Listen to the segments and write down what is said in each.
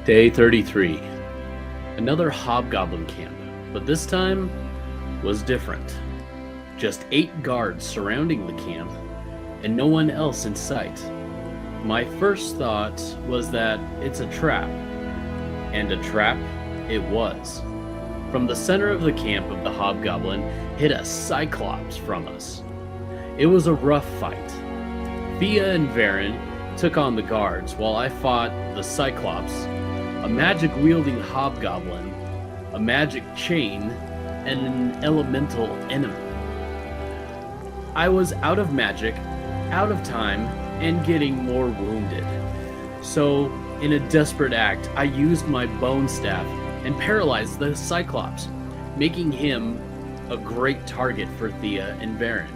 Day 33. Another hobgoblin camp, but this time was different. Just 8 guards surrounding the camp, and no one else in sight. My first thought was that it's a trap, and a trap it was. From the center of the camp of the hobgoblin hit a cyclops from us. It was a rough fight. Thía and Varin took on the guards while I fought the cyclops, a magic-wielding hobgoblin, a magic chain, and an elemental enemy. I was out of magic, out of time, and getting more wounded. So, in a desperate act, I used my bone staff and paralyzed the cyclops, making him a great target for Thía and Varin.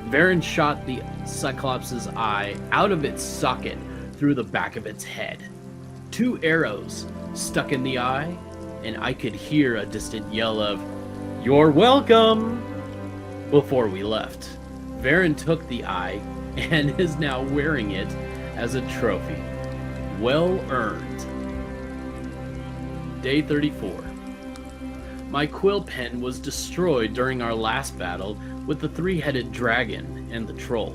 Varin shot the cyclops' eye out of its socket through the back of its head. 2 arrows stuck in the eye, and I could hear a distant yell of, "You're welcome!" before we left. Varin took the eye and is now wearing it as a trophy. Well earned. Day 34. My quill pen was destroyed during our last battle with the 3-headed dragon and the troll,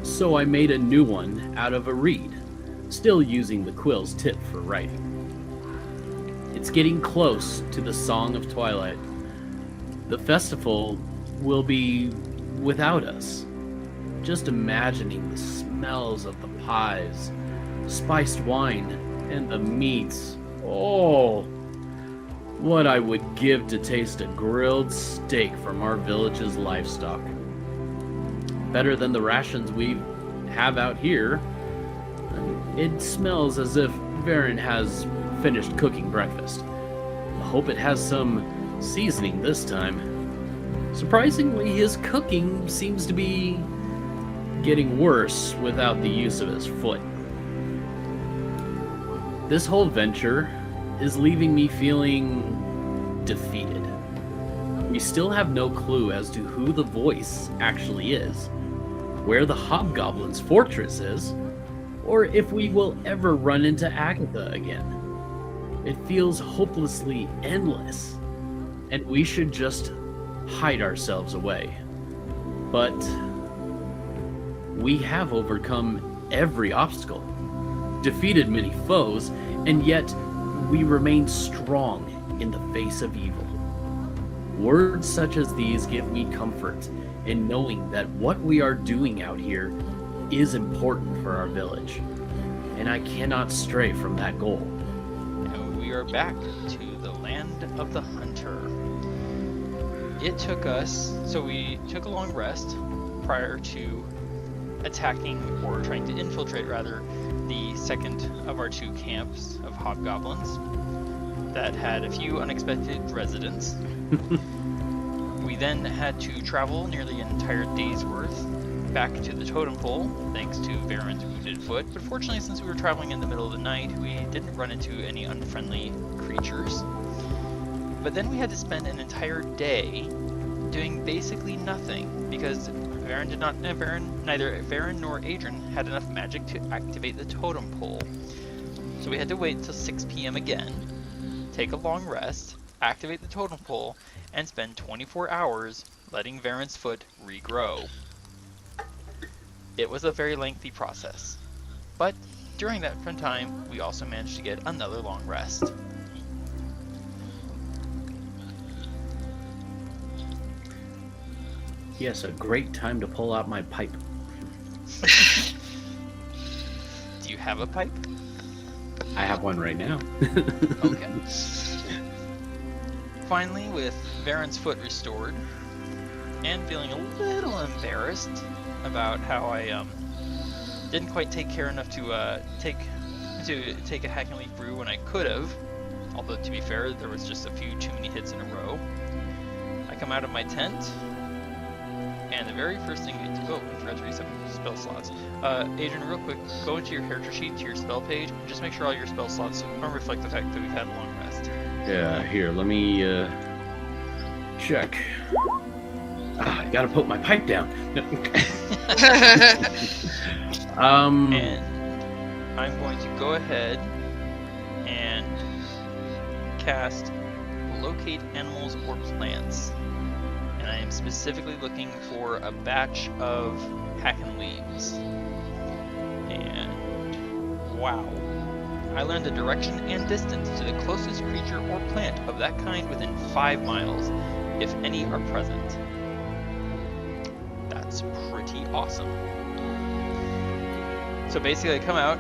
so I made a new one out of a reed, still using the quill's tip for writing. It's getting close to the Song of Twilight. The festival will be without us. Just imagining the smells of the pies, spiced wine, and the meats. Oh, what I would give to taste a grilled steak from our village's livestock. Better than the rations we have out here. It smells as if Varin has finished cooking breakfast. I hope it has some seasoning this time. Surprisingly, his cooking seems to be getting worse without the use of his foot. This whole venture is leaving me feeling defeated. We still have no clue as to who the voice actually is, where the hobgoblin's fortress is, or if we will ever run into Agatha again. It feels hopelessly endless, and we should just hide ourselves away. But we have overcome every obstacle, defeated many foes, and yet we remain strong in the face of evil. Words such as these give me comfort in knowing that what we are doing out here is important for our village, and I cannot stray from that goal. And we are back to the land of the hunter. It took us, so we took a long rest prior to attacking, or trying to infiltrate rather, the second of our 2 camps of hobgoblins that had a few unexpected residents. We then had to travel nearly an entire day's worth back to the totem pole, thanks to Varin's wounded foot, but fortunately since we were traveling in the middle of the night, we didn't run into any unfriendly creatures. But then we had to spend an entire day doing basically nothing, because neither Varin nor Adran had enough magic to activate the totem pole. So we had to wait until 6 p.m. again, take a long rest, activate the totem pole, and spend 24 hours letting Varin's foot regrow. It was a very lengthy process, but during that fun time, we also managed to get another long rest. Yes, a great time to pull out my pipe. Do you have a pipe? I have one right now. Okay. Finally, with Varin's foot restored, and feeling a little embarrassed about how I didn't quite take care enough to take a hack and leaf brew when I could have, although to be fair, there was just a few too many hits in a row. I come out of my tent, and the very first thing you do, I forgot to reset my spell slots. Adran, real quick, go into your character sheet, to your spell page, and just make sure all your spell slots reflect the fact that we've had a long rest. Yeah, here, let me check. I gotta put my pipe down. And I'm going to go ahead and cast locate animals or plants. And I am specifically looking for a batch of hackin' leaves. And wow. I learned the direction and distance to the closest creature or plant of that kind within 5 miles, if any are present. That's pretty awesome. So basically I come out,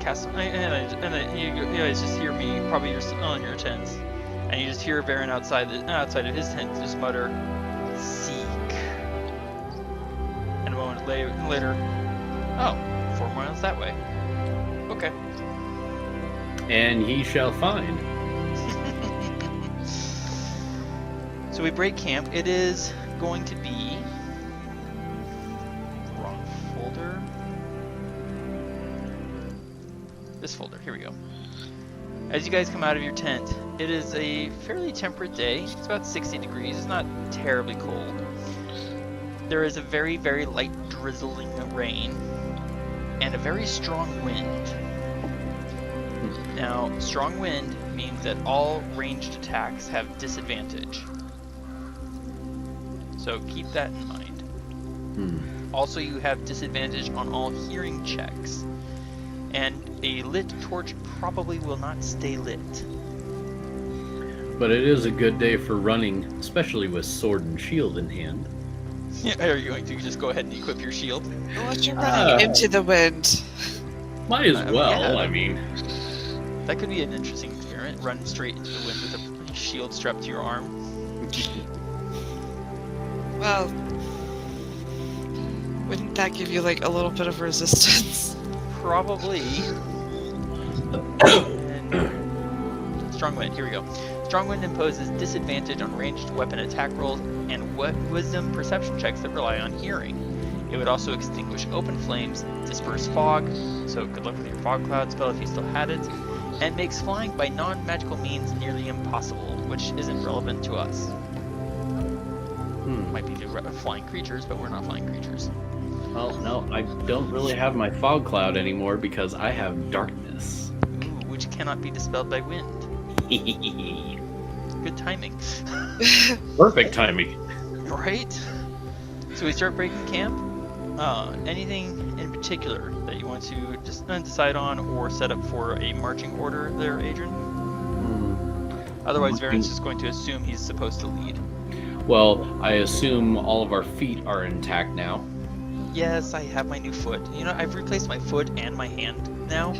cast, and you guys just hear me, probably you're on your tents, and you just hear Varin outside of his tent just mutter, "Seek." And a moment later, oh, 4 miles that way. Okay. And he shall find. So we break camp. It is going to be wrong folder. This folder. Here we go. As you guys come out of your tent, it is a fairly temperate day. It's about 60 degrees. It's not terribly cold. There is a very, very light drizzling rain and a very strong wind. Now, strong wind means that all ranged attacks have disadvantage. So keep that in mind. Also, you have disadvantage on all hearing checks. And a lit torch probably will not stay lit. But it is a good day for running, especially with sword and shield in hand. Yeah, are you going to just go ahead and equip your shield? What, you're running into the wind? Might as well, yeah. I mean. That could be an interesting experiment. Run straight into the wind with a shield strapped to your arm. Well, wouldn't that give you like a little bit of resistance? Probably. And strong wind, here we go. Strong wind imposes disadvantage on ranged weapon attack rolls and wisdom perception checks that rely on hearing. It would also extinguish open flames, disperse fog, so good luck with your fog cloud spell if you still had it, and makes flying by non-magical means nearly impossible, which isn't relevant to us. Might be to flying creatures, but we're not flying creatures. Well, no, I don't really have my fog cloud anymore because I have darkness. Ooh, which cannot be dispelled by wind. Good timing. Perfect timing. Right? So we start breaking camp. Anything in particular that you want to just decide on or set up for a marching order there, Adran? Otherwise, Varin's just going to assume he's supposed to lead. Well, I assume all of our feet are intact now. Yes, I have my new foot. You know, I've replaced my foot and my hand now.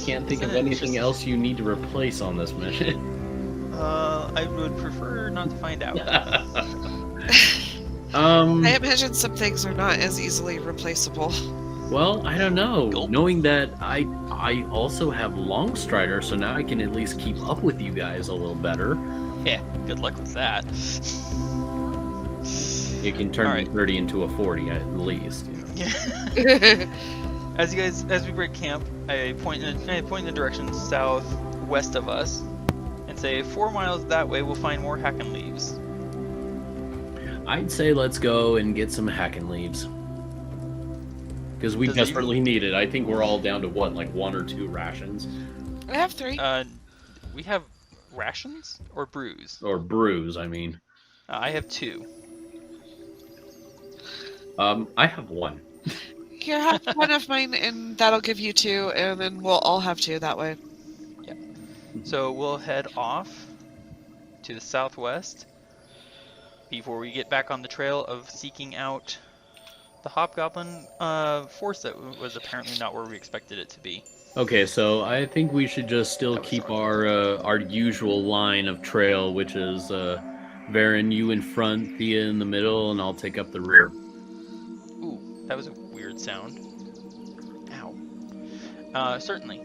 Can't think of anything else you need to replace on this mission. I would prefer not to find out. I imagine some things are not as easily replaceable. Well, I don't know. Ghoul. Knowing that I also have Long Strider, so now I can at least keep up with you guys a little better. Yeah, good luck with that. You can turn me 30 into a 40 at least. You know? Yeah. As we break camp, I point in the direction southwest of us, and say 4 miles that way we'll find more hackin' leaves. I'd say let's go and get some hackin' leaves. Because we desperately need it. I think we're all down to what, like 1 or 2 rations? I have 3. We have rations or brews? Or brews, I mean. I have 2. I have 1. Here, have one of mine, and that'll give you 2, and then we'll all have 2 that way. Yeah. So we'll head off to the southwest before we get back on the trail of seeking out the hobgoblin force that was apparently not where we expected it to be. Okay, so I think we should just still keep our usual line of trail, which is Varin, you in front, Thía in the middle, and I'll take up the rear. Ooh, that was a weird sound. Ow. Certainly.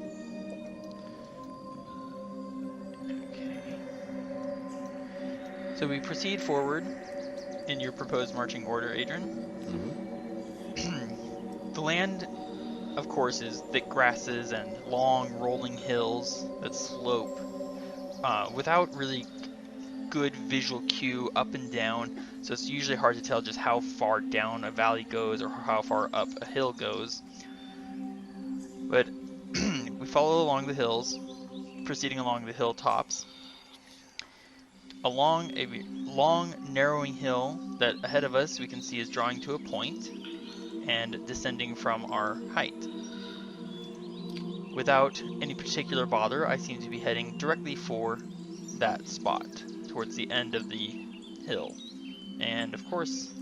Okay. So we proceed forward in your proposed marching order, Adran. The land, of course, is thick grasses and long rolling hills that slope without really good visual cue up and down, so it's usually hard to tell just how far down a valley goes or how far up a hill goes. But we follow along the hills, proceeding along the hilltops, along a long, narrowing hill that ahead of us we can see is drawing to a point and descending from our height. Without any particular bother, I seem to be heading directly for that spot, towards the end of the hill. And of course,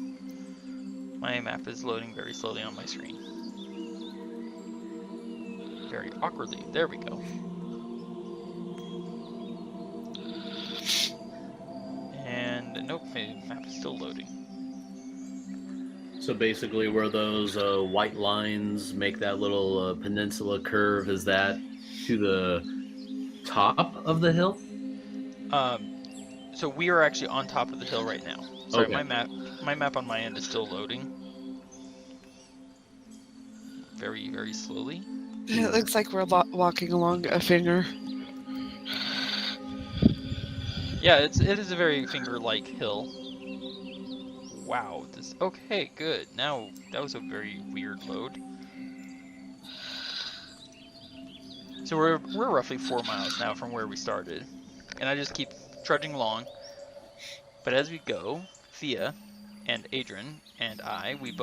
my map is loading very slowly on my screen. Very awkwardly. There we go. And nope, my map is still loading. So basically, where those white lines make that little peninsula curve, is that to the top of the hill? So we are actually on top of the hill right now. Sorry, Okay. my map on my end is still loading. Very, very slowly. It looks like we're walking along a finger. Yeah, it is a very finger-like hill. Wow, this okay, good. Now that was a very weird load. So we're roughly 4 miles now from where we started, and I just keep trudging along. But as we go, Thía and Adran and I, we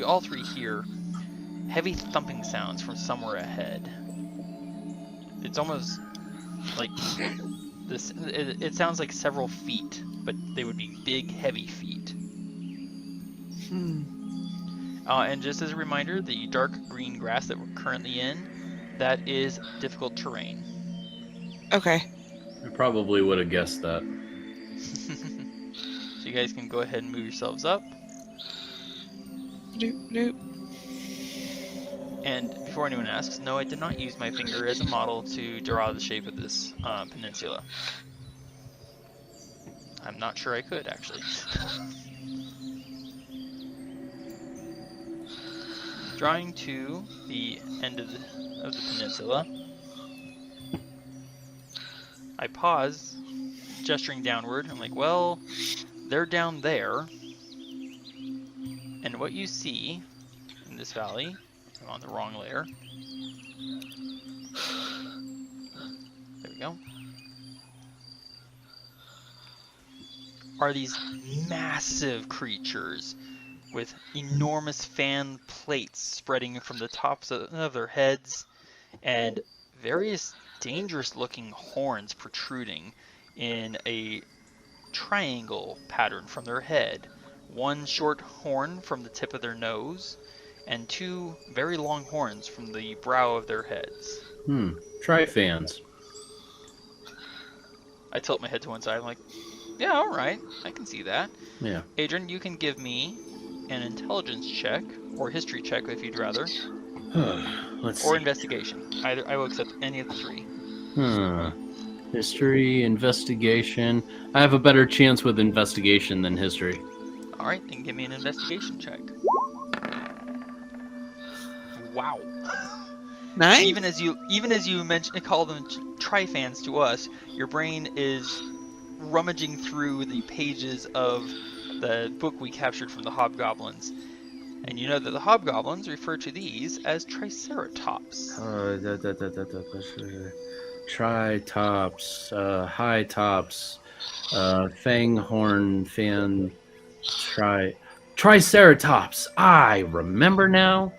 all three hear heavy thumping sounds from somewhere ahead. It's almost like this. It sounds like several feet, but they would be big, heavy feet. And just as a reminder, the dark green grass that we're currently in, that is difficult terrain. Okay. I probably would have guessed that. So you guys can go ahead and move yourselves up. Nope. And before anyone asks, no, I did not use my finger as a model to draw the shape of this peninsula. I'm not sure I could, actually. Drawing to the end of the peninsula, I pause, gesturing downward. I'm like, well, they're down there. And what you see in this valley, I'm on the wrong layer. There we go. Are these massive creatures with enormous fan plates spreading from the tops of their heads and various dangerous looking horns protruding in a triangle pattern from their head. One short horn from the tip of their nose and two very long horns from the brow of their heads. Try fans. I tilt my head to one side. I'm like, yeah, all right, I can see that. Yeah. Adran, you can give me an intelligence check or history check if you'd rather, Let's or see. investigation. Either I will accept any of the three. History, investigation. I have a better chance with investigation than history. All right, then give me an investigation check. Wow. Nice. Even as you call them trifans to us, your brain is rummaging through the pages of the book we captured from the hobgoblins, and you know that the hobgoblins refer to these as triceratops. Tritops, high tops, fanghorn, fan, triceratops. I remember now.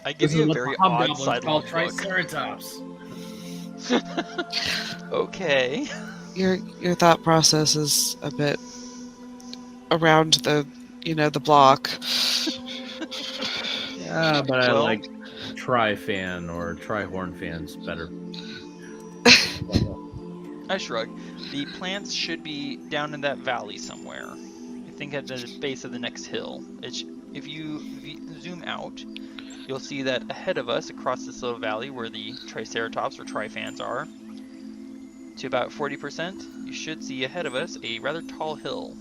I give you a very odd sidelong look. Triceratops. Okay. Your thought process is a bit around the block. Yeah, but I like tri-fan or tri-horn fans better. I shrug. The plants should be down in that valley somewhere. I think at the base of the next hill. If you zoom out, you'll see that ahead of us, across this little valley where the triceratops or trifans are, to about 40%, you should see ahead of us a rather tall hill.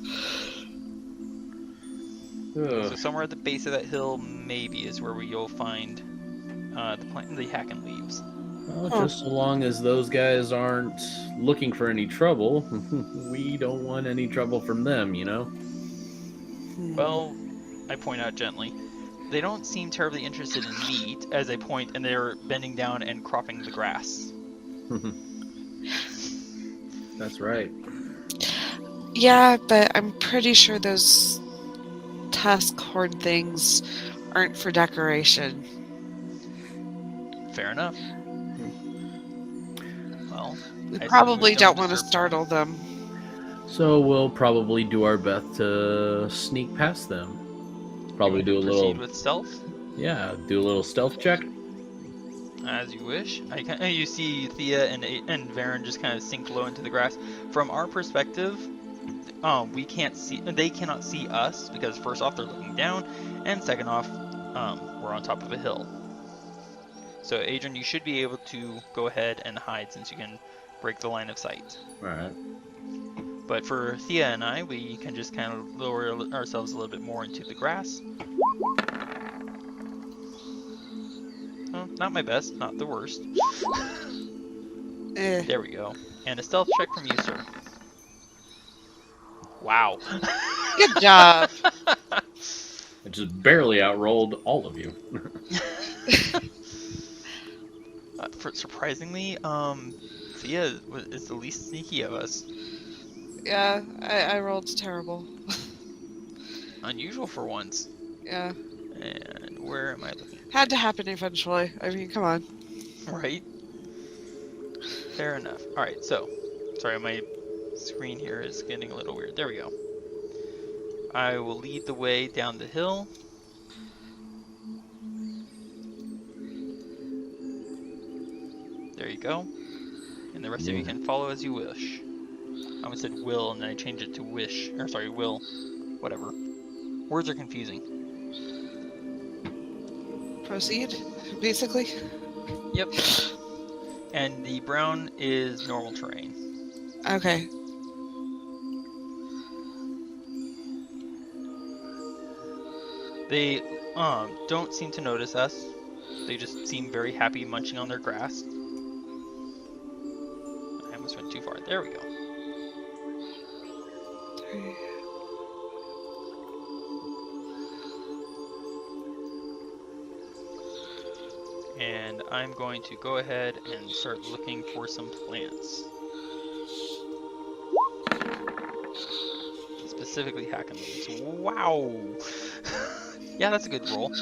So somewhere at the base of that hill, maybe, is where you'll find the hacken leaves. Well, just so long as those guys aren't looking for any trouble, we don't want any trouble from them, you know? Well, I point out gently, they don't seem terribly interested in meat, as I point, and they're bending down and cropping the grass. That's right. Yeah, but I'm pretty sure those tusk horn things aren't for decoration. Fair enough. Well, We I probably don't don't want to disturb startle them. So we'll probably do our best to sneak past them. Probably do a proceed little, with stealth, yeah, do a little stealth check. as you wish. You see Thea and Varin just kind of sink low into the grass. From our perspective, we can't see. They cannot see us because first off they're looking down, and second off, we're on top of a hill. So Adran, you should be able to go ahead and hide since you can break the line of sight. All right. But for Thea and I, we can just kind of lower ourselves a little bit more into the grass. Well, not my best, not the worst. There we go. And a stealth check from you, sir. Wow. Good job. I just barely outrolled all of you. Surprisingly, Thea is the least sneaky of us. Yeah, I rolled terrible. Unusual for once. Yeah. And where am I looking? Had to happen eventually. I mean, come on. Right? Fair enough. Alright, so. Sorry, my screen here is getting a little weird. There we go. I will lead the way down the hill. There you go. And the rest of you can follow as you wish. I almost said will, and then I changed it to wish. Or sorry, will. Whatever. Words are confusing. Proceed, basically. Yep. And the brown is normal terrain. Okay. They don't seem to notice us. They just seem very happy munching on their grass. I almost went too far. There we go. And I'm going to go ahead and start looking for some plants. Specifically hacking these. Wow! Yeah, that's a good roll.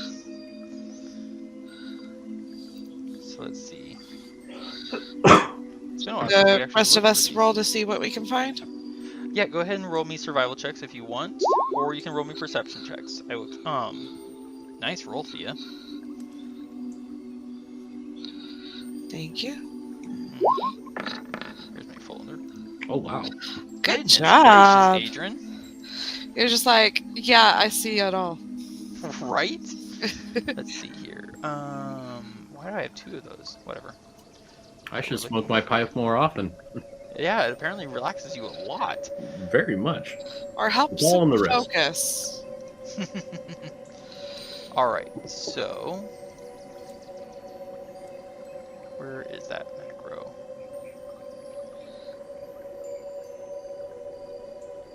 So let's see. It's been a while since we The actually rest of looked us for roll these. to see what we can find. Yeah, go ahead and roll me survival checks if you want, or you can roll me perception checks. I will. Nice roll, Thea. Thank you. Here's my folder. Oh wow. Good Goodness job. gracious, Adran. You're just like, yeah, I see it all. Right? Let's see here. Why do I have two of those? Whatever. I should smoke my pipe more often. Yeah, it apparently relaxes you a lot. Very much. Or helps It's all in them the wrist. focus. Alright, so... Where is that macro?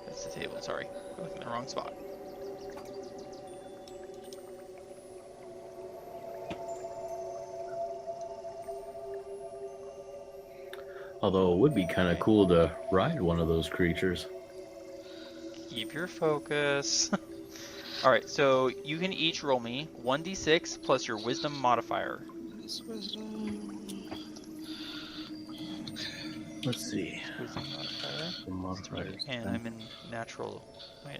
That's the table, sorry. I was in the wrong spot. Although it would be kind of cool to ride one of those creatures. Keep your focus. Alright, so you can each roll me 1d6 plus your wisdom modifier. This wisdom. Let's see. Wisdom modifier. The modifiers. And I'm in natural, my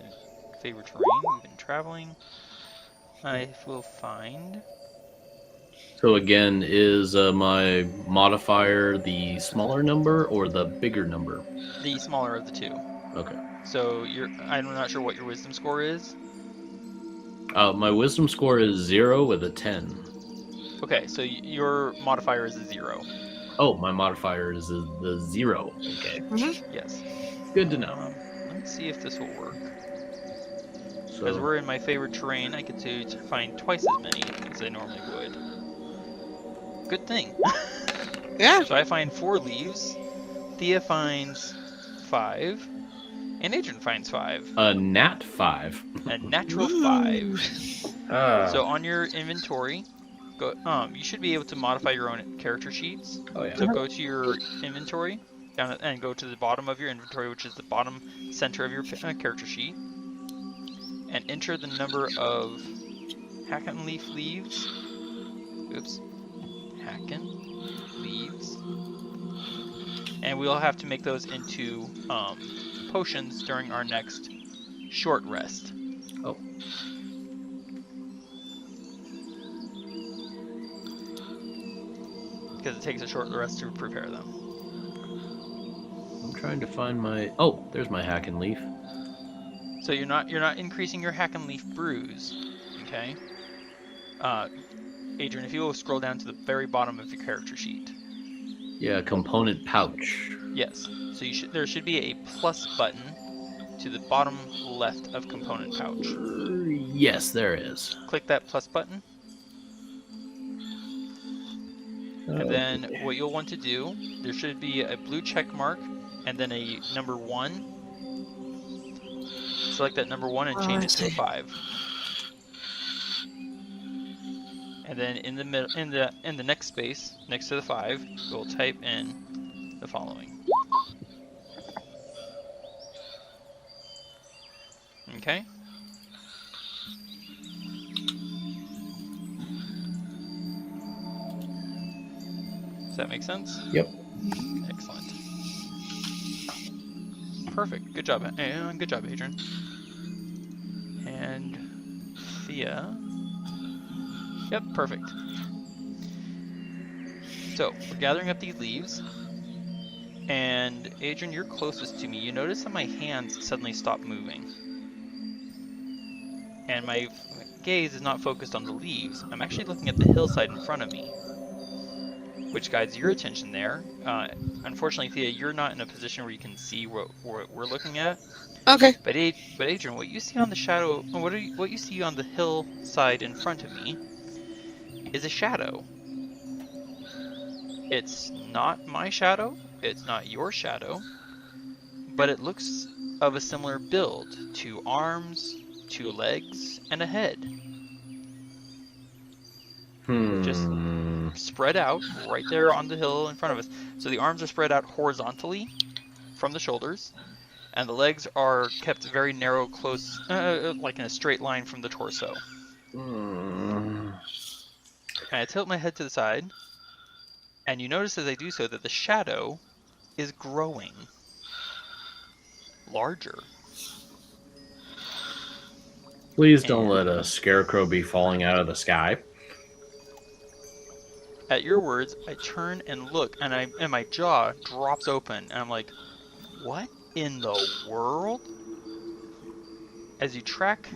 favorite terrain. We've been traveling. I will find. So again, is my modifier the smaller number or the bigger number? The smaller of the two. Okay. So I'm not sure what your wisdom score is. My wisdom score is 0 with a 10. Okay, so your modifier is a 0. Oh, my modifier is the 0. Okay. Yes. Good to know. Let me see if this will work. So, Because we're in my favorite terrain, I get to find twice as many as I normally would. Good thing. Yeah. So I find 4 leaves. Thea finds 5. And Adran finds 5. A nat 5. A natural Ooh. 5. Ah. So on your inventory, go. You should be able to modify your own character sheets. Oh yeah. So go to your inventory and go to the bottom of your inventory, which is the bottom center of your character sheet, and enter the number of Hacken leaf leaves. Oops. Hacken leaves. And we'll have to make those into potions during our next short rest. Oh. Because it takes a short rest to prepare them. I'm trying to find my. Oh, there's my Hacken leaf. So you're not increasing your Hacken leaf brews, okay? Adran, if you will scroll down to the very bottom of your character sheet. Yeah, component pouch. Yes. So there should be a plus button to the bottom left of component pouch. Yes, there is. Click that plus button. And then what you'll want to do, there should be a blue check mark and then a number 1. Select that number 1 and change it to a 5. And then in the middle, in the next space next to the 5, we'll type in the following. Okay. Does that make sense? Yep. Excellent. Perfect. Good job. Good job, Adran. And Thía. Yep, perfect. So, we're gathering up these leaves. And Adran, you're closest to me. You notice that my hands suddenly stop moving. And my gaze is not focused on the leaves. I'm actually looking at the hillside in front of me, which guides your attention there. Unfortunately, Thía, you're not in a position where you can see what we're looking at. Okay. But Adran, what you see on the shadow, what you see on the hillside in front of me, is a shadow. It's not my shadow. It's not your shadow. But it looks of a similar build: 2 arms, 2 legs, and a head. Just spread out right there on the hill in front of us. So the arms are spread out horizontally from the shoulders, and the legs are kept very narrow, close, like in a straight line from the torso. And I tilt my head to the side, and you notice as I do so that the shadow is growing larger. Please don't let a scarecrow be falling out of the sky. At your words, I turn and look, and my jaw drops open, and I'm like, what in the world? As you track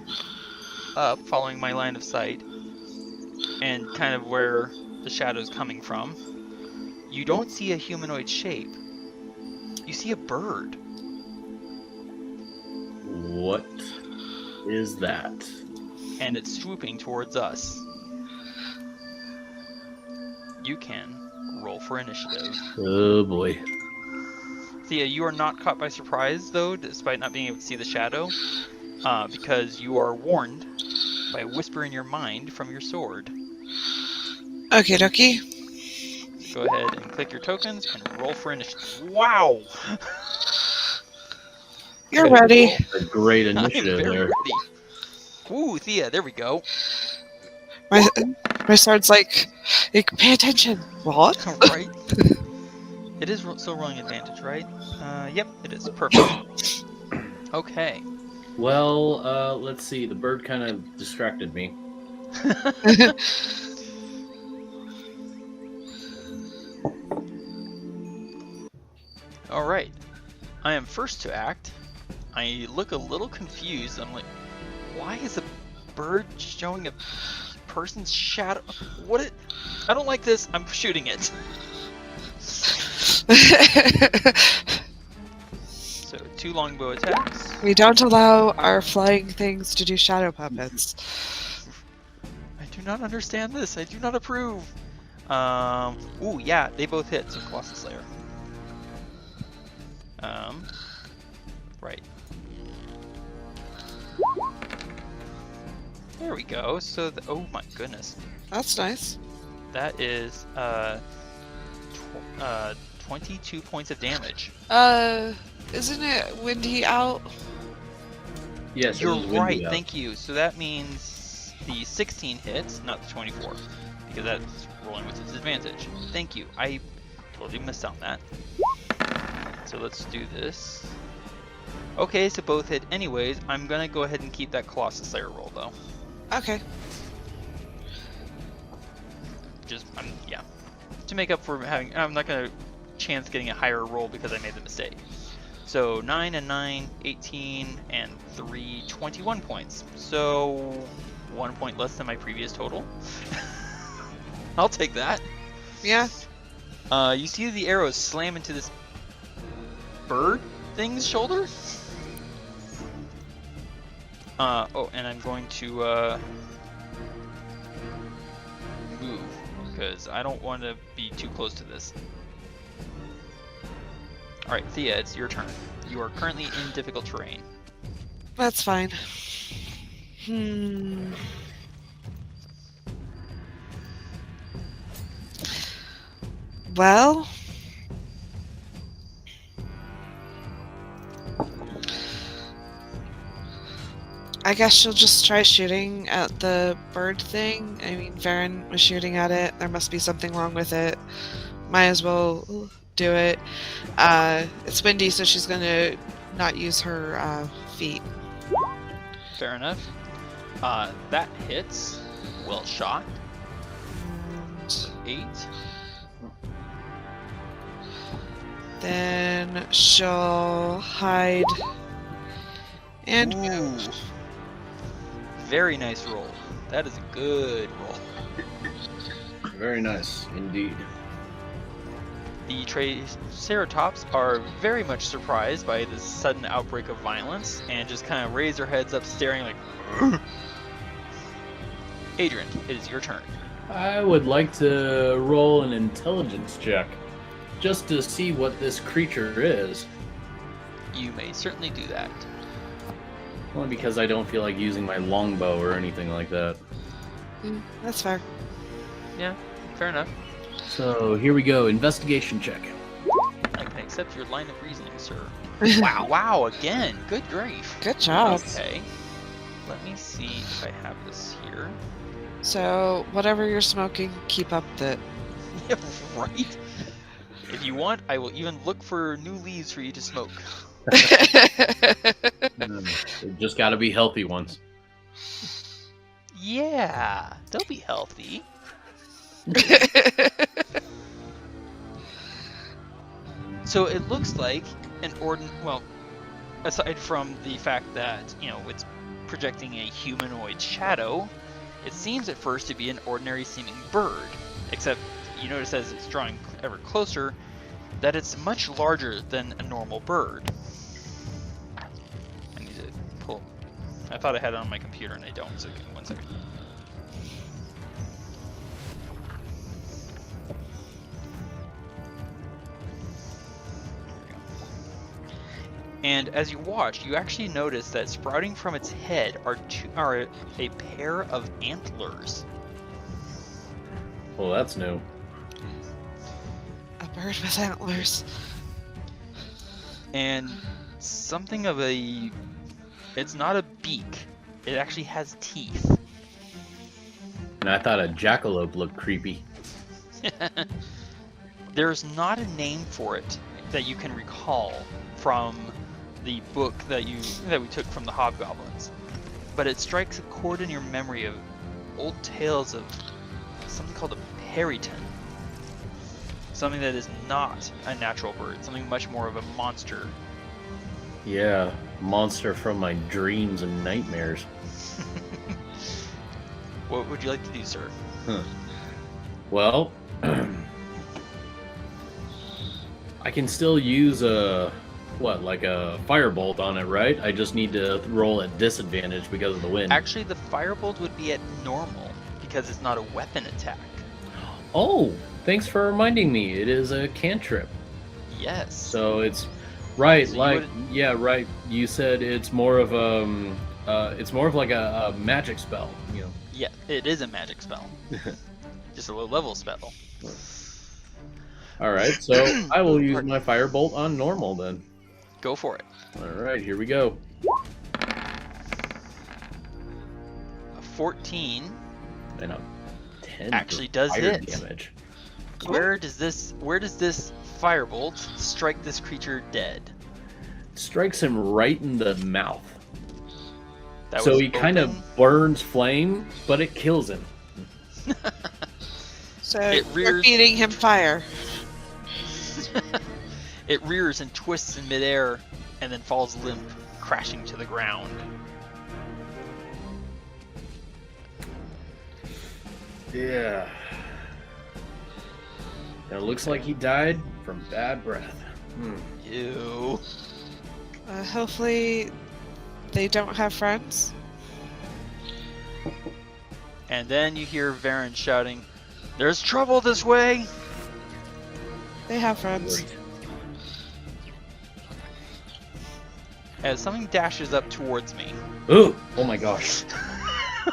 up, following my line of sight, and kind of where the shadow's coming from, you don't see a humanoid shape. You see a bird. What is that? And it's swooping towards us. You can roll for initiative. Oh boy. Thía, you are not caught by surprise, though, despite not being able to see the shadow, because you are warned by a whisper in your mind from your sword. Okay, dokie. So go ahead and click your tokens and roll for initiative. Wow! You're ready. A great I'm initiative very there. ready. Ooh, Thía, there we go. My sword's like, pay attention. What? Right? It is still rolling advantage, right? Yep, it is. Perfect. Okay. Well, let's see. The bird kind of distracted me. Alright. I am first to act. I look a little confused. I'm like, why is a bird showing a person's shadow? I don't like this. I'm shooting it. So 2 longbow attacks. We don't allow our flying things to do shadow puppets. I do not understand this. I do not approve. Ooh, yeah, they both hit. So Colossus Slayer. Right. There we go. So, oh my goodness. That's nice. That is 22 points of damage. Isn't it windy out? Yes, You're it was windy right, out. thank you. So that means the 16 hits, not the 24, because that's rolling with disadvantage. Thank you. I totally missed on that. So let's do this. Okay, so both hit anyways. I'm gonna go ahead and keep that Colossus Slayer roll though. Okay. Yeah. To make up for having, I'm not gonna chance getting a higher roll because I made the mistake. So 9 and 9, 18, and 3, 21 points. So 1 point less than my previous total. I'll take that. Yeah. You see the arrows slam into this bird thing's shoulder? Oh, and I'm going to move because I don't want to be too close to this. Alright, Thea, it's your turn. You are currently in difficult terrain. That's fine. Well, I guess she'll just try shooting at the bird thing. I mean, Varin was shooting at it. There must be something wrong with it. Might as well do it. It's windy, so she's gonna not use her feet. Fair enough. That hits. Well shot. And 8. then she'll hide and move. Very nice roll. That is a good roll. Very nice, indeed. The Triceratops are very much surprised by this sudden outbreak of violence and just kind of raise their heads up, staring like. Adran, it is your turn. I would like to roll an intelligence check, just to see what this creature is. You may certainly do that. Only because I don't feel like using my longbow or anything like that. That's fair. Yeah, fair enough. So here we go, investigation check. I can accept your line of reasoning, sir. Wow, wow, again. Good grief. Good job. Okay. Let me see if I have this here. So, whatever you're smoking, keep up the. Yeah, right? If you want, I will even look for new leaves for you to smoke. They've just gotta be healthy ones. Yeah, they'll be healthy. So it looks like an well, aside from the fact that, you know, it's projecting a humanoid shadow, it seems at first to be an ordinary seeming bird, except you notice as it's drawing ever closer that it's much larger than a normal bird. I need to pull. I thought I had it on my computer and I don't, so give me 1 second. And as you watch, you actually notice that sprouting from its head are a pair of antlers. Well, that's new. A bird with antlers. And something of a... It's not a beak. It actually has teeth. And I thought a jackalope looked creepy. There's not a name for it that you can recall from the book that we took from the hobgoblins, but it strikes a chord in your memory of old tales of something called a periton, something that is not a natural bird, something much more of a monster. Yeah, monster from my dreams and nightmares. What would you like to do, sir? Well, I can still use like a firebolt on it, right? I just need to roll at disadvantage because of the wind. Actually, the firebolt would be at normal because it's not a weapon attack. Oh, thanks for reminding me. It is a cantrip. Yes. So it's Right, So you like wouldn't- yeah, right. You said it's more of like a magic spell. You know. Yeah, it is a magic spell. Just a low level spell. All right, so I will use Pardon. my firebolt on normal then. Go for it. All right, here we go. A 14 And a 10 actually for does fire hit. damage. Where does this firebolt strike this creature dead? Strikes him right in the mouth. That So was he kind of open. burns flame, but it kills him. So It you're rears- feeding him fire. It rears and twists in midair and then falls limp, crashing to the ground. Yeah. Now it looks like he died from bad breath. Ew. Hopefully, they don't have friends. And then you hear Varin shouting, "There's trouble this way!" They have friends. Great. As something dashes up towards me. Ooh! Oh my gosh.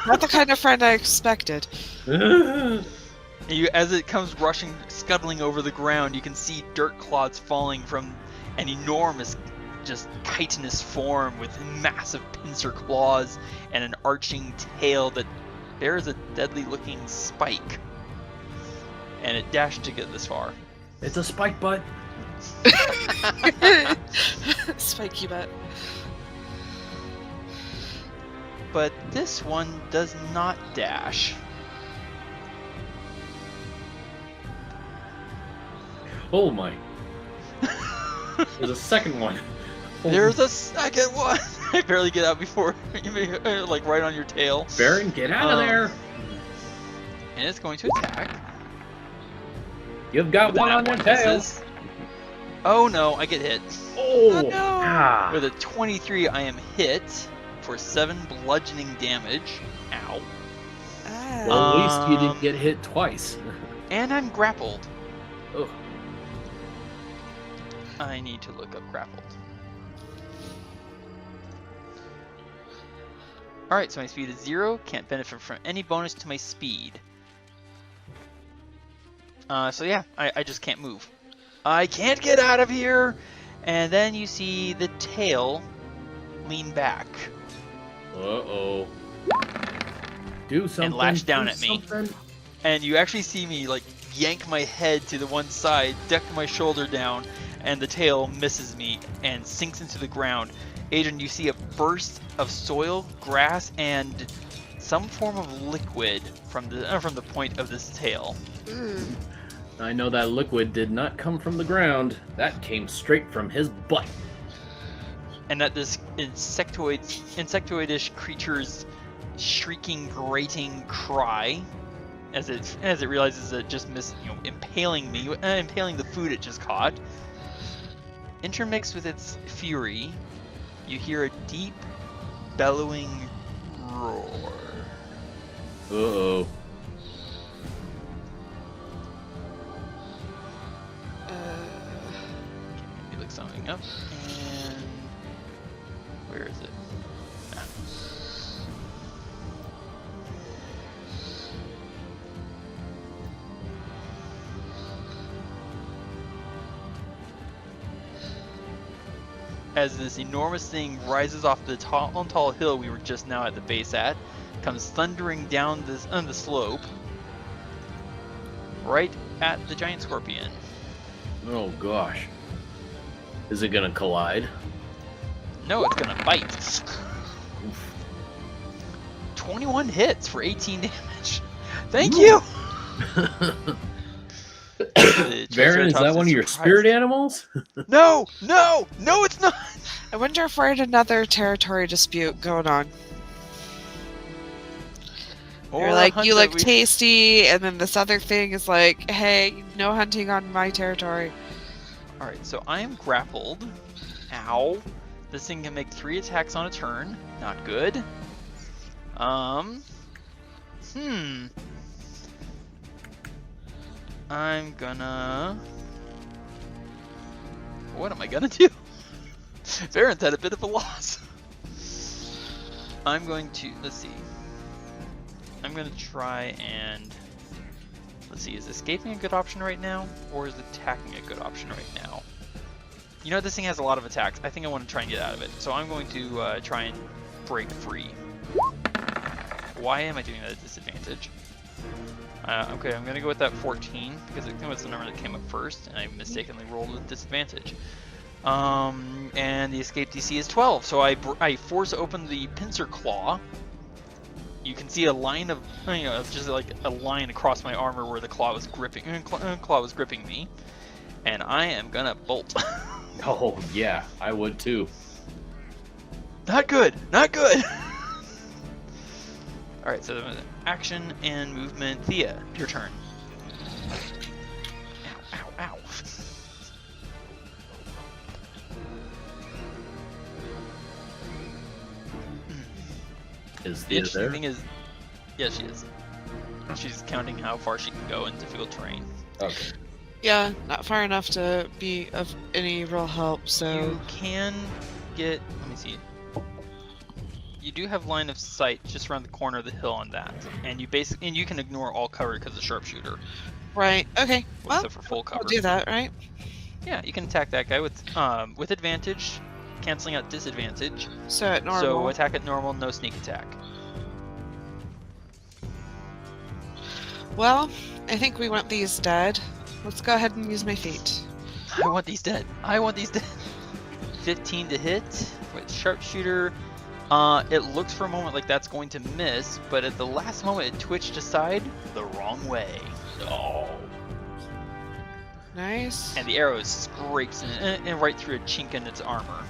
Not the kind of friend I expected. As it comes rushing, scuttling over the ground, you can see dirt clods falling from an enormous, just chitinous form with massive pincer claws and an arching tail that bears a deadly-looking spike. And it dashed to get this far. It's a spike butt. Spiky butt. But this one does not dash. Oh my. There's a second one. Oh, There's a second one! I barely get out before, like right on your tail. Baron, get out of there! And it's going to attack. You've got With a one nat on your one tail. misses. Oh no, I get hit. Oh, Oh, no. ah. With a 23, I am hit for 7 bludgeoning damage. Ow. Ah. Well, at least you Um, didn't get hit twice. And I'm grappled. Ugh. I need to look up grappled. Alright, so my speed is 0. Can't benefit from any bonus to my speed. So yeah, I just can't move. I can't get out of here! And then you see the tail lean back. Uh-oh. Do something. lash down do at me. something. And you actually see me like yank my head to the one side, duck my shoulder down, and the tail misses me and sinks into the ground. Adran, you see a burst of soil, grass, and some form of liquid from the point of this tail. Mm. I know that liquid did not come from the ground. That came straight from his butt. And that this insectoidish creature's shrieking, grating cry, as it realizes that it just missed, impaling me, impaling the food it just caught. Intermixed with its fury, you hear a deep, bellowing roar. Uh-oh. Let me look something up. And where is it? Ah. As this enormous thing rises off the tall hill we were just now at the base at, comes thundering down the slope, right at the giant scorpion. Oh gosh. Is it gonna collide? No, it's gonna bite. 21 hits for 18 damage. Thank you. The Baron, is that Triceratops one of your surprised. spirit animals? No, it's not. I wonder if we're in another territory dispute going on. You're like, you look tasty, and then this other thing is like, hey, no hunting on my territory. Alright, so I am grappled. Ow. This thing can make 3 attacks on a turn. Not good. I'm gonna... What am I gonna do? Varin's at a bit of a loss. I'm going to, let's see. I'm going to try and, let's see, is escaping a good option right now? Or is attacking a good option right now? You know, this thing has a lot of attacks. I think I want to try and get out of it. So I'm going to try and break free. Why am I doing that at disadvantage? Okay, I'm going to go with that 14, because I think it was the number that came up first, and I mistakenly rolled with disadvantage. And the escape DC is 12, so I force open the pincer claw. You can see a line of, you know, just like a line across my armor where the claw was gripping me, and I am gonna bolt. Oh yeah, I would too. Not good, not good. All right, so action and movement. Thea, your turn. Ow, ow, ow. Is The Thea interesting there? thing is, yeah, she is. She's counting how far she can go in difficult terrain. Okay. Yeah, not far enough to be of any real help, so... You can get, let me see. You do have line of sight just around the corner of the hill on that, and you can ignore all cover because of sharpshooter. Right, okay. Well, Except for full cover. I'll do that, right? Yeah, you can attack that guy with advantage, canceling out disadvantage. So at normal. So attack at normal, no sneak attack. Well, I think we want these dead. Let's go ahead and use my feet. I want these dead. I want these dead. 15 to hit with sharpshooter. It looks for a moment like that's going to miss, but at the last moment it twitched aside the wrong way. Oh. Nice. And the arrow scrapes in, and right through a chink in its armor.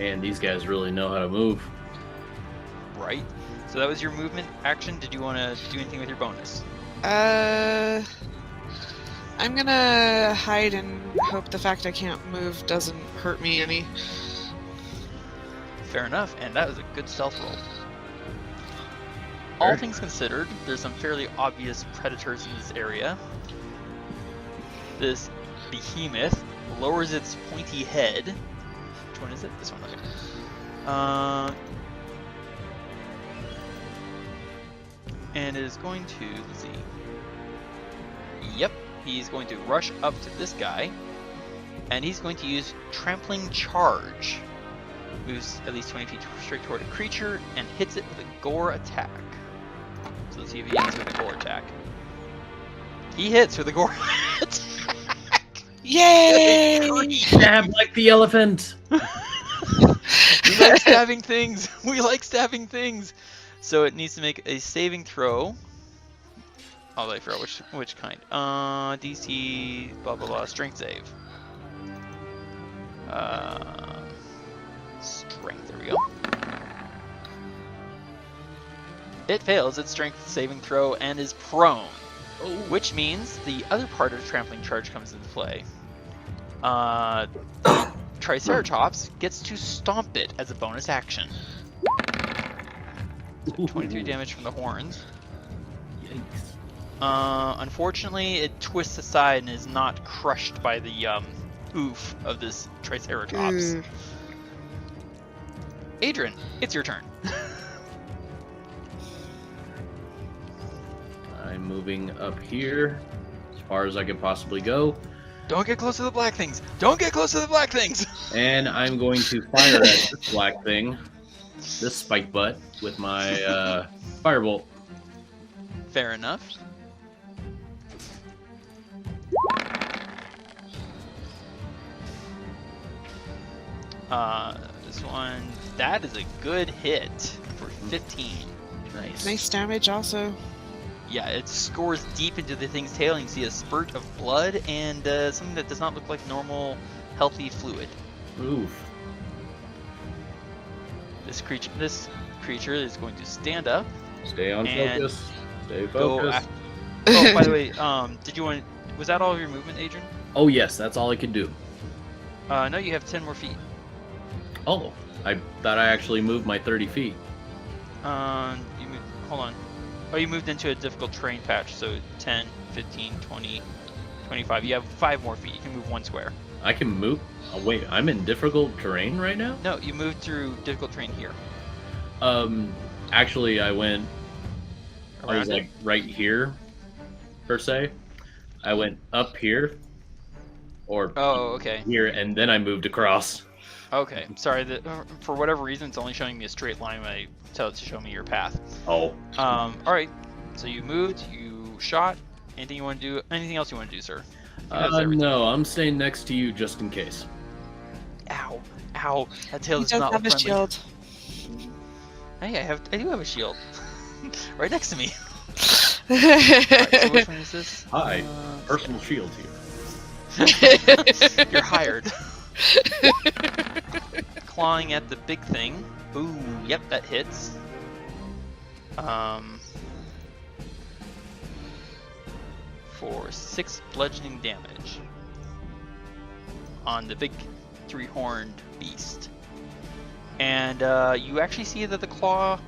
And these guys really know how to move. Right? So that was your movement action. Did you want to do anything with your bonus? I'm gonna hide and hope the fact I can't move doesn't hurt me any. Fair enough, and that was a good stealth roll. All things considered, there's some fairly obvious predators in this area. This behemoth lowers its pointy head. Which one is it? This one, okay. And it is going to, let's see. Yep, he's going to rush up to this guy, and he's going to use Trampling Charge. Moves at least 20 feet straight toward a creature and hits it with a gore attack. So let's see if he hits with a gore attack. He hits with a gore attack! Yay! Stab like the elephant! We like stabbing things! We like stabbing things! So it needs to make a saving throw. Oh, I forgot which kind. DC, blah blah blah, strength save. Strength, there we go. It fails its strength saving throw and is prone. Oh. Which means the other part of Trampling Charge comes into play. Triceratops gets to stomp it as a bonus action. So 23 damage from the horns. Yikes. Unfortunately, it twists aside and is not crushed by the oof of this Triceratops. Adran, it's your turn. I'm moving up here as far as I can possibly go. Don't get close to the black things. Don't get close to the black things. And I'm going to fire at this black thing, this spike butt, with my firebolt. Fair enough. This one, that is a good hit for 15. Nice. Nice damage also. Yeah, it scores deep into the thing's tail, and you see a spurt of blood and something that does not look like normal, healthy fluid. Oof. This creature is going to stand up. Stay on And focus. Stay Go focused. Oh, by the way, did you want? Was that all of your movement, Adran? Oh yes, that's all I could do. No, you have 10 more feet. Oh, I thought I actually moved my 30 feet. You moved. Hold on. Oh, you moved into a difficult terrain patch, so 10, 15, 20, 25. You have 5 more feet. You can move 1 square. I can move. Oh, wait, I'm in difficult terrain right now? No, you moved through difficult terrain here. Actually, I was Around like it? right here, per se. I went up here, or Oh, okay. here, and then I moved across. Okay. Sorry, for whatever reason, it's only showing me a straight line when I tell it to show me your path. Oh. All right. So you moved, you shot. Anything you want to do? Anything else you want to do, sir? That's everything. No, I'm staying next to you just in case. Ow. Ow. That tail He is does not have a friendly. shield. Hey, I do have a shield. Right next to me. Alright, so which one is this? Hi, personal shield here. You're hired. Clawing at the big thing. Ooh, yep, that hits. For 6 bludgeoning damage on the big 3-horned beast. And you actually see that the claw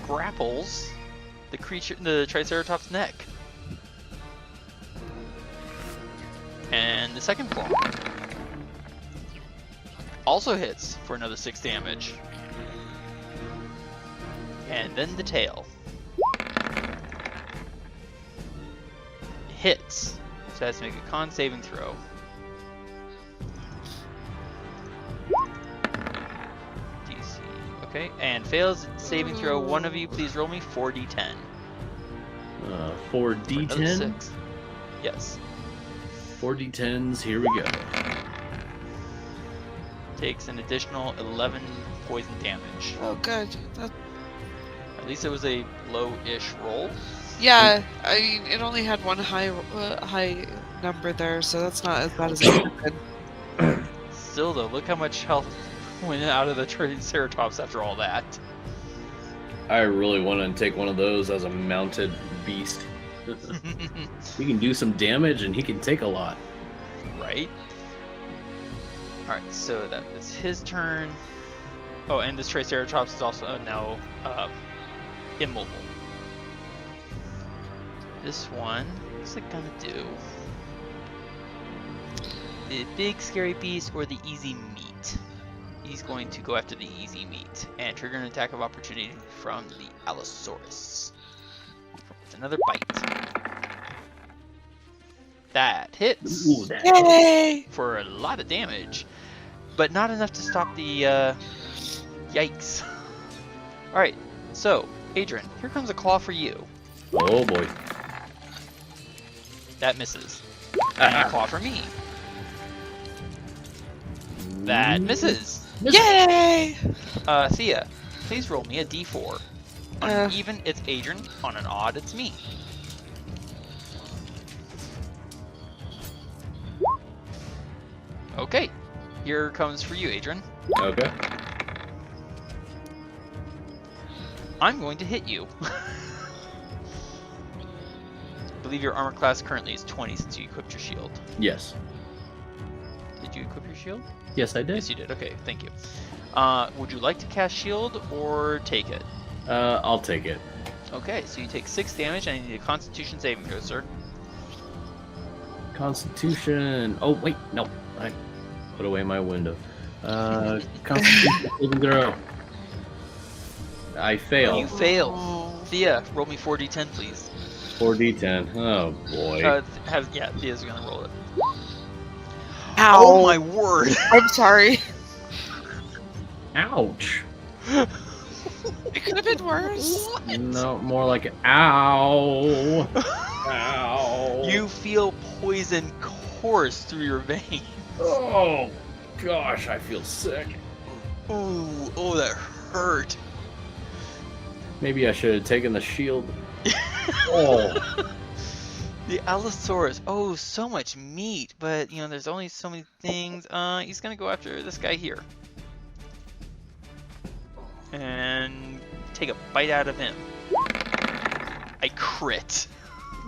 grapples the Triceratops' neck. And the second claw also hits for another 6 damage. And then the tail hits, so it has to make a con saving throw. DC, okay, and fails saving throw. One of you, please roll me 4d10. 4d10? 6. Yes. 4d10s, here we go. Takes an additional 11 poison damage. Oh, good. At least it was a low-ish roll. Yeah, I mean, it only had one high number there, so that's not as bad as it could have been. Still, though, look how much health went out of the Triceratops after all that. I really want to take one of those as a mounted beast. He can do some damage and he can take a lot. Right? Alright, so that is his turn. Oh, and this Triceratops is also now immobile. This one, what's it gonna do? The big scary beast or the easy meat? He's going to go after the easy meat and trigger an attack of opportunity from the Allosaurus. It's another bite. That hits. Ooh, that Yay! For a lot of damage, but not enough to stop the yikes. Alright, so Adran, here comes a claw for you. Oh boy. That misses. And a claw for me. That misses. Yay! Thea, please roll me a d4. On an even, it's Adran. On an odd, it's me. Okay, here comes for you, Adran. Okay. I'm going to hit you. I believe your armor class currently is 20 since you equipped your shield. Yes. Did you equip your shield? Yes, I did. Yes, you did. Okay, thank you. Would you like to cast shield or take it? I'll take it. Okay, so you take 6 damage and you need a Constitution saving throw, sir. Constitution. Oh wait, no. I put away my window. Constitution saving throw. I fail. You fail. Oh. Thea, roll me 4d10, please. 4d10. Oh boy. Thea's gonna roll it. Ow! Oh my word! I'm sorry. Ouch. It could have been worse. No, more like ow. Ow. You feel poison course through your veins. Oh gosh, I feel sick. Ooh, oh, that hurt. Maybe I should have taken the shield. Oh. The Allosaurus. Oh, so much meat, but you know, there's only so many things. He's gonna go after this guy here. And take a bite out of him. I crit.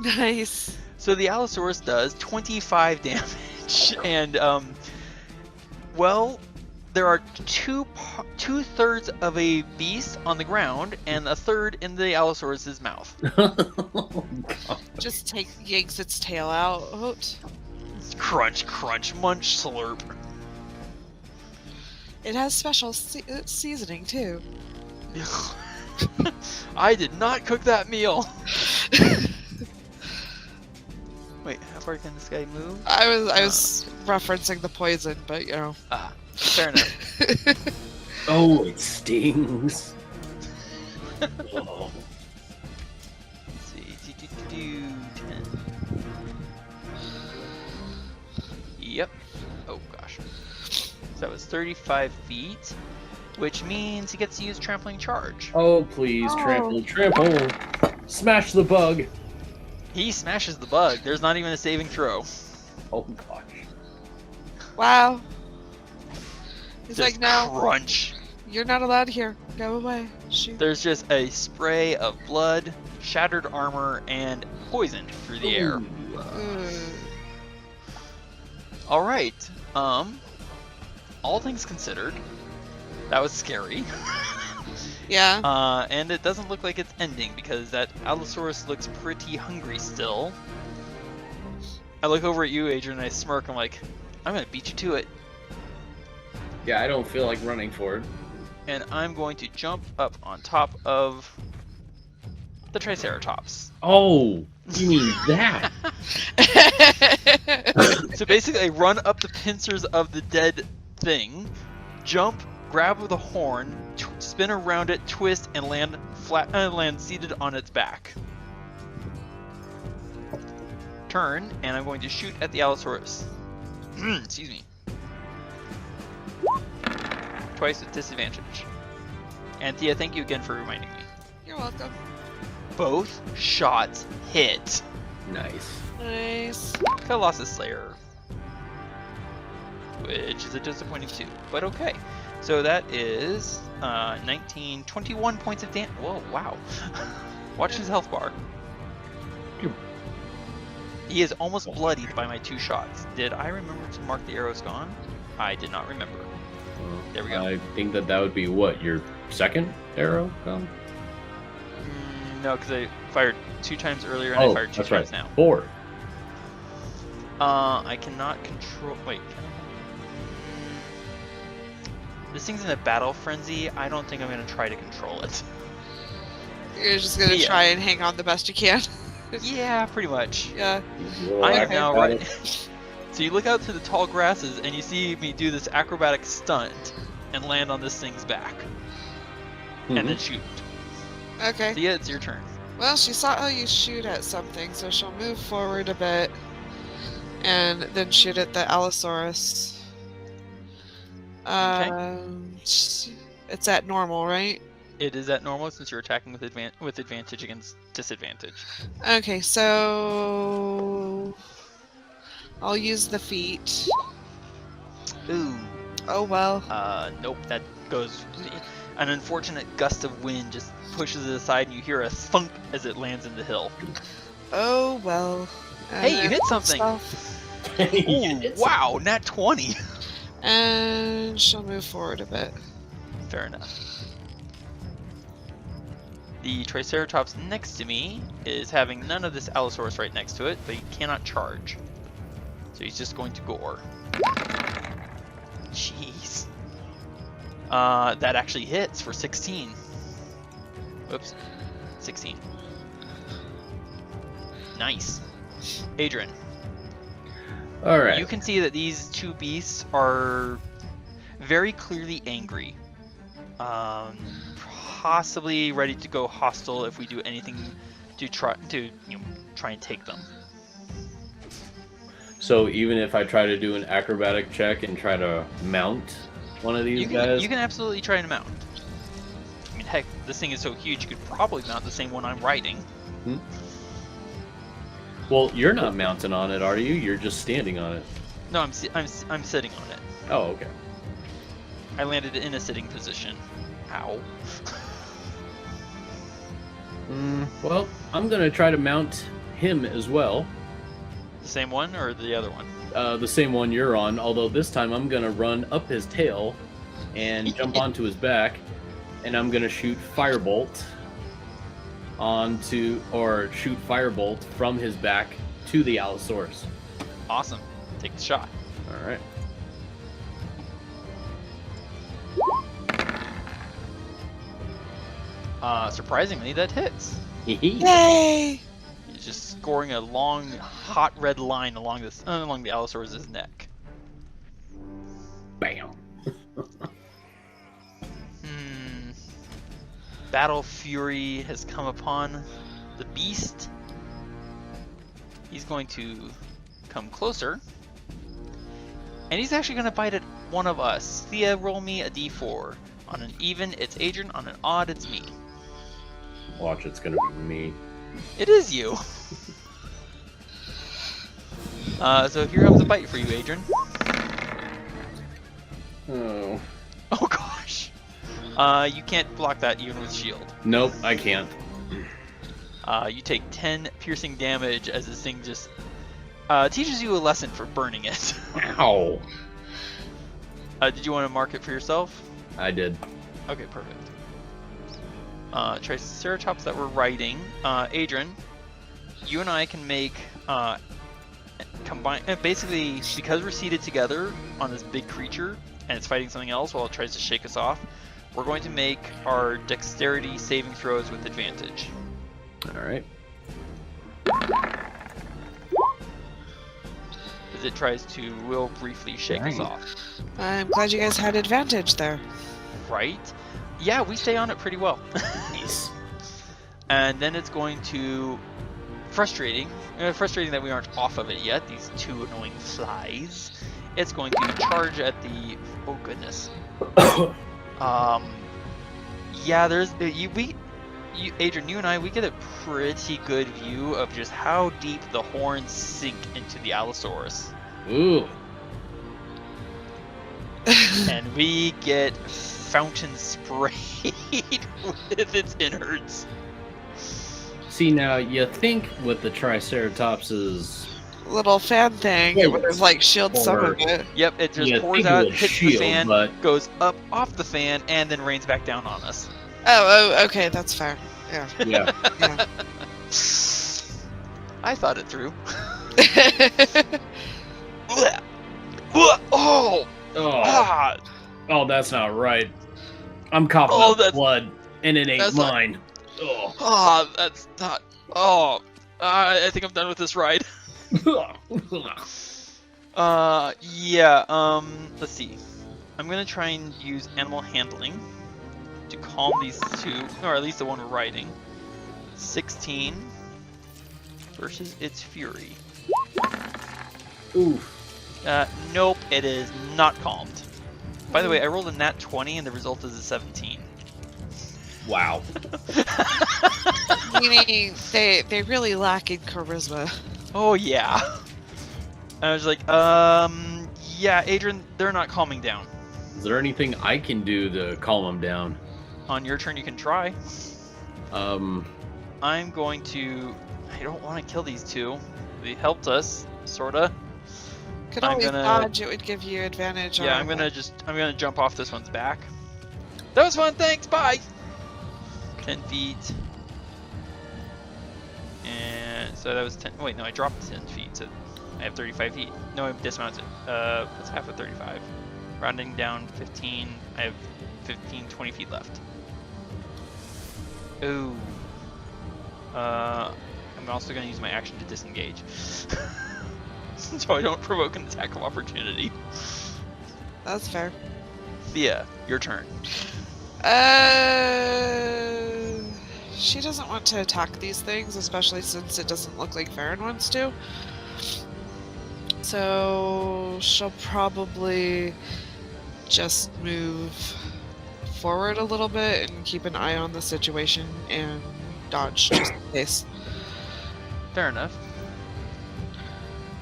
Nice. So the Allosaurus does 25 damage, and well, there are two-thirds of a beast on the ground, and a third in the Allosaurus's mouth. Just yanks its tail out. Crunch, crunch, munch, slurp. It has special seasoning too. I did not cook that meal. Wait, how far can this guy move? I was referencing the poison, but you know. Ah, fair enough. Oh, it stings. Oh. Let's see. 10. Yep. Oh gosh. So that was 35 feet, which means he gets to use trampling charge. Oh, please, trample. Smash the bug. He smashes the bug. There's not even a saving throw. Oh, gosh. Wow. He's Just like, no, crunch. you're not allowed here. Go away. Shoot. There's just a spray of blood, shattered armor, and poison through the air. All right. All things considered, that was scary. Yeah. And it doesn't look like it's ending because that Allosaurus looks pretty hungry still. I look over at you, Adrian, and I smirk. I'm like, I'm gonna beat you to it. Yeah, I don't feel like running for it. And I'm going to jump up on top of the Triceratops. Oh, you mean that? So basically, I run up the pincers of the dead thing, jump, grab the horn, spin around it, twist, and land land seated on its back. Turn, and I'm going to shoot at the Allosaurus. Excuse me. Twice with disadvantage. And Thea, thank you again for reminding me. You're welcome. Both shots hit. Nice. Nice. Colossus Slayer. Which is a disappointing 2, but okay. So that is 21 points of damage. Whoa, wow. Watch his health bar. He is almost bloodied by my 2 shots. Did I remember to mark the arrows gone? I did not remember. There we go. I think that would be what, your second arrow? No, because I fired 2 times earlier and I fired 2 times now. 4. I cannot control. Wait, can I? This thing's in a battle frenzy. I don't think I'm gonna try to control it. You're just gonna try and hang on the best you can. Yeah, pretty much. Yeah. I am now right. So you look out to the tall grasses and you see me do this acrobatic stunt and land on this thing's back, and then shoot. Okay. So yeah, it's your turn. Well, she saw how you shoot at something, so she'll move forward a bit and then shoot at the Allosaurus. It's at normal, right? It is at normal since you're attacking with advantage against disadvantage. Okay, so I'll use the feet. Ooh. Oh well. Nope. That goes. An unfortunate gust of wind just pushes it aside, and you hear a thunk as it lands in the hill. Oh well. Hey, you hit something! Ooh, wow, nat 20! And she'll move forward a bit. Fair enough. The Triceratops next to me is having none of this Allosaurus right next to it, but he cannot charge. So he's just going to gore. Jeez. That actually hits for 16. Oops. 16. Nice. Adran. Alright. You can see that these 2 beasts are very clearly angry. Possibly ready to go hostile if we do anything to try and take them. So even if I try to do an acrobatic check and try to mount one of these guys? You can absolutely try and mount. I mean, heck, this thing is so huge, you could probably mount the same one I'm riding. Well, you're not mounting on it, are you? You're just standing on it. No, I'm sitting on it. Oh, okay. I landed in a sitting position. Ow. Well, I'm gonna try to mount him as well. The same one or the other one? The same one you're on, although this time I'm gonna run up his tail and jump onto his back, and I'm gonna shoot Firebolt shoot Firebolt from his back to the Allosaurus. Awesome. take the shot. All right. Surprisingly, that hits. Yay! He's just scoring a long, hot red line along the Allosaurus' neck. Bam. Battle fury has come upon the beast. He's going to come closer. And he's actually going to bite at one of us. Thea, roll me a d4. On an even, it's Adran. On an odd, it's me. Watch, it's gonna be me. It is you. So here comes a bite for you, Adran. Oh. Oh gosh. You can't block that even with shield. Nope, I can't. You take 10 piercing damage as this thing just teaches you a lesson for burning it. Ow. Did you want to mark it for yourself? I did. Okay, perfect. Triceratops that we're riding. Adran, you and I can make combine. Basically, because we're seated together on this big creature and it's fighting something else while it tries to shake us off, we're going to make our dexterity saving throws with advantage. All right. As it tries to real briefly shake us off. I'm glad you guys had advantage there. Right? Yeah, we stay on it pretty well. Nice. And then it's going to... Frustrating that we aren't off of it yet, these two annoying flies. It's going to charge at the... Oh, goodness. Yeah, there's... Adran, you and I, we get a pretty good view of just how deep the horns sink into the Allosaurus. Ooh. And we get fountain sprayed with its innards. See, now, you think with the Triceratops's... Little fan thing, it would have like shielded some of it. Yep, it just Yeah, pours think it out, would hits shield, the fan, but- goes up off the fan, and then rains back down on us. Oh, okay, that's fair. Yeah. Yeah. Yeah. I thought it through. Oh! Oh. Ah! Oh, that's not right. I'm coughing Oh, up that's- blood, and it ain't that's not- mine. Oh. Ah, that's not... Oh! I think I'm done with this ride. Yeah, let's see. I'm gonna try and use animal handling to calm these two, or at least the one we're riding. 16 versus its fury. Oof. Nope, it is not calmed. By the way, I rolled a nat 20 and the result is a 17. Wow. Meaning they really lack in charisma. Oh yeah. I was like, yeah, Adran, they're not calming down. Is there anything I can do to calm him down? On your turn, you can try. I'm going to... I don't want to kill these two. They helped us, sorta. Could I'm always gonna- dodge, it would give you advantage Yeah, on I'm gonna jump off this one's back. That was fun, thanks, bye! 10 feet. And so that was 10, wait, no, I dropped 10 feet, so I have 35 feet. No, I dismounted. What's half of 35? Rounding down 15, I have 15, 20 feet left. Ooh. I'm also gonna use my action to disengage. So I don't provoke an attack of opportunity. That's fair. Thea, your turn. She doesn't want to attack these things, especially since it doesn't look like Varin wants to. So she'll probably just move forward a little bit and keep an eye on the situation and dodge just in case. Fair enough.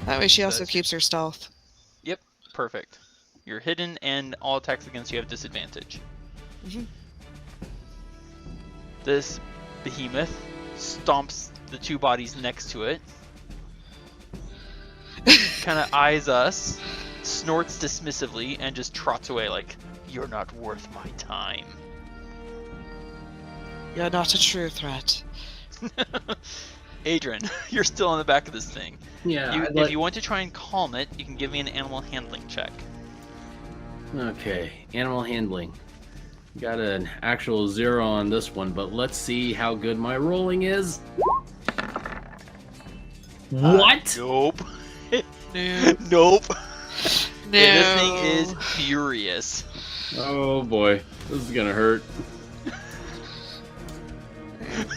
That way she also That's- keeps her stealth. Yep, perfect. You're hidden and all attacks against you have disadvantage. Mhm. This behemoth stomps the two bodies next to it. Kind of eyes us, snorts dismissively, and just trots away like, "You're not worth my time." You're not a true threat. Adran, you're still on the back of this thing. Yeah. If you want to try and calm it, you can give me an animal handling check. Okay, animal handling. Got an actual 0 on this one, but let's see how good my rolling is. What? Nope. No. Nope. No. This thing is furious. Oh boy, this is gonna hurt.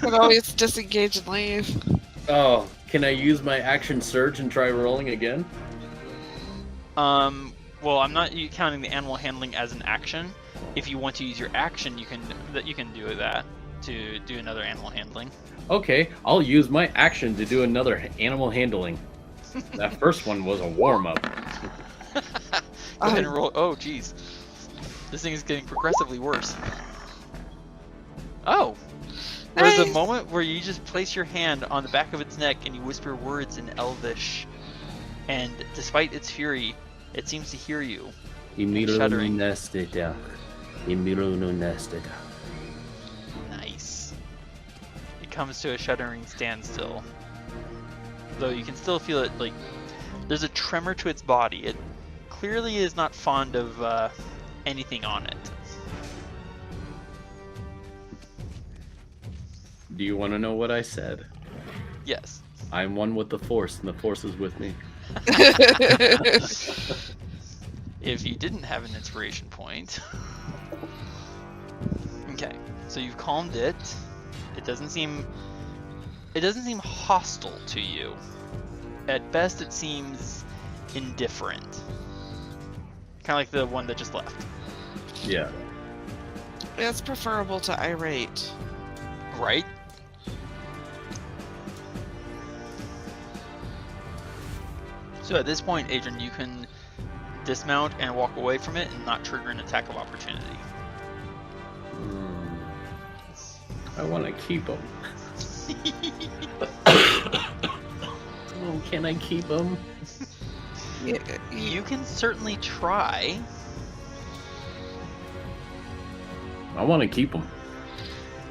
Could always disengage and leave. Oh, can I use my action surge and try rolling again? Well, I'm not counting the animal handling as an action. If you want to use your action, you can do that to do another animal handling. Okay, I'll use my action to do another animal handling. That first one was a warm-up. Go ahead and roll. Oh, jeez. This thing is getting progressively worse. Oh! There's a Nice. moment where you just place your hand on the back of its neck and you whisper words in Elvish. And despite its fury, it seems to hear you. Shuddering. Nice. It comes to a shuddering standstill. Though you can still feel it, like, there's a tremor to its body. It clearly is not fond of anything on it. Do you want to know what I said? Yes. I'm one with the Force, and the Force is with me. If you didn't have an inspiration point. Okay, so you've calmed it. It doesn't seem hostile to you. At best, it seems indifferent. Kind of like the one that just left. Yeah. It's preferable to irate. Right? So at this point, Adran, you can dismount and walk away from it and not trigger an attack of opportunity. I want to keep him. Oh, can I keep him? You can certainly try. I want to keep him.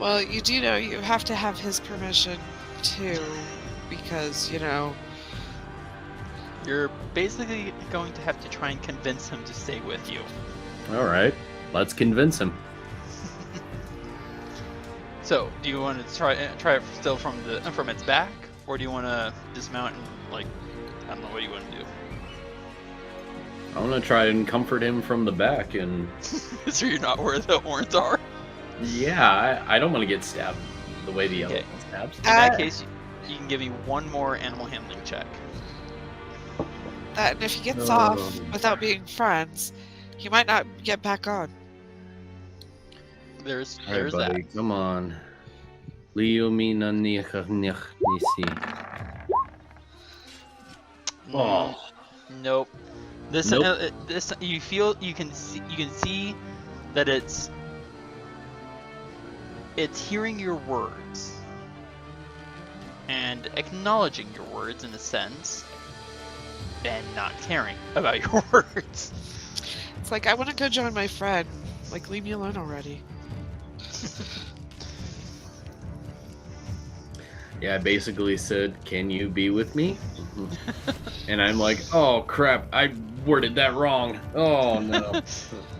Well, you do know you have to have his permission too, because, you know. You're basically going to have to try and convince him to stay with you. All right, let's convince him. So, do you want to try it still from its back, or do you want to dismount and, like, I don't know, what do you want to do? I want to try and comfort him from the back, and So you're not where the horns are? yeah, I don't want to get stabbed the way the Okay. elephant stabs. In that case, you can give me one more animal handling check. That, and if he gets No. off without being friends, he might not get back on. There's All right, buddy, that. come on. Leo mi na nisi. Oh. Nope. This Nope. this you can see that it's hearing your words and acknowledging your words in a sense, and not caring about your words. It's like, I want to go join my friend. Like, leave me alone already. Yeah, I basically said, "Can you be with me?" And I'm like, "Oh crap! I worded that wrong. Oh no."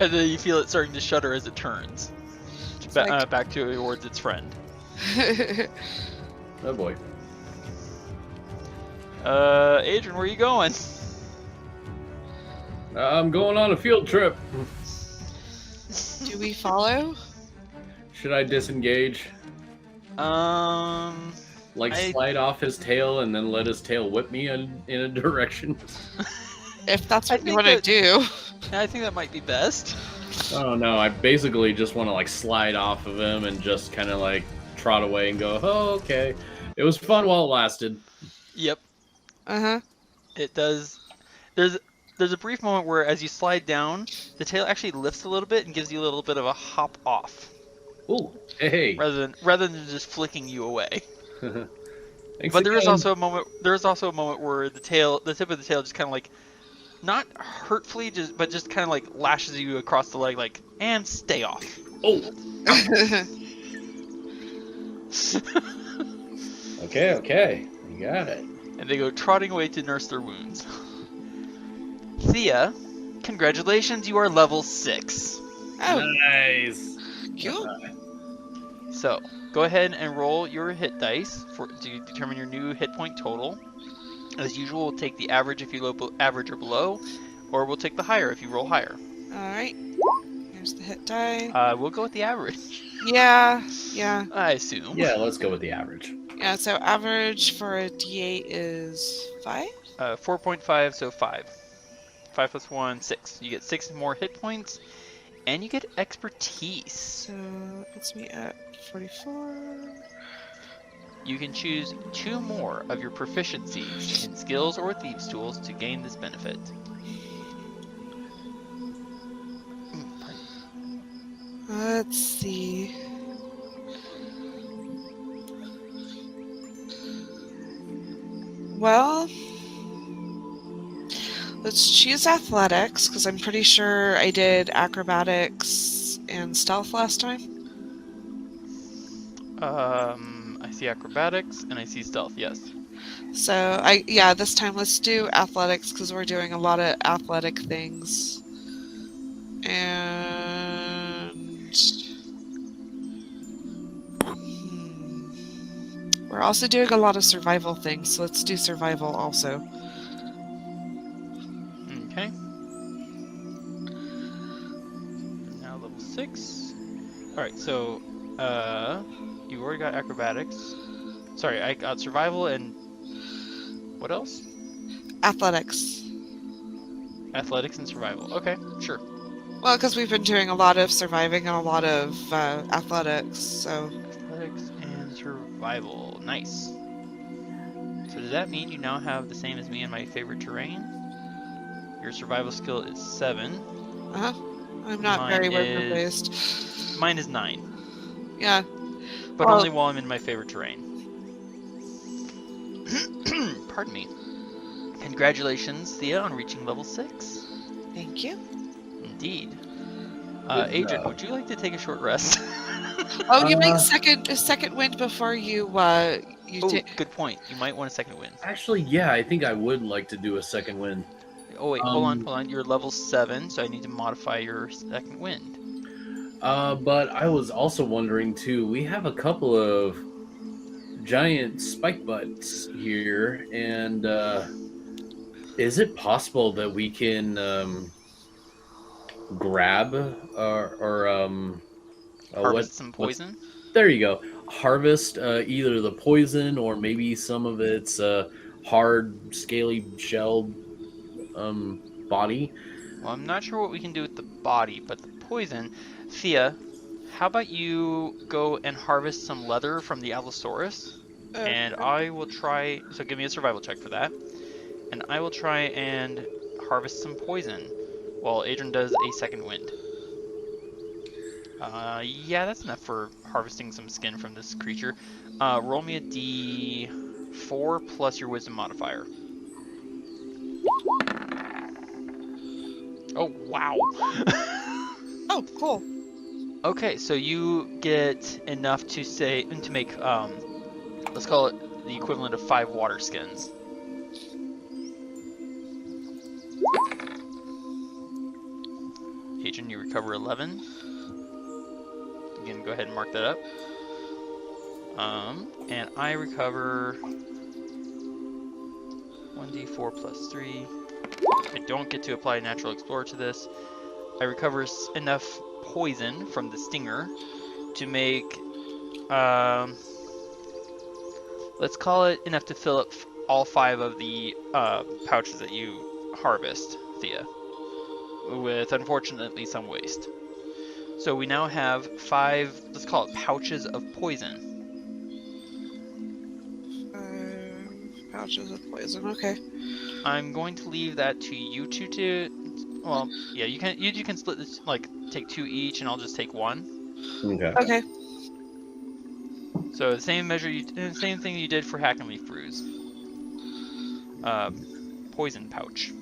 And then you feel it starting to shudder as it turns like- back towards its friend. Oh boy. Adran, where are you going? I'm going on a field trip. Do we follow? Should I disengage? Like slide off his tail and then let his tail whip me in a direction? If that's I what you think want to that- do. I think that might be best. I don't know. I basically just want to like slide off of him and just kind of like trot away and go, "Oh, okay. It was fun while it lasted." Yep, Uh-huh. it does. There's a brief moment where as you slide down, the tail actually lifts a little bit and gives you a little bit of a hop off, Ooh, hey. rather than just flicking you away. Thanks But there is again. also a moment. There is also a moment where the tip of the tail just kind of like, not hurtfully, but just kind of like lashes you across the leg, like, and stay off. Oh. Okay. You got it. and they go trotting away to nurse their wounds. Thea, congratulations, you are level 6. Oh, Nice. cool. So, go ahead and roll your hit dice to determine your new hit point total. As usual, we'll take the average if you roll average or below, or we'll take the higher if you roll higher. Alright. Here's the hit die. We'll go with the average. Yeah. I assume. Yeah, let's go with the average. Yeah, so average for a D8 is 5? 4.5, so 5. 5 plus 1, 6. You get 6 more hit points, and you get expertise. So that puts me at 44. You can choose 2 more of your proficiencies in skills or thieves' tools to gain this benefit. Let's see. Well, let's choose athletics, because I'm pretty sure I did acrobatics and stealth last time. I see acrobatics and I see stealth, yes. So, this time let's do athletics, because we're doing a lot of athletic things. And... we're also doing a lot of survival things, so let's do survival also. Okay. Now level 6. Alright, so, you already got acrobatics. Sorry, I got survival and... what else? Athletics. Athletics and survival. Okay, sure. Well, because we've been doing a lot of surviving and a lot of athletics, so... Athletics and survival. Nice. So does that mean you now have the same as me in my favorite terrain? Your survival skill is 7. Uh-huh. I'm not Mine very is- weapon-based. Mine is 9. Yeah. But Well- only while I'm in my favorite terrain. Pardon me. Congratulations, Thea, on reaching level 6. Thank you. Indeed. Good Adrian, job. would you like to take a short rest? Oh, you make Uh, second wind before you Oh, take... good point. You might want a second win. Actually, yeah, I think I would like to do a second win. Oh wait, hold Um, on. You're level 7, so I need to modify your second wind. But I was also wondering too. We have a couple of giant spike butts here, and is it possible that we can grab Harvest some poison. there you go. Harvest either the poison or maybe some of its hard, scaly shelled body. Well, I'm not sure what we can do with the body, but the poison. Thea, how about you go and harvest some leather from the Allosaurus? And I will try... so give me a survival check for that. And I will try and harvest some poison while Adrian does a second wind. Yeah, that's enough for harvesting some skin from this creature. Roll me a d4 plus your wisdom modifier. Oh, wow. Oh, cool. Okay, so you get enough to make, let's call it the equivalent of 5 water skins. Adrian, you recover 11. You can go ahead and mark that up. And I recover 1d4 plus 3. I don't get to apply Natural Explorer to this. I recover enough poison from the stinger to make, let's call it enough to fill up all 5 of the pouches that you harvest, Thea, with unfortunately some waste. So we now have 5, let's call it pouches of poison. 5 pouches of poison, okay. I'm going to leave that to you two to, well, yeah, you can split this, like, take 2 each, and I'll just take 1. Okay. Okay. So the same same thing you did for Hack and Leaf Brews. Poison pouch.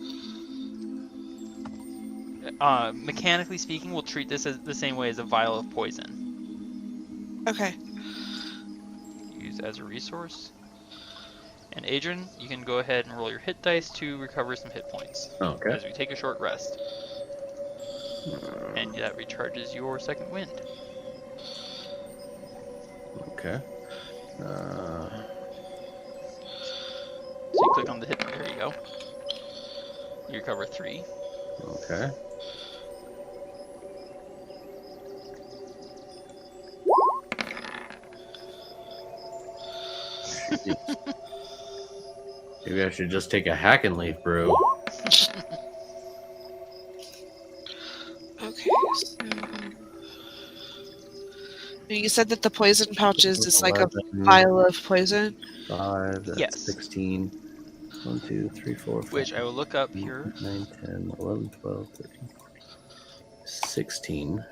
Mechanically speaking, we'll treat this as the same way as a vial of poison. Okay. Use as a resource. And Adran, you can go ahead and roll your hit dice to recover some hit points Okay. as we take a short rest. And that recharges your second wind. Okay. So you click on the hit. There you go. You recover 3. Okay. Maybe I should just take a hack and leaf brew. Okay. So... You said that the poison pouches is like a 11, vial of poison. 5, that's Yes. 16. 1, 2, 3, 4, 5. Which I will look up here. 9, 10, 11, 12, 13, 14, 16.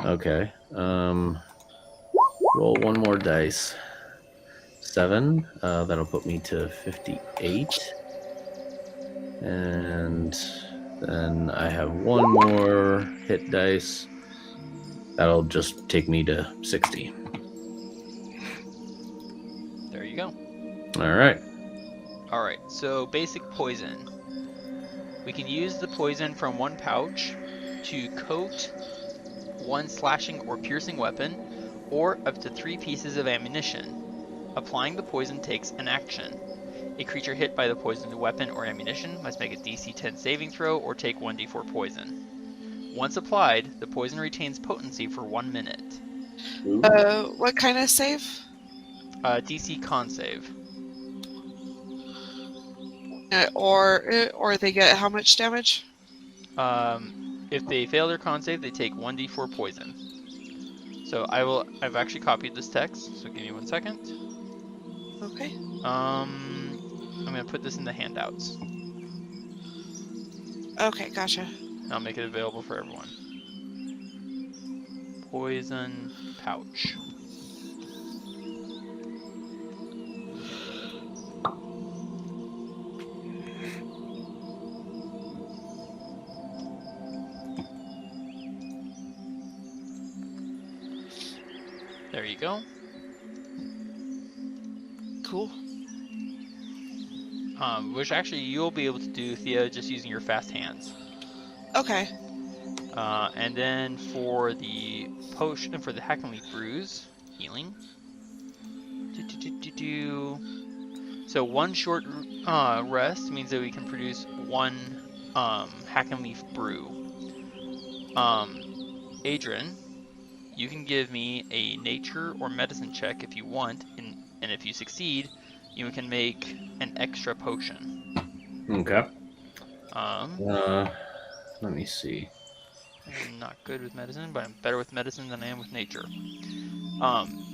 Okay. Roll one more dice. 7. That'll put me to 58. And then I have one more hit dice. That'll just take me to 60. There you go. All right. Alright, so basic poison. We can use the poison from one pouch to coat one slashing or piercing weapon, or up to 3 pieces of ammunition. Applying the poison takes an action. A creature hit by the poisoned weapon or ammunition must make a DC 10 saving throw or take 1d4 poison. Once applied, the poison retains potency for 1 minute. What kind of save? DC con save. Or they get how much damage? If they fail their con save, they take 1d4 poison. So I've actually copied this text, so give me 1 second. Okay. I'm gonna put this in the handouts. Okay, gotcha. I'll make it available for everyone. Poison pouch. There you go. Cool. Which actually you'll be able to do, Thea, just using your fast hands. Okay. And then for the potion, for the Hack and Leaf Brews, healing. So one short rest means that we can produce one Hack and Leaf Brew. Adran, you can give me a nature or medicine check if you want, and if you succeed, you can make an extra potion. Okay. Let me see. I'm not good with medicine, but I'm better with medicine than I am with nature.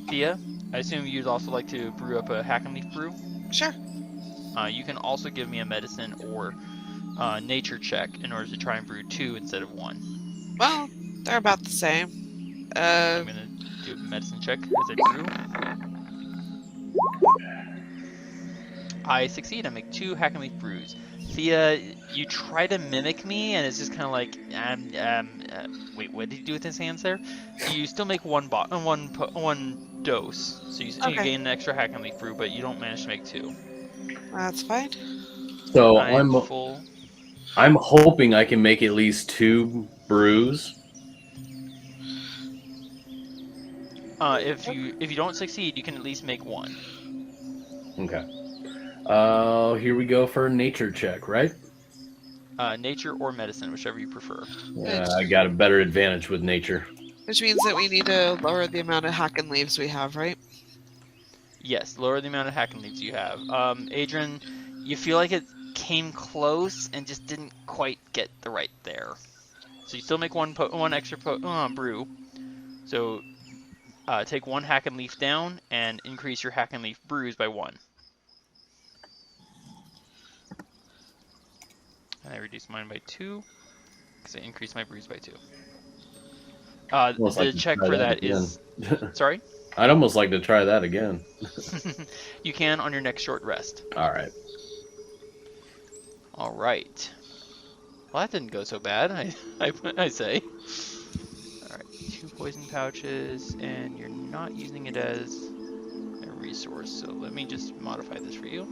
Thea, I assume you'd also like to brew up a Hack and Leaf brew? Sure. You can also give me a medicine or nature check in order to try and brew 2 instead of 1. Well, they're about the same. I'm gonna do a medicine check as I brew. I succeed. I make 2 Hack and Leaf brews. Thea, you try to mimic me, and it's just kind of like, wait, what did he do with his hands there? You still make one dose, so you gain an extra Hack and Leaf brew, but you don't manage to make 2. That's fine. So I'm I'm hoping I can make at least 2 brews. If you don't succeed, you can at least make 1. Okay. Here we go for a nature check, right? Nature or medicine, whichever you prefer. Yeah, I got a better advantage with nature. Which means that we need to lower the amount of hack and leaves we have, right? Yes, lower the amount of Hack and Leaves you have. Adran, you feel like it came close and just didn't quite get the right there. So you still make one extra brew. So take 1 Hack and Leaf down and increase your Hack and Leaf brews by 1. And I reduced mine by 2 because I increased my brews by 2. The check for that is... Sorry? I'd almost like to try that again. You can on your next short rest. All right. All right. Well, that didn't go so bad, I say. All right, 2 poison pouches, and you're not using it as a resource. So let me just modify this for you.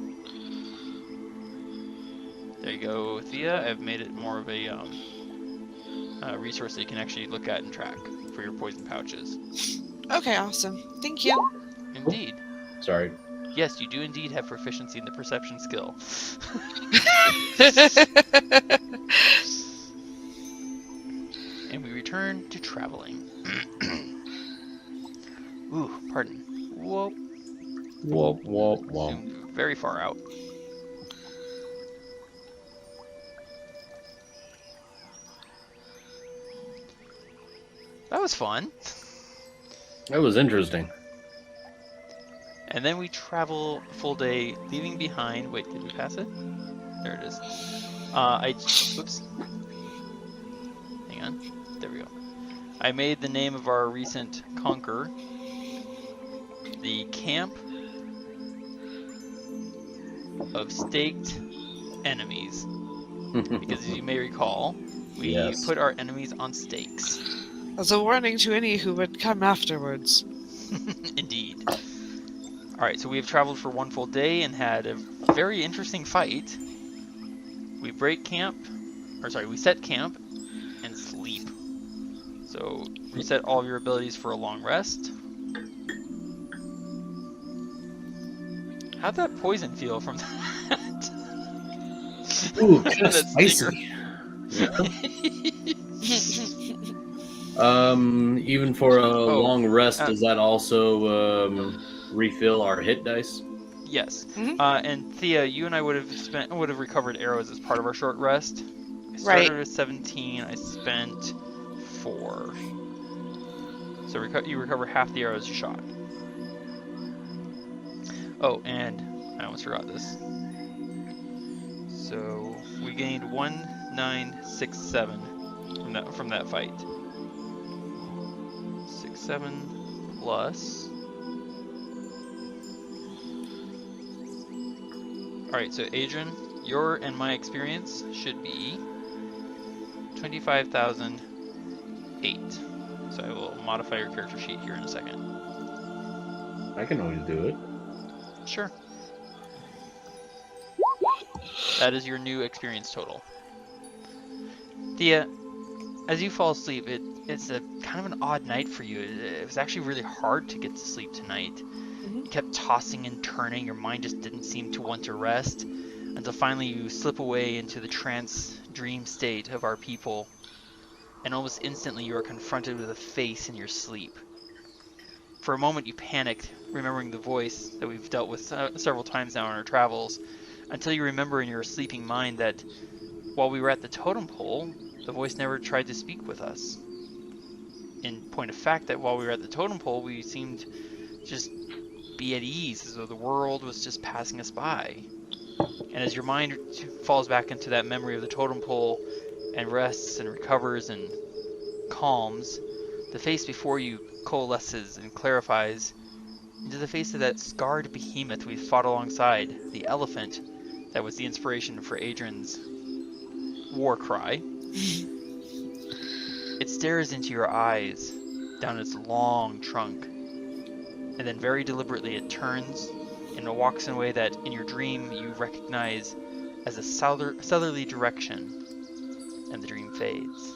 There you go, Thea. I've made it more of a resource that you can actually look at and track for your poison pouches. Okay, awesome. Thank you. Indeed. Sorry. Yes, you do indeed have proficiency in the perception skill. And we return to traveling. Ooh, pardon. Whoop. Whoop, whoop, whoop. Zoomed very far out. That was fun. That was interesting. And then we travel a full day, leaving behind. Wait, did we pass it? There it is. Oops. Hang on. There we go. I made the name of our recent conquer the Camp of Staked Enemies. Because as you may recall, we put our enemies on stakes. As a warning to any who would come afterwards. Indeed. Alright, so we have traveled for one full day and had a very interesting fight. We break camp, we set camp and sleep. So reset all of your abilities for a long rest. How'd that poison feel from that? Ooh, just spicy. Even for a long rest, does that also refill our hit dice? Yes. Mhm. And Thea, you and I would have recovered arrows as part of our short rest. I started with 17. I spent 4. So you recover half the arrows you shot. Oh, and I almost forgot this. So we gained 1967 from that fight. 67 plus. Alright, so Adran, your and my experience should be 25,008. So I will modify your character sheet here in a second. I can always do it. Sure. That is your new experience total. Thea, as you fall asleep, it's a kind of an odd night for you. It was actually really hard to get to sleep tonight. You kept tossing and turning, your mind just didn't seem to want to rest, until finally you slip away into the trance dream state of our people, and almost instantly you are confronted with a face in your sleep. For a moment you panicked, remembering the voice that we've dealt with several times now in our travels, until you remember in your sleeping mind that while we were at the totem pole, the voice never tried to speak with us. In point of fact, that while we were at the totem pole, we seemed just be at ease, as though the world was just passing us by. And as your mind falls back into that memory of the totem pole and rests and recovers and calms, the face before you coalesces and clarifies into the face of that scarred behemoth we fought alongside, the elephant that was the inspiration for Adran's war cry. It stares into your eyes down its long trunk, and then very deliberately it turns and walks in a way that in your dream you recognize as a southerly direction, and the dream fades.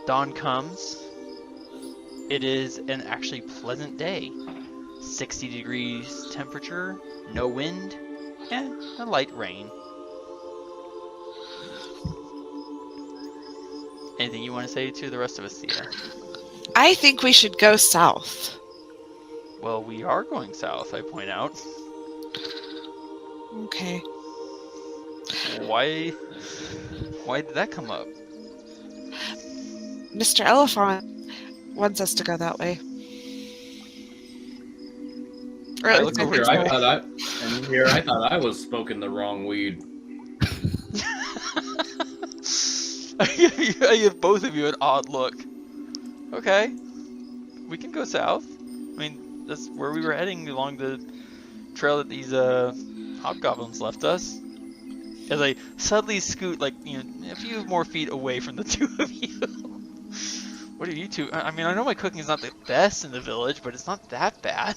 Dawn comes. It is an actually pleasant day. 60 degrees temperature, no wind, and a light rain. Anything you want to say to the rest of us, Thea? I think we should go south. Well, we are going south, I point out. Okay. Why did that come up? Mr. Elephant wants us to go that way. Or I at look least over think here, so. I thought I was smoking the wrong weed. I give both of you an odd look. Okay, we can go south. I mean, that's where we were heading along the trail that these hobgoblins left us. As I suddenly scoot, like, a few more feet away from the two of you. What are you two? I mean, I know my cooking is not the best in the village, but it's not that bad.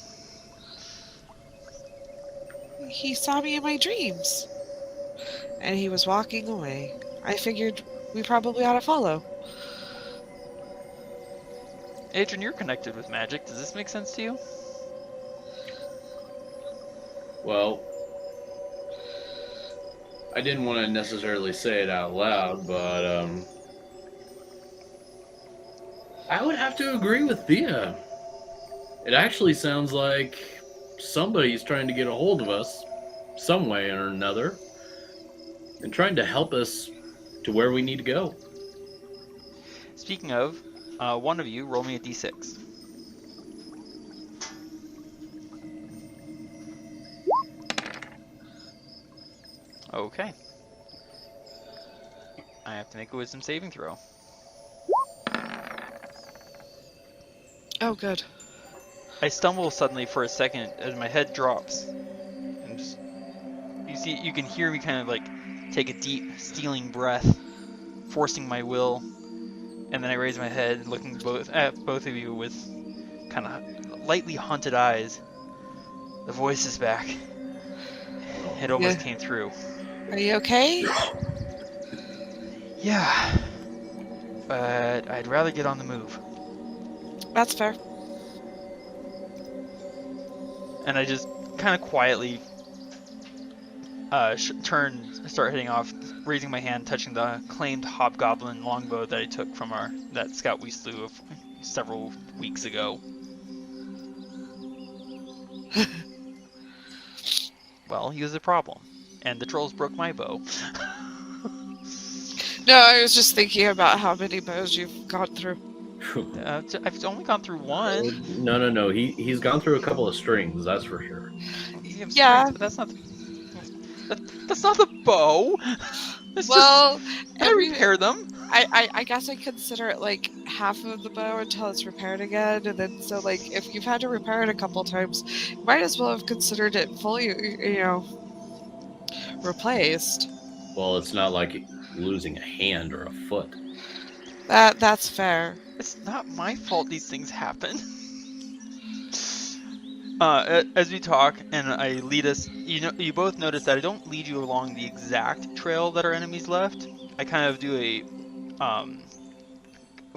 He saw me in my dreams. And he was walking away. I figured we probably ought to follow. Adran, you're connected with magic. Does this make sense to you? Well, I didn't want to necessarily say it out loud, but I would have to agree with Thea. It actually sounds like somebody's trying to get a hold of us, some way or another, and trying to help us to where we need to go. Speaking of, one of you, roll me a d6. Okay. I have to make a wisdom saving throw. Oh, good. I stumble suddenly for a second as my head drops. And just, you can hear me kind of like take a deep, stealing breath, forcing my will, and then I raise my head, looking at both of you with kind of lightly haunted eyes. The voice is back. It almost came through. Are you okay? Yeah, but I'd rather get on the move. That's fair. And I just kind of quietly start heading off, raising my hand, touching the claimed hobgoblin longbow that I took from that scout we slew several weeks ago. Well, he was a problem, and the trolls broke my bow. No, I was just thinking about how many bows you've gone through. I've only gone through one. No. He's gone through a couple of strings, that's for sure. Yeah. But that's not the bow. Well, I repair them. I guess I consider it like half of the bow until it's repaired again, and then so like if you've had to repair it a couple times, you might as well have considered it fully, replaced. Well, it's not like losing a hand or a foot. That's fair. It's not my fault these things happen. As we talk and I lead us, you both notice that I don't lead you along the exact trail that our enemies left. I kind of do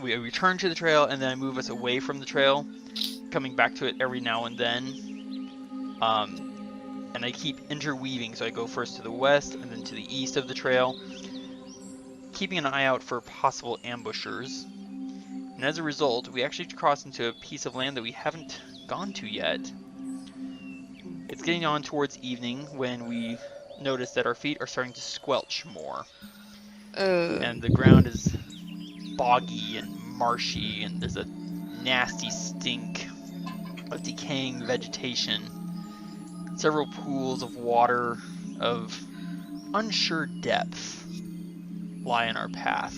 we return to the trail and then I move us away from the trail, coming back to it every now and then. And I keep interweaving, so I go first to the west and then to the east of the trail, keeping an eye out for possible ambushers. And as a result, we actually cross into a piece of land that we haven't gone to yet. It's getting on towards evening when we notice that our feet are starting to squelch more. And the ground is boggy and marshy, and there's a nasty stink of decaying vegetation. Several pools of water of unsure depth lie in our path.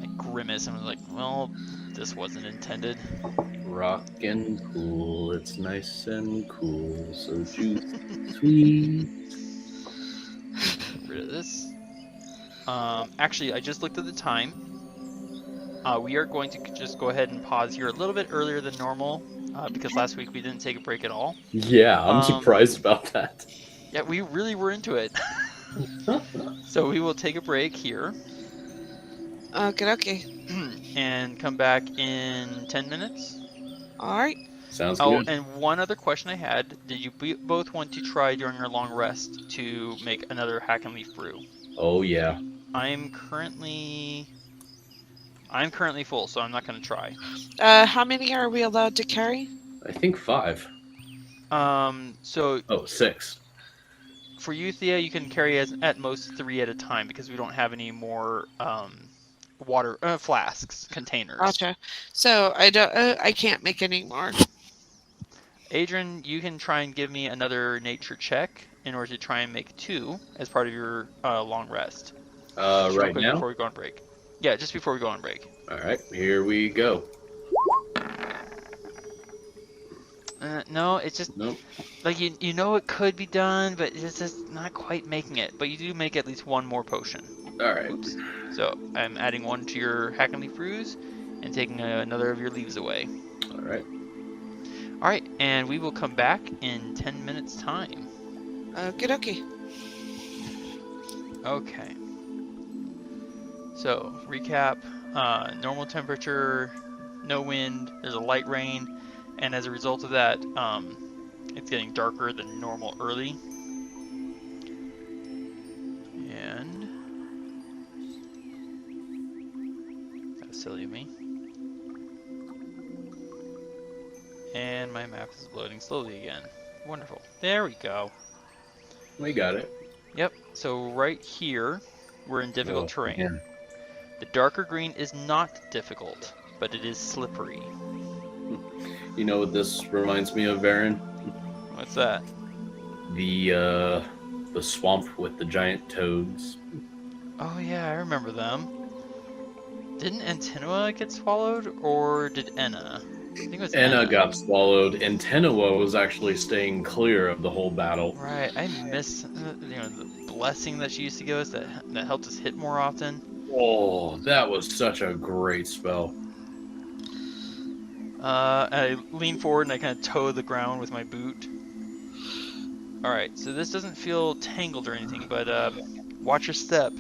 I grimace and was like, well, this wasn't intended. Rockin' cool, it's nice and cool, so juicy, sweet. Get rid of this. Actually, I just looked at the time. We are going to just go ahead and pause here a little bit earlier than normal, because last week we didn't take a break at all. Yeah, I'm surprised about that. Yeah, we really were into it. So we will take a break here. Okay. And come back in 10 minutes. Alright. Sounds good. And one other question I had. Did you both want to try during your long rest to make another hack and leaf brew? Oh, yeah. I'm currently full, so I'm not going to try. How many are we allowed to carry? I think 5. So... Oh, 6. For you, Thea, you can carry at most 3 at a time because we don't have any more water flasks, containers. Gotcha. So I can't make any more. Adran, you can try and give me another nature check in order to try and make 2 as part of your long rest. Just right now? Before we go on break. Yeah, just before we go on break. Alright, here we go. No, it's just Nope. like you know it could be done, but it's just not quite making it. But you do make at least 1 more potion. Alright. Oops. So I'm adding 1 to your hack and leaf brews and taking another of your leaves away. All right. All right, and we will come back in 10 minutes time. Okie dokie. Okay. So recap: normal temperature, no wind. There's a light rain, and as a result of that, it's getting darker than normal early. And that's silly of me. And my map is loading slowly again. Wonderful. There we go. We got it. Yep. So right here, we're in difficult terrain. Man. The darker green is not difficult, but it is slippery. You know what this reminds me of, Varin? What's that? The swamp with the giant toads. Oh yeah, I remember them. Didn't Antenua get swallowed, or did Enna? I think it was Enna got swallowed, and Tenua was actually staying clear of the whole battle. Right, I miss the blessing that she used to give us that helped us hit more often. Oh, that was such a great spell. I lean forward and I kind of toe the ground with my boot. Alright, so this doesn't feel tangled or anything, but watch your step,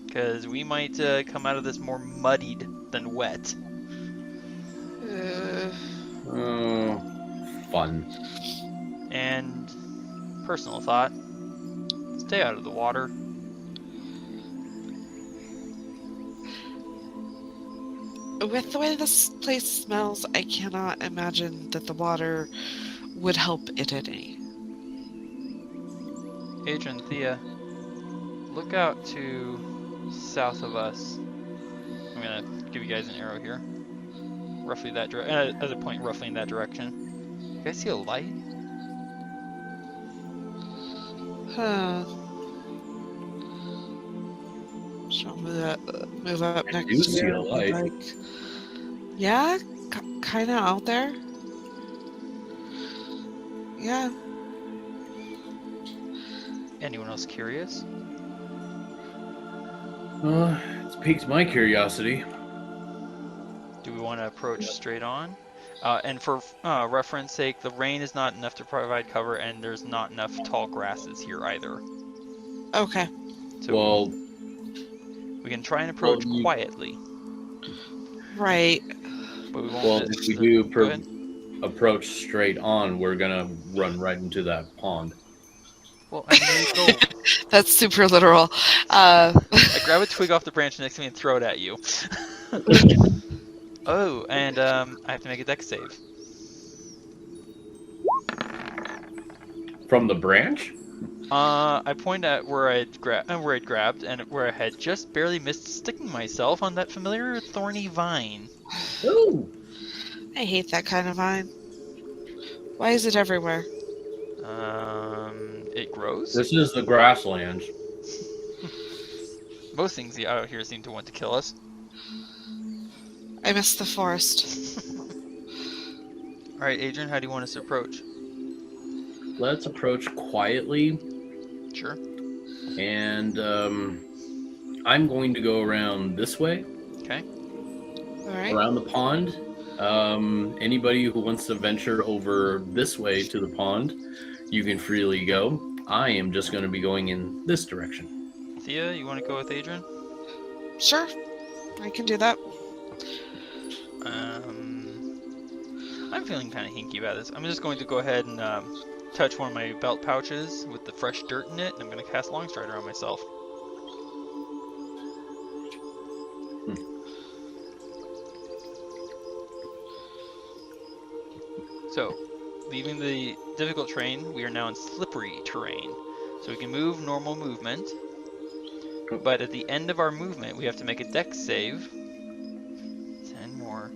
because we might come out of this more muddied than wet. Oh, fun. And personal thought, stay out of the water. With the way this place smells, I cannot imagine that the water would help it any. Adran, Thea, look out to south of us. I'm gonna give you guys an arrow here. Roughly that as a point roughly in that direction. You guys see a light? Huh. Shall move up I next do to see you, a light. Like, yeah, kind of out there. Yeah. Anyone else curious? It's piqued my curiosity. Do we want to approach straight on? And for reference sake, the rain is not enough to provide cover, and there's not enough tall grasses here either. Okay. So Well, we can try and approach well, quietly, Right. but we won't. well, miss if we the- do Go ahead. approach straight on, we're gonna run right into that pond. Well, I need to go. That's super literal. I grab a twig off the branch next to me and throw it at you. Oh, and I have to make a dex save. From the branch? I point at where I'd grabbed and where I had just barely missed sticking myself on that familiar thorny vine. Ooh. I hate that kind of vine. Why is it everywhere? It grows. This is the grasslands. Most things out here seem to want to kill us. I miss the forest. All right, Adran, how do you want us to approach? Let's approach quietly, Sure. and I'm going to go around this way, Okay. All right. around the pond. Anybody who wants to venture over this way to the pond, you can freely go. I am just going to be going in this direction. Thea, you want to go with Adran? Sure. I can do that. I'm feeling kind of hinky about this. I'm just going to go ahead and touch one of my belt pouches with the fresh dirt in it, and I'm going to cast Longstrider on myself. So, leaving the difficult terrain, we are now in slippery terrain. So we can move normal movement, but at the end of our movement, we have to make a dex save. 10 more.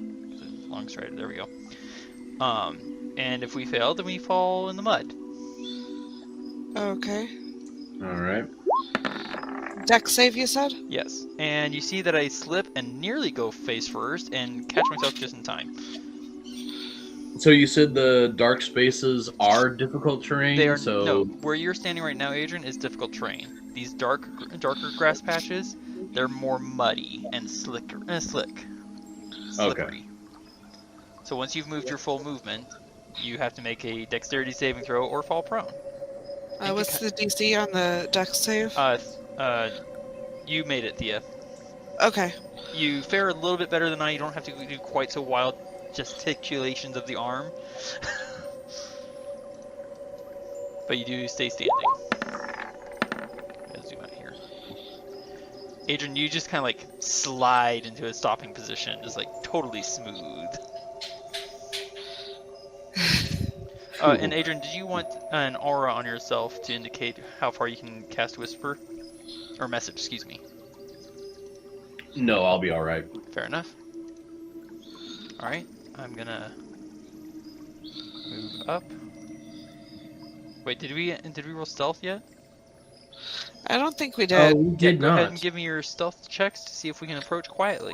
Longstrider, there we go. And if we fail, then we fall in the mud. Okay. All right. Dex save, you said? Yes. And you see that I slip and nearly go face first and catch myself just in time. So you said the dark spaces are difficult terrain? They are so... no. Where you're standing right now, Adran, is difficult terrain. These darker grass patches, They're more muddy and slick. Slippery. So once you've moved your full movement, you have to make a dexterity saving throw or fall prone. What's the DC on the dex save? You made it, Thea. Okay. You fare a little bit better than I. You don't have to do quite so wild gesticulations of the arm. But you do stay standing. Let's zoom out here. Adran, you just kind of like slide into a stopping position, just like totally smooth. And Adran, did you want an aura on yourself to indicate how far you can cast Whisper? Or Message, excuse me. No, I'll be alright. Fair enough. Alright, I'm gonna move up. Wait, did we roll stealth yet? I don't think we did. Oh, we did Go not. ahead and give me your stealth checks to see if we can approach quietly.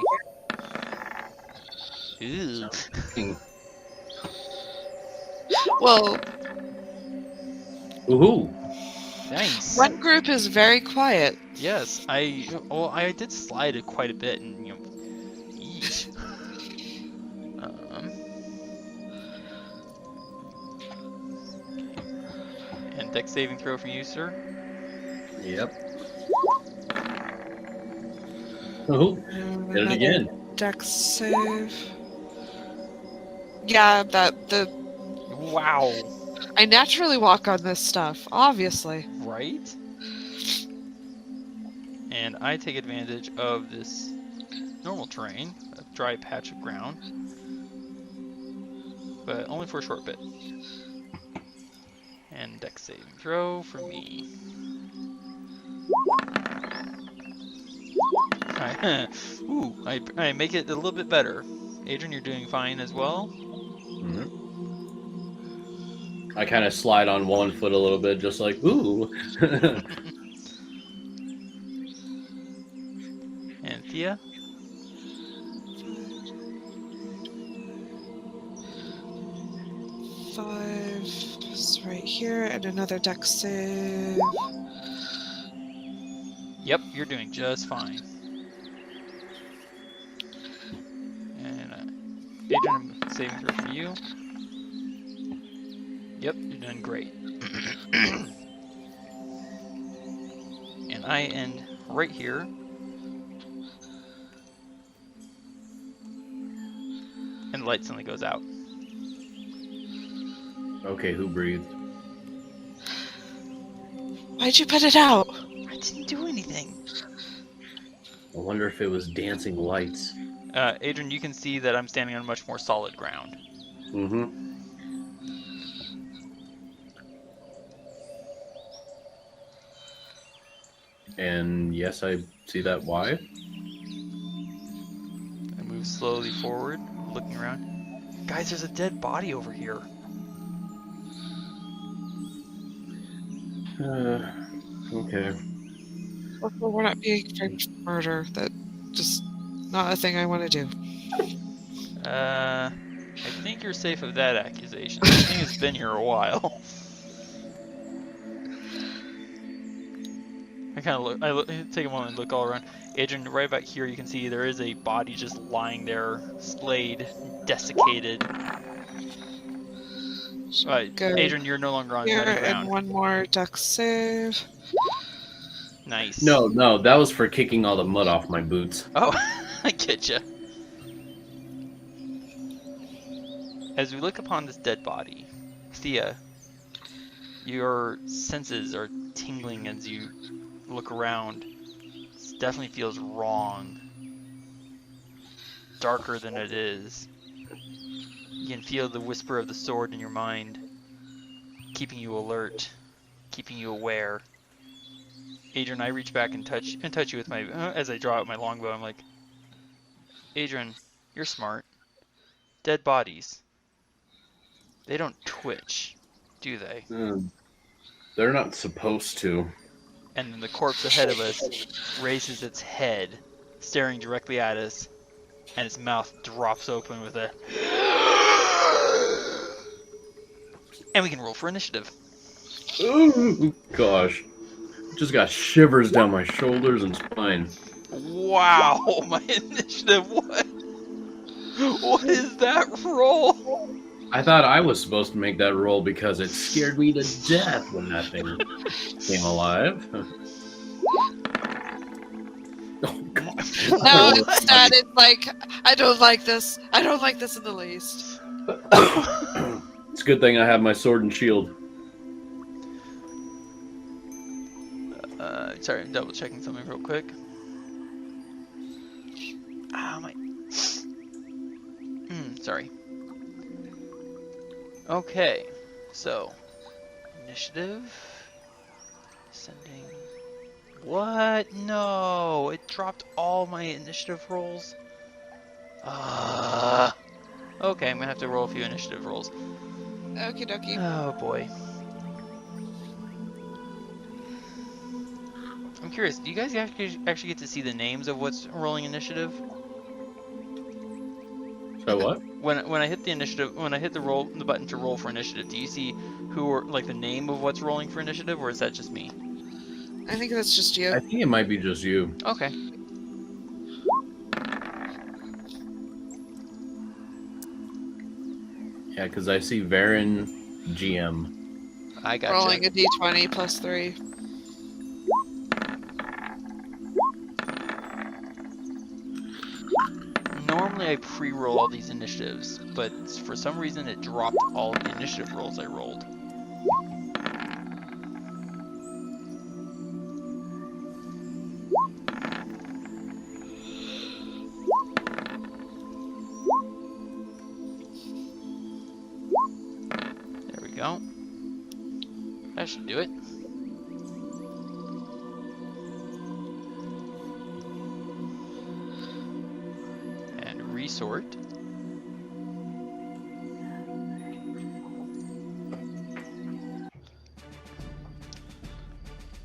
Ooh. Well, Ooh. Nice. one group is very quiet. Yes, I did slide it quite a bit, and yeesh. And dex saving throw for you, sir. Yep. Oh, did it again. Dex save. Yeah, Wow. I naturally walk on this stuff, obviously. Right? And I take advantage of this normal terrain, a dry patch of ground, but only for a short bit. And dex saving throw for me. Ooh, I make it a little bit better. Adran, you're doing fine as well. Mm-hmm. I kind of slide on one foot a little bit, just like, ooh. And Thea? Five is right here, and another dex save. Yep, you're doing just fine. And Adran, saving throw for you. Yep, you're doing great. And I end right here. And the light suddenly goes out. Okay, who breathed? Why'd you put it out? I didn't do anything. I wonder if it was dancing lights. Adran, you can see that I'm standing on much more solid ground. Mm-hmm. And yes, I see that. Why? I move slowly forward, looking around. Guys, there's a dead body over here. Okay. Well, we're not being framed for murder. That's just not a thing I want to do. I think you're safe of that accusation. This thing has been here a while. I take a moment and look all around. Adran, right about here, you can see there is a body just lying there, splayed, desiccated. Adran, you're no longer on Here, muddy ground. and one more dex save. Nice. No, that was for kicking all the mud off my boots. Oh, I get you. As we look upon this dead body, Thea, your senses are tingling as you look around. This definitely feels wrong. Darker than it is. You can feel the whisper of the sword in your mind, keeping you alert, keeping you aware. Adran, I reach back and touch you with my as I draw out my longbow. I'm like, Adran, you're smart. Dead bodies, they don't twitch, do they? They're not supposed to. And then the corpse ahead of us raises its head, staring directly at us, and its mouth drops open with a... And we can roll for initiative. Ooh, gosh. Just got shivers down my shoulders and spine. Wow, my initiative, what? What is that roll? I thought I was supposed to make that roll because it scared me to death when that thing came alive. Oh, God. No, instead it's like, I don't like this. I don't like this in the least. It's a good thing I have my sword and shield. Sorry, I'm double checking something real quick. Ah, my. Sorry. Okay, so initiative. Sending. What? No, it dropped all my initiative rolls. Okay, I'm gonna have to roll a few initiative rolls. Okie dokie. Oh boy. I'm curious, do you guys actually get to see the names of what's rolling initiative? So what? When I hit the initiative, when I hit the button to roll for initiative, do you see who or like the name of what's rolling for initiative, or is that just me? I think that's just I you. think it might be just you. Okay. Yeah, because I see Varin GM. I gotcha. Rolling a d20 plus 3. Normally I pre-roll all these initiatives, but for some reason it dropped all of the initiative rolls I rolled. There we go. That should do it. And resort.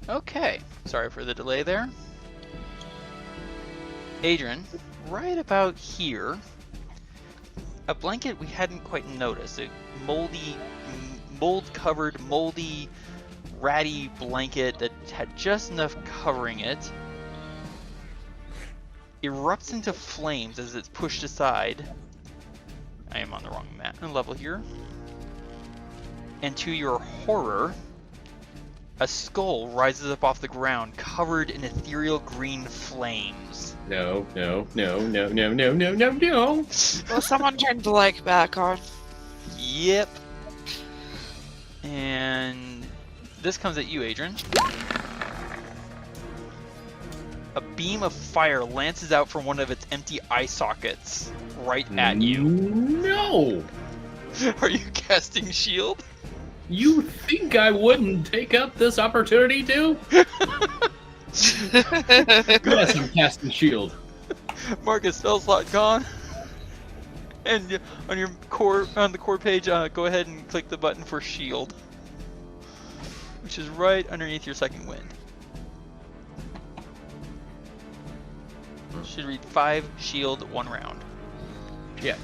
Okay, sorry for the delay there. Adran, right about here, a blanket we hadn't quite noticed, a mold-covered, moldy, ratty blanket that had just enough covering it, erupts into flames as it's pushed aside. I am on the wrong level here. And to your horror, a skull rises up off the ground, covered in ethereal green flames. No, no, no, no, no, no, no, no, no. Well, someone turned the light back on. Yep. And this comes at you, Adran. A beam of fire lances out from one of its empty eye sockets, right at you. No! Are you casting shield? You think I wouldn't take up this opportunity to? Yes, I'm casting shield. Marcus, spell slot gone. And on your the core page, go ahead and click the button for shield, which is right underneath your second wind. Should read 5 shield 1 round. Yeah.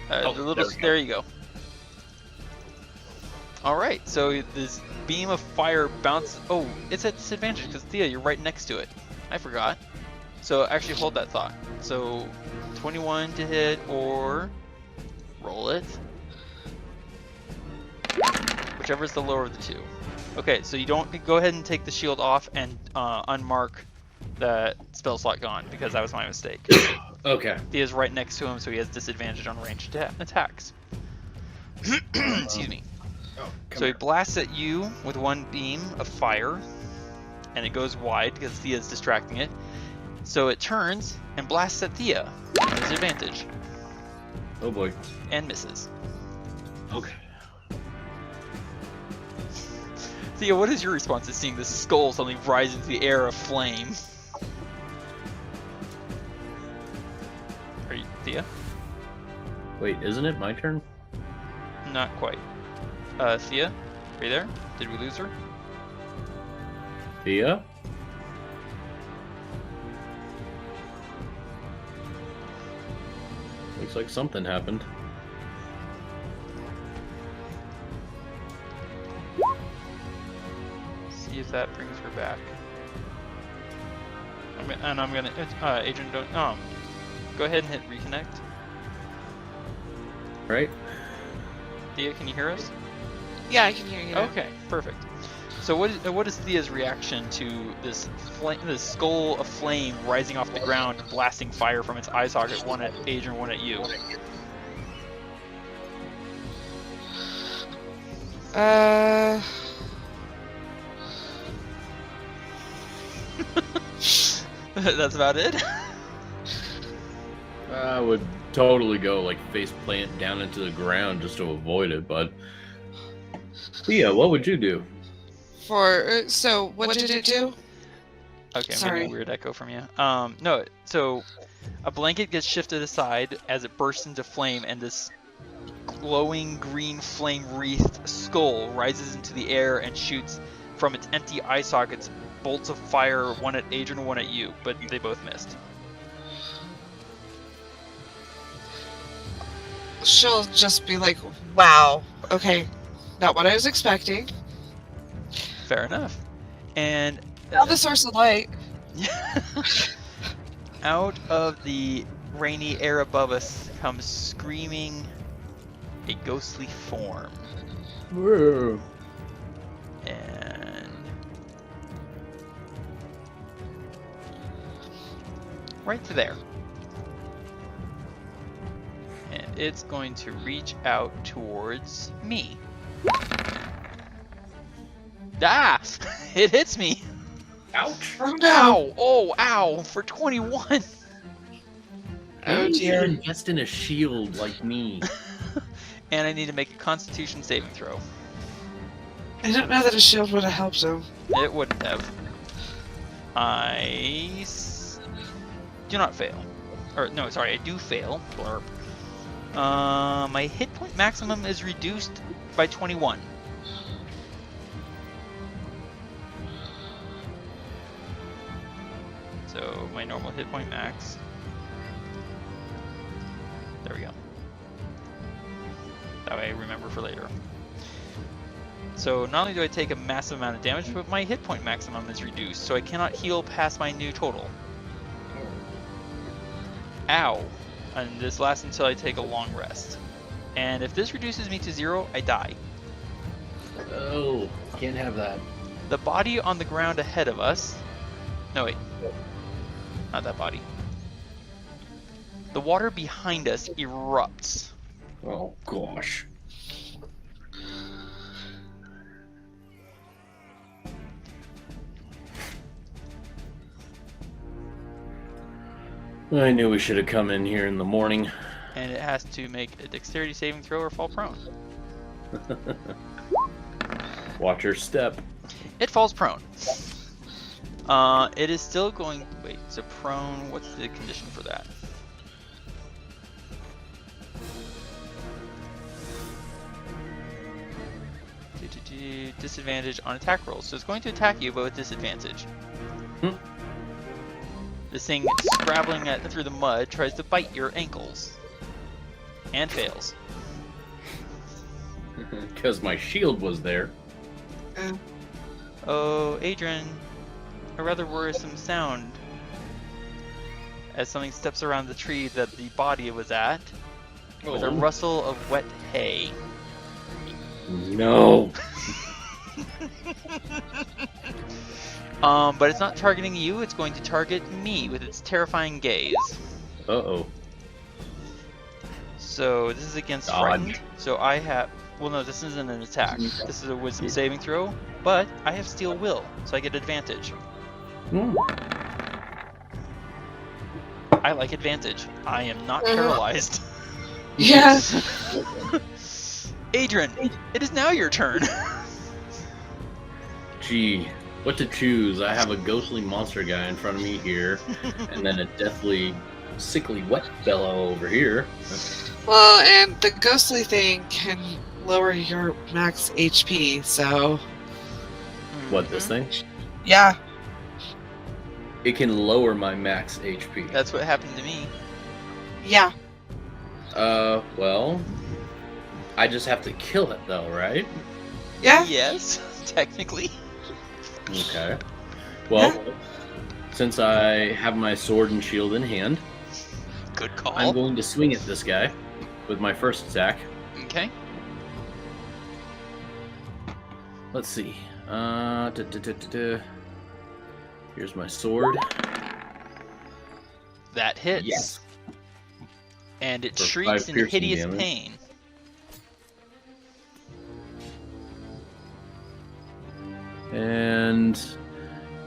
There you go. All right, so this beam of fire bounces. Oh, it's at disadvantage because Thea, you're right next to it. I forgot. So actually hold that thought. So 21 to hit or roll it. Whichever is the lower of the two. Okay, so you don't go ahead and take the shield off and unmark that spell slot gone because that was my mistake. Okay. Thea's right next to him, so he has disadvantage on ranged attacks. Excuse me. Oh, So he blasts at you with one beam of fire, and it goes wide because Thea's distracting it. So it turns and blasts at Thea with disadvantage. Oh boy. And misses. Okay. Thea, what is your response to seeing this skull suddenly rise into the air of flame? Are you Thea? Wait, isn't it my turn? Not quite. Thea? Are you there? Did we lose her? Thea? Looks like something happened. See if that brings her back. I'm gonna Adrian, don't go ahead and hit reconnect. Right? Thea, can you hear us? Yeah, I can hear you. Okay, perfect. So what is Thea's reaction to this skull of flame rising off the ground and blasting fire from its eye socket, one at Adrian, one at you? That's about it? I would totally go like face plant down into the ground just to avoid it, but Thea, what would you do? So what did it do? Okay, I'm Sorry. getting a weird echo from you. No, so a blanket gets shifted aside as it bursts into flame, and this glowing green flame-wreathed skull rises into the air and shoots from its empty eye sockets bolts of fire, one at Adrian, one at you, but they both missed. She'll just be like, wow, okay, not what I was expecting. Fair enough. And Now the source of light. out of the rainy air above us comes screaming a ghostly form. Whoa. And right to there. And it's going to reach out towards me. Ah! It hits me! Ouch! Oh no! Ow! Oh, ow! For 21! Oh Oh, dear. dear. Invest in a shield like me. And I need to make a Constitution saving throw. I don't know that a shield would have helped him. It wouldn't have. Do not fail. Or, no, sorry, I do fail. Blurb. My hit point maximum is reduced by 21. So, my normal hit point max. There we go. That way I remember for later. So not only do I take a massive amount of damage, but my hit point maximum is reduced, so I cannot heal past my new total. Ow! And this lasts until I take a long rest. And if this reduces me to 0, I die. Oh, can't have that. The body on the ground ahead of us... No, wait. Not that body. The water behind us erupts. Oh gosh. I knew we should have come in here in the morning. And it has to make a dexterity saving throw or fall prone. Watch your step. It falls prone. It is still going... Wait, so prone, what's the condition for that? Disadvantage on attack rolls. So it's going to attack you, but with disadvantage. This thing, scrabbling through the mud, tries to bite your ankles. And fails. Because my shield was there. Oh, Adran, a rather worrisome sound. As something steps around the tree that the body was at, with a rustle of wet hay. No. But it's not targeting you, it's going to target me with its terrifying gaze. Uh-oh. So this is against Dodge. frightened. So I have... Well, no, this isn't an attack. This is a wisdom saving throw, but I have steel will, so I get advantage. I like advantage. I am not paralyzed. Yeah. Adran, it is now your turn. Gee, what to choose? I have a ghostly monster guy in front of me here, and then a deathly, sickly wet fellow over here. Well, and the ghostly thing can lower your max HP, so... What, this thing? Yeah. It can lower my max HP. That's what happened to me. Yeah. Well... I just have to kill it, though, right? Yeah? Yes, technically. Okay. Well, since I have my sword and shield in hand, Good call. I'm going to swing at this guy with my first attack. Okay. Let's see. Here's my sword. That hits. Yes. And it For shrieks 5 in piercing hideous damage. pain. And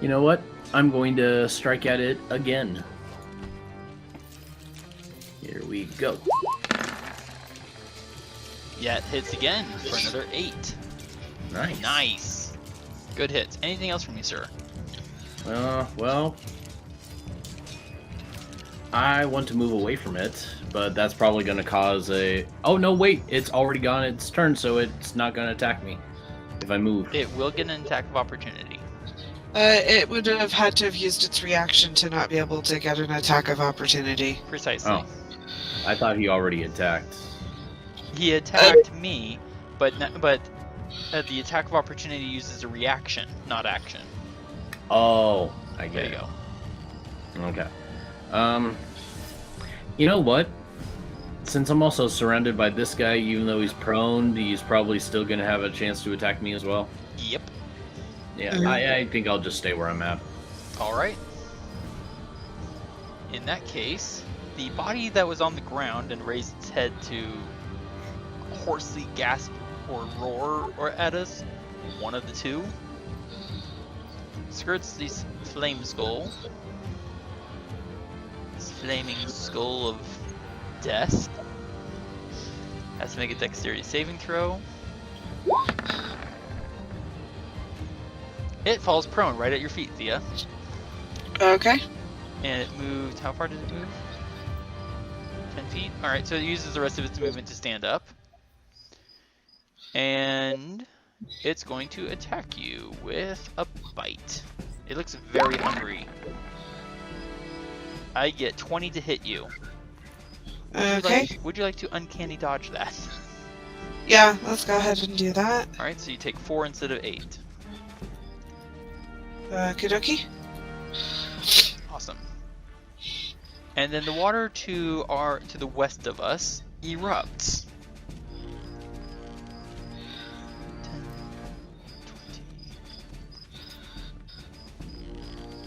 you know what? I'm going to strike at it again. Here we go. Yeah, it hits again for another 8. Nice. Nice. Good hits. Anything else from you, sir? Well, I want to move away from it, but that's probably going to cause a... Oh, no, wait. It's already gone its turn, so it's not going to attack me if I move. It will get an attack of opportunity. It would have had to have used its reaction to not be able to get an attack of opportunity. Precisely. Oh. I thought he already attacked. He attacked me, but the attack of opportunity uses a reaction, not action. Oh, I There get you it. go. Okay. You know what? Since I'm also surrounded by this guy, even though he's prone, he's probably still going to have a chance to attack me as well. Yep. Yeah, Mhm. I think I'll just stay where I'm at. All right. In that case, the body that was on the ground and raised its head to hoarsely gasp or roar or at us, one of the two, skirts this flame skull. This flaming skull of death. Has to make a dexterity saving throw. It falls prone right at your feet, Thea. Okay. And it moved. How far did it move? 10 feet? Alright, so it uses the rest of its movement to stand up. And it's going to attack you with a bite. It looks very hungry. I get 20 to hit you. Okay. Would you like to uncanny dodge that? Yeah, let's go ahead and do that. Alright, so you take 4 instead of 8. Okie dokie. Awesome. And then the water to the west of us erupts. 10, 20,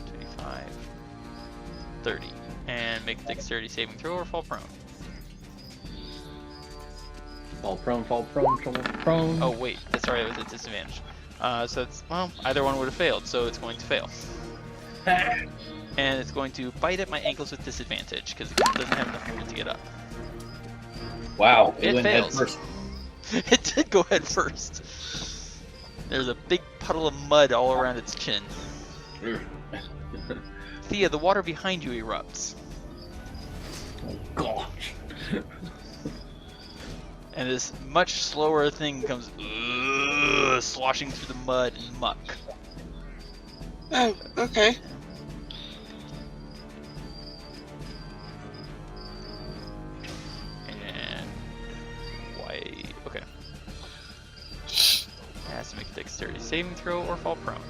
25, 30. And make a dexterity saving throw or fall prone. Fall prone, fall prone, fall prone. Oh wait, sorry, that was a disadvantage. So it's, well, either one would have failed, so it's going to fail. And it's going to bite at my ankles with disadvantage, because it doesn't have enough movement to get up. Wow, It went head fails. first. It did go head first. There's a big puddle of mud all around its chin. Thea, the water behind you erupts. Oh gosh. And this much slower thing comes sloshing through the mud and muck. Oh, okay. And why? Okay. It has to make a dexterity saving throw or fall prone.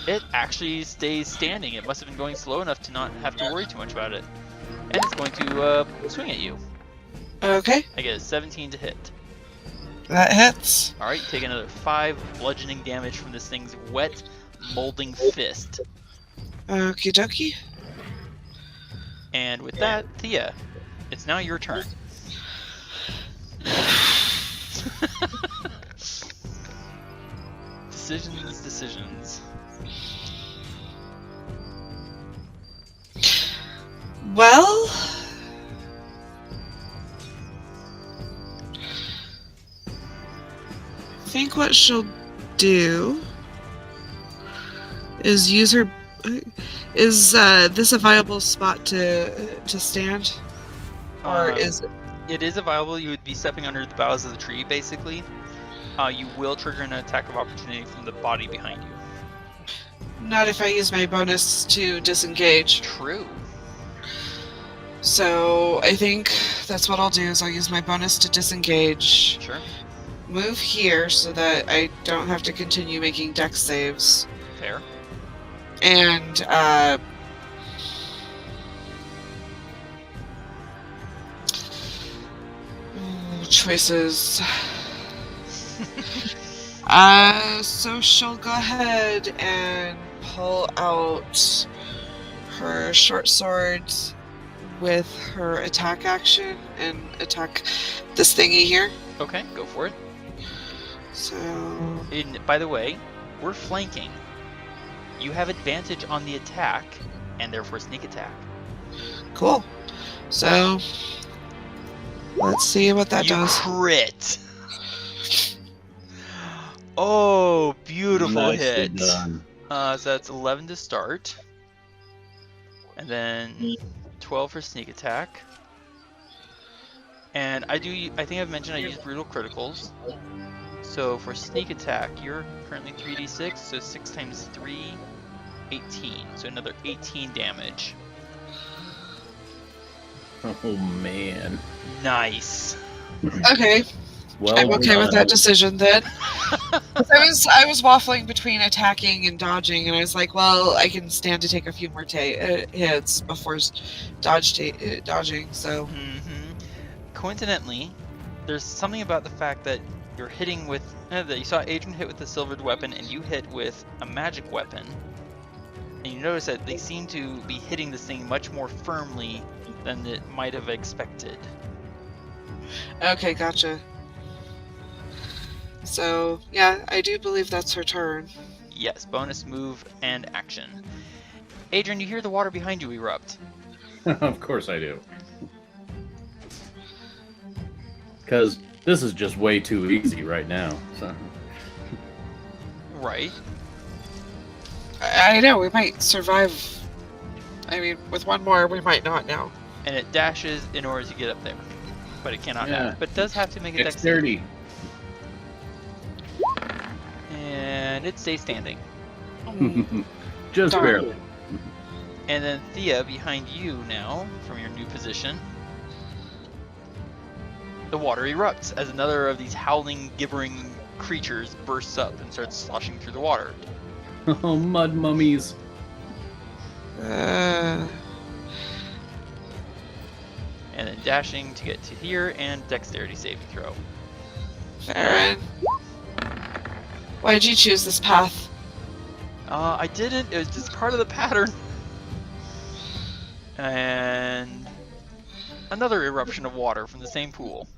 It actually stays standing. It must have been going slow enough to not have to worry too much about it. And it's going to swing at you. Okay. I get a 17 to hit. That hits. Alright, take another 5 bludgeoning damage from this thing's wet, molding fist. Okie dokie. And with that, Thea, it's now your turn. Decisions. Well, I think what she'll do is use her. Is this a viable spot to stand, or is it? It is a viable. You would be stepping under the boughs of the tree, basically. You will trigger an attack of opportunity from the body behind you. Not if I use my bonus to disengage. True. So I think that's what I'll do. Is I'll use my bonus to disengage. Sure. Move here so that I don't have to continue making dex saves. Fair. And choices. So she'll go ahead and pull out her short swords with her attack action and attack this thingy here. Okay, go for it. So By the way, we're flanking. You have advantage on the attack, and therefore sneak attack. cool. So let's see what that You does. crit. Oh, beautiful Nicely hit. done. So that's 11 to start, and then 12 for sneak attack. And I think I've mentioned I use brutal criticals. So for sneak attack, you're currently 3d6, so 6 times 3, 18. So another 18 damage. Oh man. Nice. Okay, Well, I'm okay with that done. decision then. 'Cause I was waffling between attacking and dodging, and I was like, well, I can stand to take a few more hits before dodging. So Coincidentally, there's something about the fact that you're hitting with that you saw Adran hit with the silvered weapon, and you hit with a magic weapon, and you notice that they seem to be hitting this thing much more firmly than it might have expected. okay, gotcha. So yeah, I do believe that's her turn. Yes, bonus move and action. Adran, you hear the water behind you erupt. Of course I do. Because this is just way too easy right now. So. Right. I know we might survive. I mean, with one more, we might not now. And it dashes in order to get up there, but it cannot Yeah. dash. But it does have to make a dexterity. Dexterity. And it stays standing. Just Darn. barely. And then Thea, behind you now, from your new position. The water erupts as another of these howling, gibbering creatures bursts up and starts sloshing through the water. Oh, mud mummies. Uh, And then dashing to get to here, and dexterity saving throw. Varin, why did you choose this path? I didn't, it was just part of the pattern. And another eruption of water from the same pool.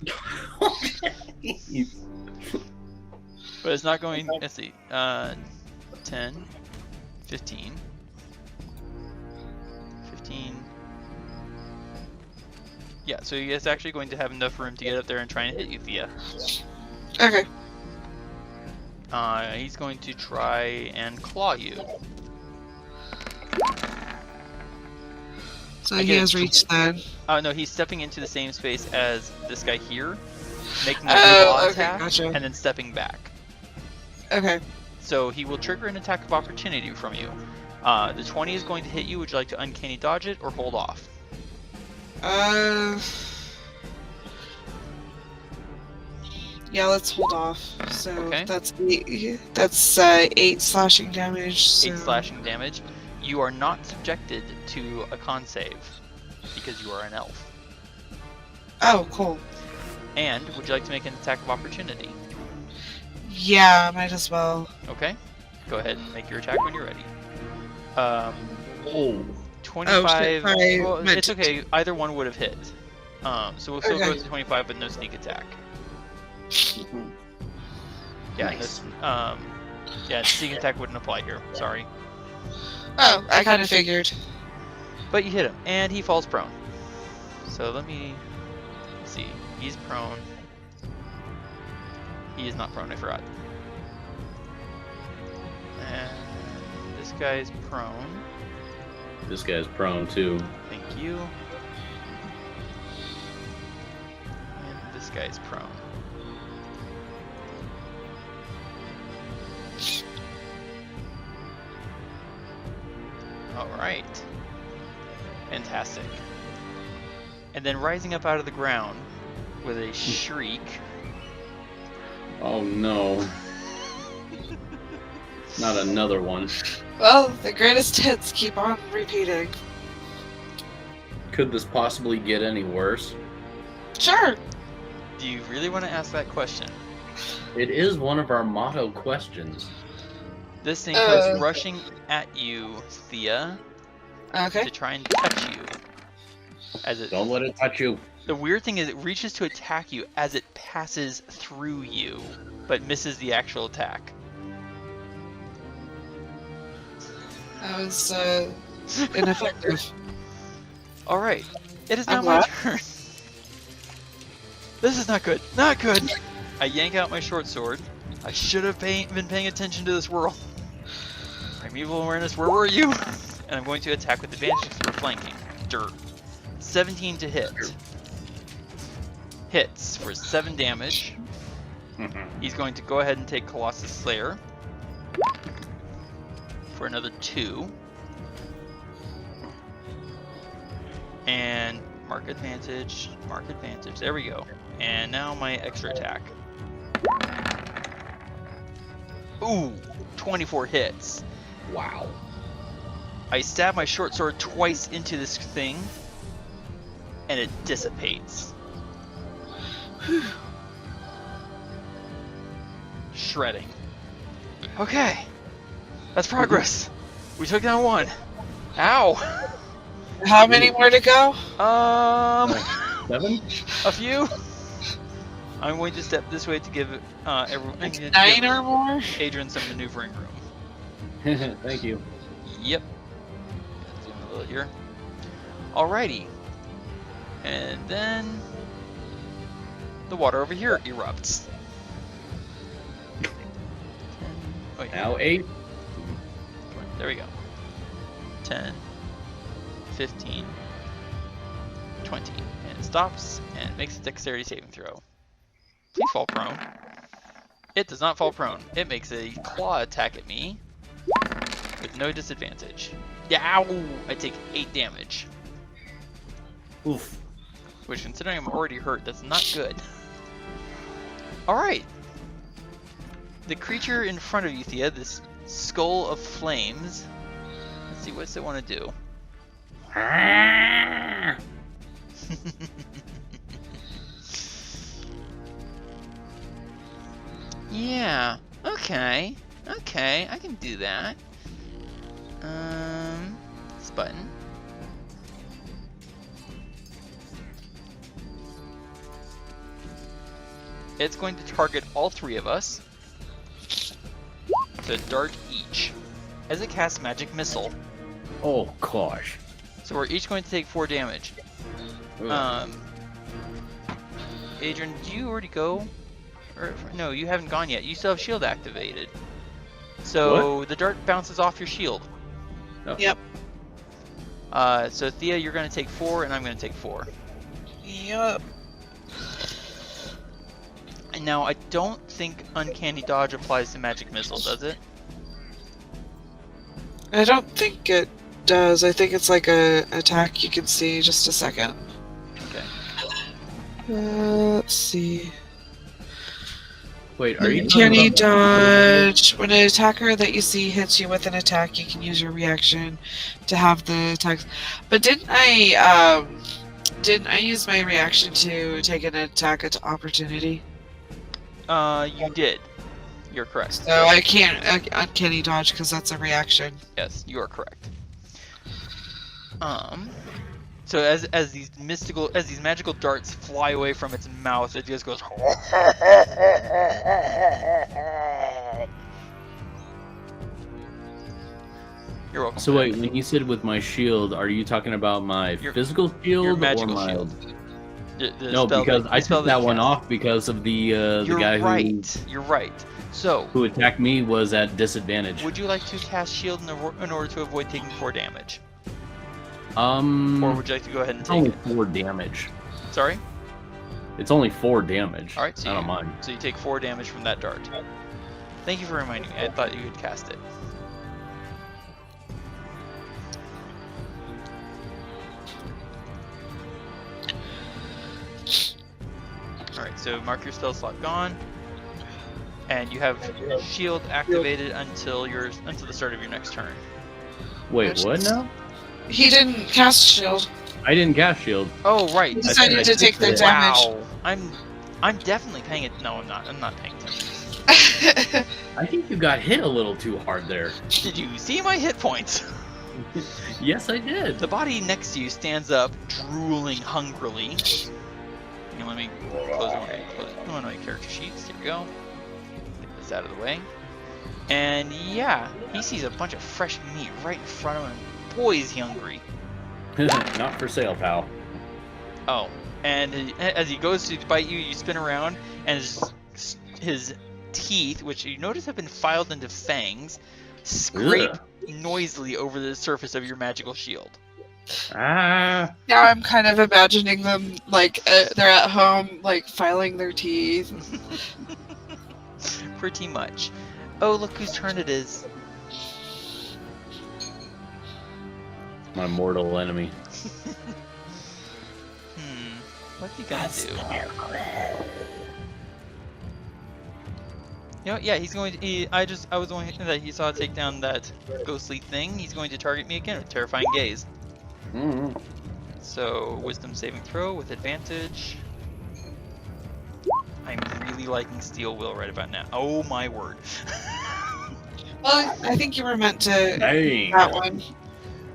But it's not going, let's see, 10, 15, 15. Yeah, so it's actually going to have enough room to get up there and try and hit you, Thea. Okay. He's going to try and claw you. So I he get has it. reached then. No, he's stepping into the same space as this guy here, making a Oh, claw okay, attack, gotcha. and then stepping back. Okay. So he will trigger an attack of opportunity from you. The 20 is going to hit you. Would you like to uncanny dodge it or hold off? Yeah, let's hold off. So Okay. that's 8 slashing damage. So. 8 slashing damage. You are not subjected to a con save because you are an elf. Oh, cool. And would you like to make an attack of opportunity? Yeah, might as well. Okay. Go ahead and make your attack when you're ready. Oh. 25. I Well, meant it's to- okay. Either one would have hit. So we'll still go Okay. to 25, but no sneak attack. Yeah. Nice. Yeah, sneak attack wouldn't apply here. Sorry. Oh, I kind of figured. But you hit him, and he falls prone. So let's see. He's prone. He is not prone, I forgot. And this guy's prone. This guy's prone too. Thank you. And this guy's prone. Alright. Fantastic. And then rising up out of the ground with a shriek. Oh no. Not another one. Well, the greatest hits keep on repeating. Could this possibly get any worse? Sure. Do you really want to ask that question? It is one of our motto questions. This thing comes rushing at you, Thea, Okay. to try and touch you. As it, Don't let it touch you. the weird thing is it reaches to attack you as it passes through you, but misses the actual attack. That was ineffective. Alright, it is now I'm my glad. turn. This is not good. Not good! I yank out my short sword. I should have been paying attention to this world. Primeval awareness, where were you? And I'm going to attack with advantage because we're flanking. Dirt. 17 to hit. Hits for 7 damage. He's going to go ahead and take Colossus Slayer for another 2. And mark advantage, mark advantage. There we go. And now my extra attack. Ooh, 24 hits. Wow. I stab my short sword twice into this thing, and it dissipates. Shredding. Okay, that's progress. We took down 1. Ow. How many more to go? 7? A few. I'm going to step this way to give everyone. Like 9 or more? Adran some maneuvering room. Thank you. Yep. Zoom a little here. Alrighty. And then the water over here erupts. 10, oh, yeah. Now 8. There we go. 10, 15, 20. And it stops and makes a dexterity saving throw. Please fall prone. It does not fall prone. It makes a claw attack at me with no disadvantage. Yeah, ow! I take 8 damage. Oof. Which, considering I'm already hurt, that's not good. Alright. The creature in front of you, Thea, this skull of flames. Let's see, what's it want to do? Yeah, okay, I can do that. This button. It's going to target all 3 of us. To dart each. As it casts Magic Missile. Oh gosh. So we're each going to take 4 damage. Ugh. Adran, did you already go? Or, no, you haven't gone yet. You still have shield activated. So the dart bounces off your shield. Oh. Yep. So Thea, you're going to take 4, and I'm going to take 4. Yep. And now I don't think Uncanny Dodge applies to Magic Missile, does it? I don't think it does. I think it's like a attack you can see. Just a second. Okay. Let's see. Wait, are you talking Uncanny about dodge. When an attacker that you see hits you with an attack, you can use your reaction to have the attack. But didn't I use my reaction to take an attack at opportunity? You did. You're correct. So I can't uncanny dodge because that's a reaction. Yes, you are correct. So as these magical darts fly away from its mouth, it just goes. You're welcome. So wait, when you said with my shield, are you talking about my physical shield your or magical my? shield. No, because I took that one off because of the guy You're right. So who attacked me was at disadvantage. would you like to cast shield in order to avoid taking 4 damage? Or would you like to go ahead and it's take only it? 4 damage. Sorry? It's only 4 damage. Alright, so I don't mind. So you take 4 damage from that dart. Thank you for reminding me. I thought you had cast it. Alright, so mark your spell slot gone. And you have shield activated until the start of your next turn. Wait, what now? He didn't cast shield. I didn't cast shield. Oh right. He decided to take the it. damage. Wow. I'm definitely paying it. No, I'm not. I'm not paying attention. I think you got hit a little too hard there. Did you see my hit points? Yes, I did. The body next to you stands up, drooling hungrily. Here, let me close one of my character sheets. Here we go. Get this out of the way. And yeah, he sees a bunch of fresh meat right in front of him. Boy, is he hungry. Not for sale, pal. Oh, and as he goes to bite you, you spin around, and his teeth, which you notice have been filed into fangs, scrape noisily over the surface of your magical shield. Ah. Now I'm kind of imagining them like they're at home, like filing their teeth. Pretty much. Oh, look whose turn it is. My mortal enemy. What's he gonna do? You know, yeah, he's going to. I was only that he saw take down that ghostly thing. He's going to target me again with terrifying gaze. Mm-hmm. So, wisdom saving throw with advantage. I'm really liking Steel Will right about now. Oh my word. Well, I think you were meant to Dang. that one.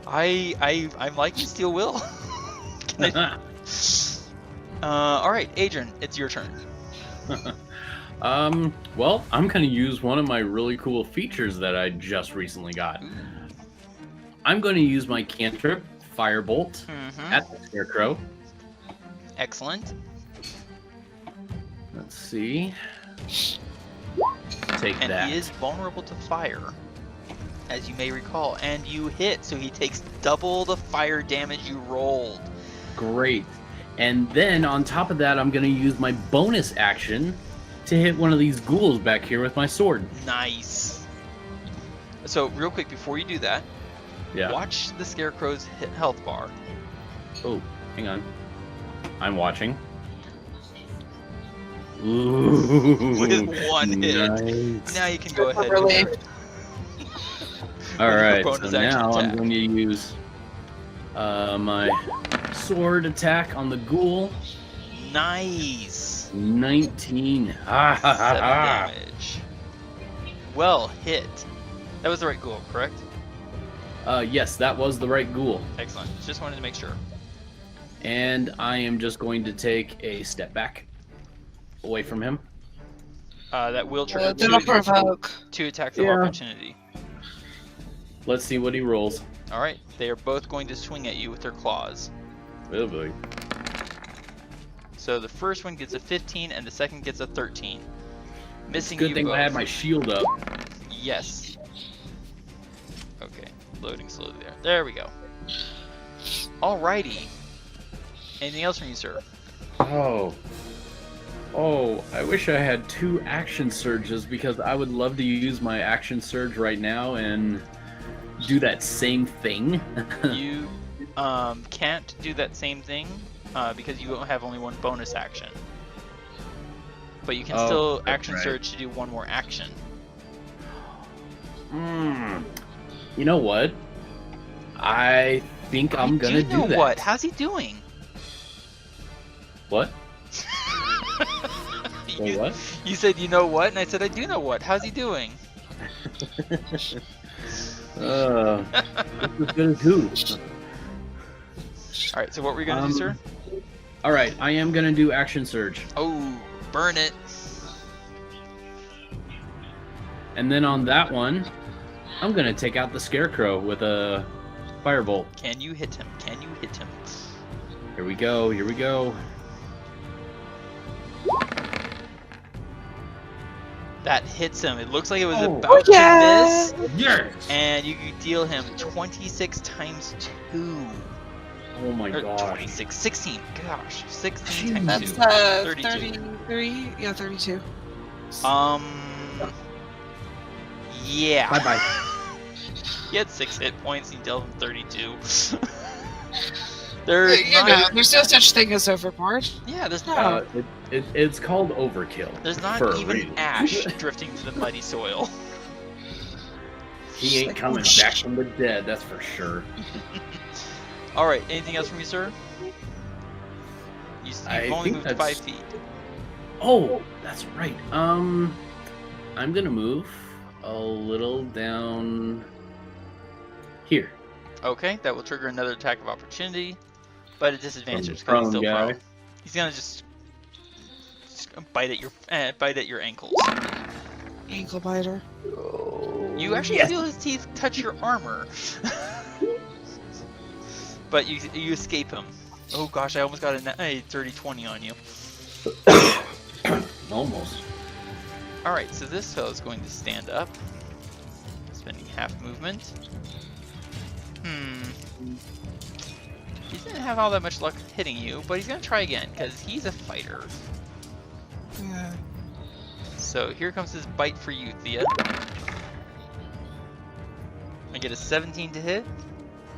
I'm liking Steel Will. All right, Adran, it's your turn. Well, I'm gonna use one of my really cool features that I just recently got. I'm gonna use my cantrip, Firebolt, at the Scarecrow. Excellent. Let's see. Take And that. he is vulnerable to fire, as you may recall, and you hit, so he takes double the fire damage you rolled. Great. And then on top of that, I'm gonna use my bonus action to hit one of these ghouls back here with my sword. Nice. So, real quick, before you do that, Yeah. watch the Scarecrow's health bar. Oh, hang on. I'm watching. Ooh, With one hit. nice. Now you can go ahead. Really? All right, bonus so action now I'm attack. going to use my sword attack on the ghoul. Nice. 19. 7 damage. Well hit. That was the right ghoul, correct? Yes, that was the right ghoul. Excellent. Just wanted to make sure. And I am just going to take a step back away from him. That will trigger That'll provoke. two attacks of Yeah. opportunity. Let's see what he rolls. All right, they are both going to swing at you with their claws. Oh boy. So the first one gets a 15, and the second gets a 13. Missing Good you thing both. I had my shield up. Yes. Okay, loading slowly there. There we go. Alrighty. Anything else from you, sir? Oh, I wish I had 2 action surges because I would love to use my action surge right now and do that same thing. You can't do that same thing because you have only one bonus action. But you can still that's action right. surge to do one more action. You know what? I think I'm gonna You know do that. what? How's he doing? What? Wait, you, what? you said you know what, and I said I do know what. How's he doing? Just as good as who? All right. So what were you gonna do, sir? All right, I am gonna do action surge, Oh, burn it. and then on that one, I'm gonna take out the Scarecrow with a firebolt. Can you hit him? Can you hit him? Here we go. Here we go. That hits him. It looks like it was Oh. about Yeah. to miss, Yes. and you deal him 26 times 2. Oh my Or gosh. 26, 16. Gosh, 16 times That's 2. 32. 33. Yeah, 32. Yeah. Bye bye. He had 6 hit points. He dealt him 32. There's You not. know, there's no such thing as overboard. Yeah, there's No. not. It's called overkill. There's not for a even reason. ash drifting through the muddy soil. He ain't Like, coming oh, back from the dead, that's for sure. All right. Anything else from you, sir? You've I only think moved that's- 5 feet. Oh, that's right. I'm gonna move a little down here. Okay, that will trigger another attack of opportunity, but at disadvantage From because he's prone still guy. prone. He's gonna just bite at your ankles. Ankle biter. You actually Yes. feel his teeth touch your armor, but you escape him. Oh gosh, I almost got a dirty 20 on you. Almost. All right, so this fellow's going to stand up, spending half movement. He didn't have all that much luck hitting you, but he's gonna try again because he's a fighter. Yeah. So here comes his bite for you, Thea. I get a 17 to hit.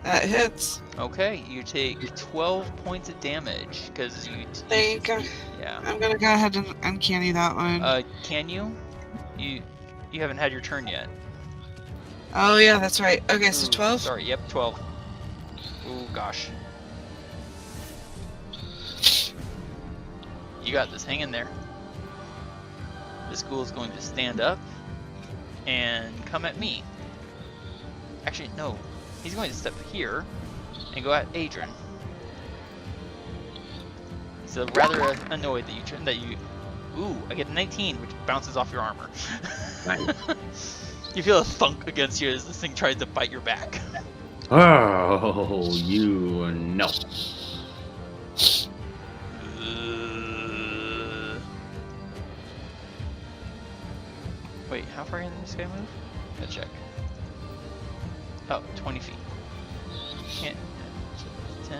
That hits. Okay, you take 12 points of damage because you. Thank you. Yeah. I'm gonna go ahead and uncanny that one. Can you? You haven't had your turn yet. Oh yeah, that's right. Okay, so Ooh, 12. Sorry, yep, 12. Oh gosh. You got this. Hang in there. This ghoul is going to stand up and come at me. Actually, no. He's going to step here and go at Adran. He's rather annoyed that you. Ooh, I get a 19, which bounces off your armor. Nice. You feel a thunk against you as this thing tries to bite your back. Oh, you know. Wait, how far can this guy move? Gotta check. Oh, 20 feet. Can't. 10.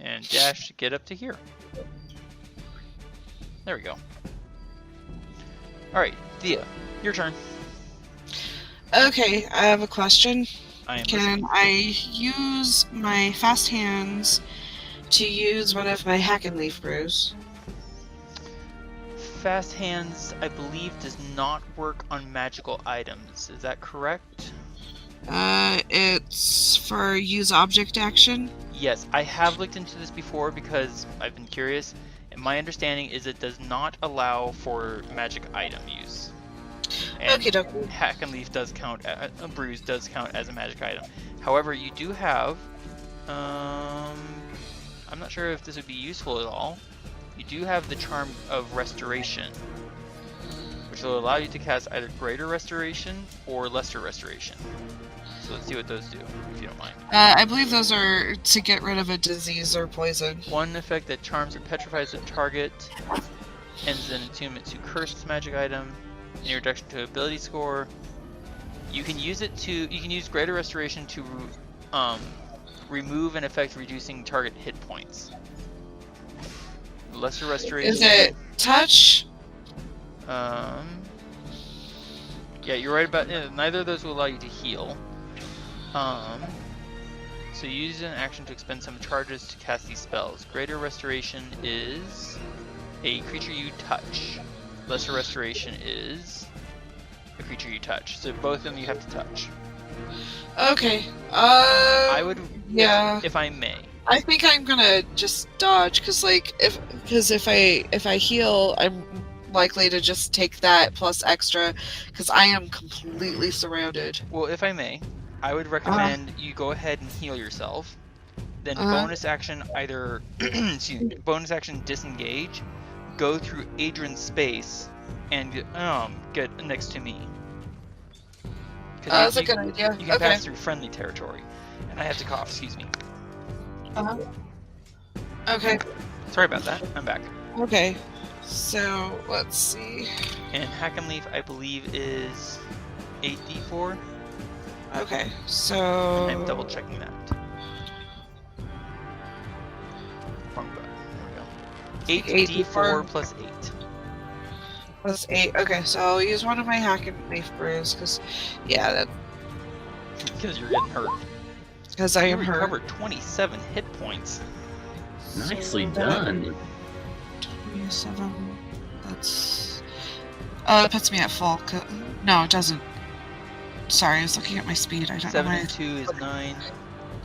And dash to get up to here. There we go. Alright, Thea, your turn. Okay, I have a question. I am Can listening. I use my fast hands to use one of my hack and leaf brews? Fast hands, I believe, does not work on magical items. Is that correct? It's for use object action. Yes, I have looked into this before because I've been curious, and my understanding is it does not allow for magic item use. And Okie dokie. hack and leaf does count, a bruise does count as a magic item. However, you do have, I'm not sure if this would be useful at all. You do have the charm of restoration, which will allow you to cast either greater restoration or lesser restoration. So let's see what those do, if you don't mind. I believe those are to get rid of a disease or poison. One effect that charms or petrifies the target, ends in attunement to cursed magic item, any reduction to ability score. You can use greater restoration to remove an effect reducing target hit points. Lesser restoration. Is it touch? Yeah, you're right about neither of those will allow you to heal. So you use an action to expend some charges to cast these spells. Greater restoration is a creature you touch. Lesser restoration is a creature you touch. So both of them you have to touch. Okay. I would, Yeah. if I may. I think I'm gonna just dodge, cause like if I heal, I'm likely to just take that plus extra, cause I am completely surrounded. Well, if I may, I would recommend you go ahead and heal yourself. Then bonus action either, excuse me, bonus action disengage, go through Adran's space, and get next to me. That's a good idea. You can Okay. pass through friendly territory, and I have to cough. Excuse me. Okay. Sorry about that. I'm back. Okay. So let's see. And hack and leaf, I believe, is 8d4. Okay. So I'm double checking that. Wrong button. There we go. 8d4 8d4 plus 8. Plus 8. Okay, so I'll use one of my hack and knife brews, because, yeah, that Because you're getting hurt. because I You am hurt. recovered 27 hit points. Nicely So that- done. 27. That's. It puts me at full. No, it doesn't. Sorry, I was looking at my speed. I don't know 7 why. and 2 is 9.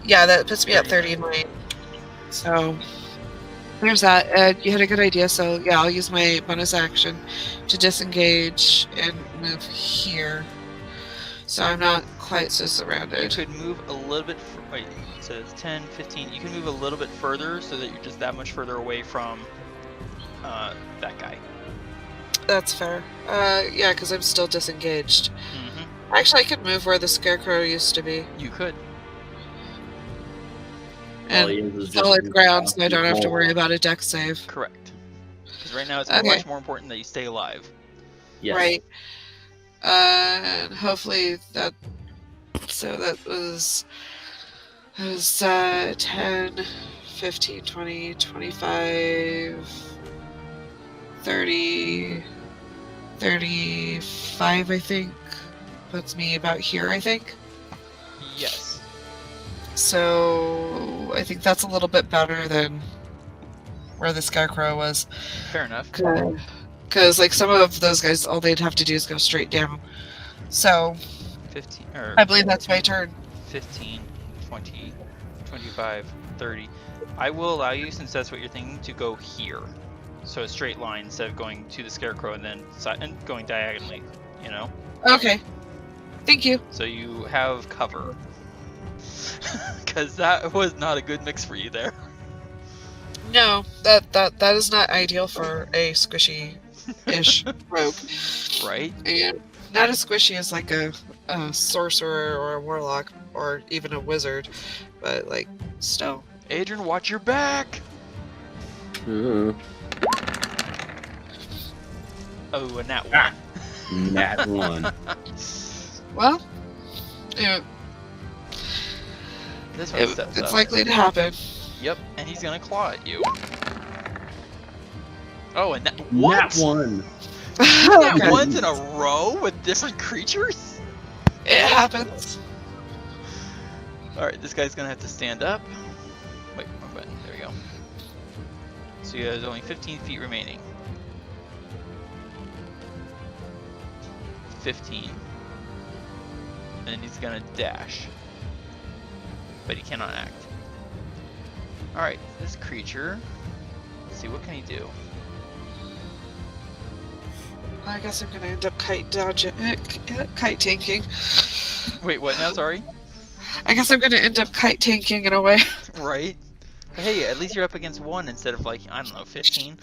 Yeah, that puts me at 39. So there's that. You had a good idea. So yeah, I'll use my bonus action to disengage and move here. So I'm not quite so You surrounded. could move a little bit. Wait, it says 10, 15. You can move a little bit further so that you're just that much further away from that guy. That's fair. Yeah, because I'm still disengaged. Mm-hmm. Actually, I could move where the scarecrow used to be. You could. All he And is just solid in ground, so I the don't have to hole. worry about a deck save. Correct. Because right now it's Okay. much more important that you stay alive. Yes. Right. And hopefully that. So that was. It was 10, 15, 20, 25, 30, 35, I think. Puts me about here, I think. Yes. So I think that's a little bit better than where the scarecrow was. Fair enough. Because, like, some of those guys, all they'd have to do is go straight down. So 15 or I believe that's my turn. 15, 20, 25, 30. I will allow you, since that's what you're thinking, to go here. So a straight line instead of going to the scarecrow and then and going diagonally, you know? Okay. Thank you. So you have cover. Because that was not a good mix for you there. No, that is not ideal for a squishy-ish rogue. Right? And not as squishy as like a sorcerer or a warlock or even a wizard, but like still. Adran, watch your back! Uh, Oh, and that one. Ah. Nat 1. Well, yeah, This one steps it's up. likely to happen. Yep, and he's gonna claw at you. Oh, and that what? Nat 1. That Okay. once in a row with different creatures? It happens. Alright, this guy's gonna have to stand up. Wait, wrong button. There we go. So he has only 15 feet remaining. 15. And then he's gonna dash. But he cannot act. Alright, this creature. Let's see, what can he do? I guess I'm gonna end up kite dodging, kite tanking. Wait, what now? Sorry? I guess I'm gonna end up kite tanking in a way. Right? Hey, at least you're up against one instead of like, I don't know, 15.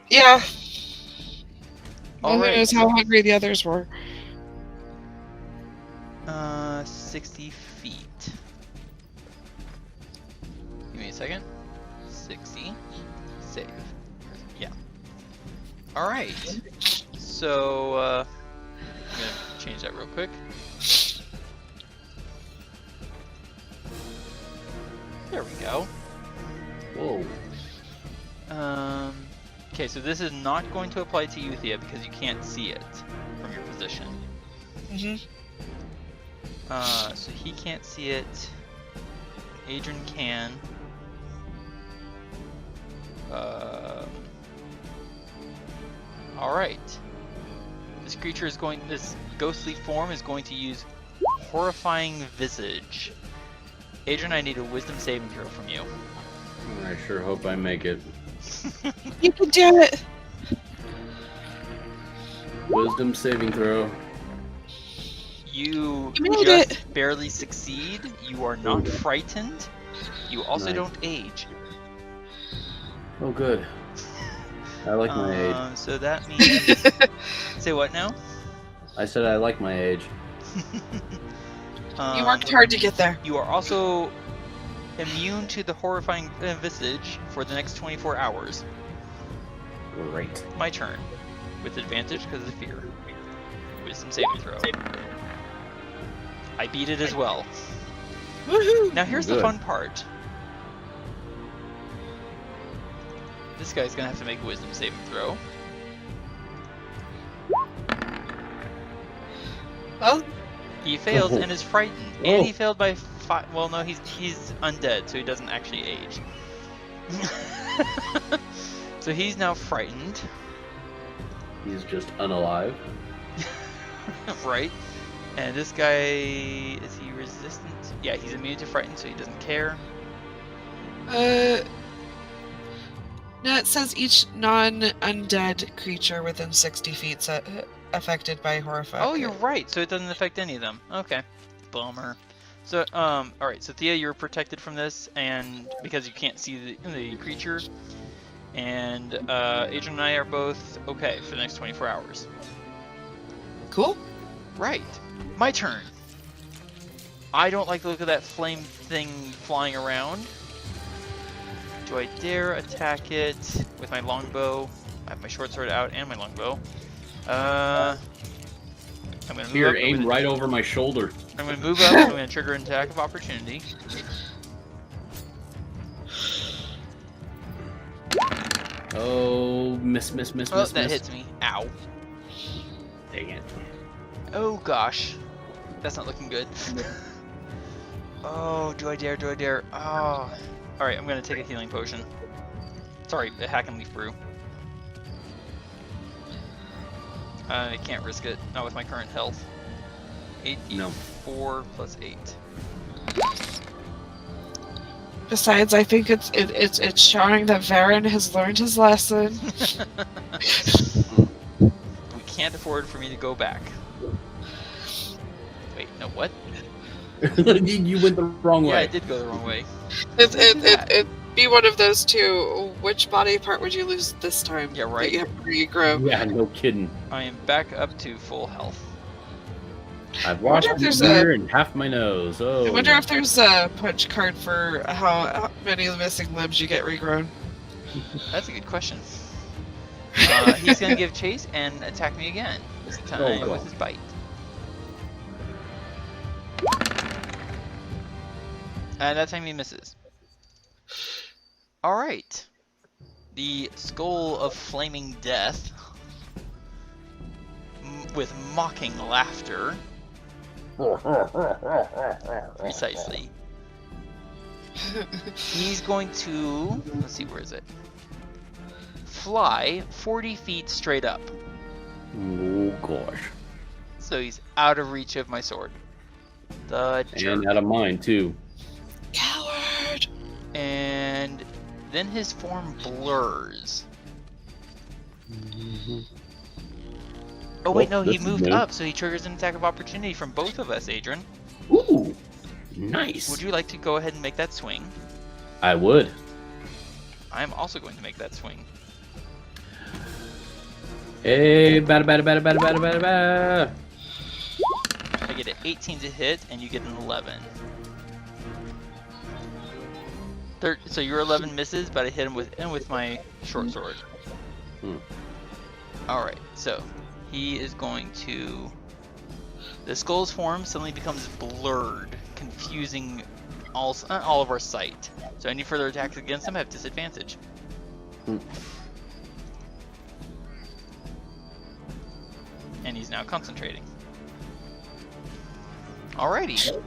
Yeah. Who Alright. knows how hungry the others were. 60 feet. Give me a second. 60. Save. Yeah. Alright. So, I'm gonna change that real quick. There we go. Whoa. Okay, so this is not going to apply to you, Thea, because you can't see it from your position. Mhm. So he can't see it. Adran can. Alright. This ghostly form is going to use Horrifying Visage. Adran, I need a wisdom saving throw from you. I sure hope I make it. You can do it. Wisdom saving throw. You You made just it. barely succeed. You are not frightened. You also Nice. don't age. Oh, good. I like my age. So that means. Say what now? I said I like my age. You worked hard to get there. You are also immune to the horrifying visage for the next 24 hours. Great. My turn. With advantage because of fear. Wisdom saving throw. I beat it as well. Woohoo! Now here's the Good. fun part. This guy's gonna have to make a wisdom saving throw. Well, He fails Oh. and is frightened, Oh. and he failed by 5. Well, no, he's undead, so he doesn't actually age. So he's now frightened, He's just unalive. right? And this guy, is he resistant? Yeah, he's immune to frightened, so he doesn't care. No, it says each non-undead creature within 60 feet affected by horrifying. Oh, you're right. So it doesn't affect any of them. Okay, bummer. So, all right. So Thea, you're protected from this, and because you can't see the creature, and Adrian and I are both okay for the next 24 hours. Cool. Right. My turn. I don't like the look of that flame thing flying around. Do I dare attack it with my longbow? I have my short sword out and my longbow. I'm gonna move Here, up aim right over my shoulder. I'm gonna move up. I'm gonna trigger an attack of opportunity. Oh, miss. Oh, that hits me. Ow. Dang it. Oh gosh, that's not looking good. Oh, do I dare? Oh. Alright, I'm gonna take a healing potion. Sorry, a hack and leaf brew. I can't risk it, not with my current health. 4 plus 8. Besides, I think it's showing that Varin has learned his lesson. We can't afford for me to go back. Wait, no, what? You went the wrong way. Yeah, I did go the wrong way. It'd be one of those two. Which body part would you lose this time? Yeah, right. That you have to regrow. Yeah, no kidding. I am back up to full health. I've lost my ear and half my nose. Oh. I wonder if there's a punch card for how many of the missing limbs you get regrown. That's a good question. He's gonna give chase and attack me again. This time with his bite. And that time he misses. Alright. The skull of flaming death. With mocking laughter. Precisely. He's going to... Let's see, where is it? Fly 40 feet straight up. Oh, gosh. So he's out of reach of my sword. The jerk. And out of mine, too. Coward! And then his form blurs. Oh wait, no, he moved up, so he triggers an attack of opportunity from both of us, Adran. Ooh, nice. Would you like to go ahead and make that swing? I would. I'm also going to make that swing. Hey, bada. I get an 18 to hit, and you get an 11. So your 11 misses, but I hit him with my short sword. Alright, so he is going to... The skull's form suddenly becomes blurred, confusing all of our sight. So any further attacks against him have disadvantage. And he's now concentrating. Alrighty.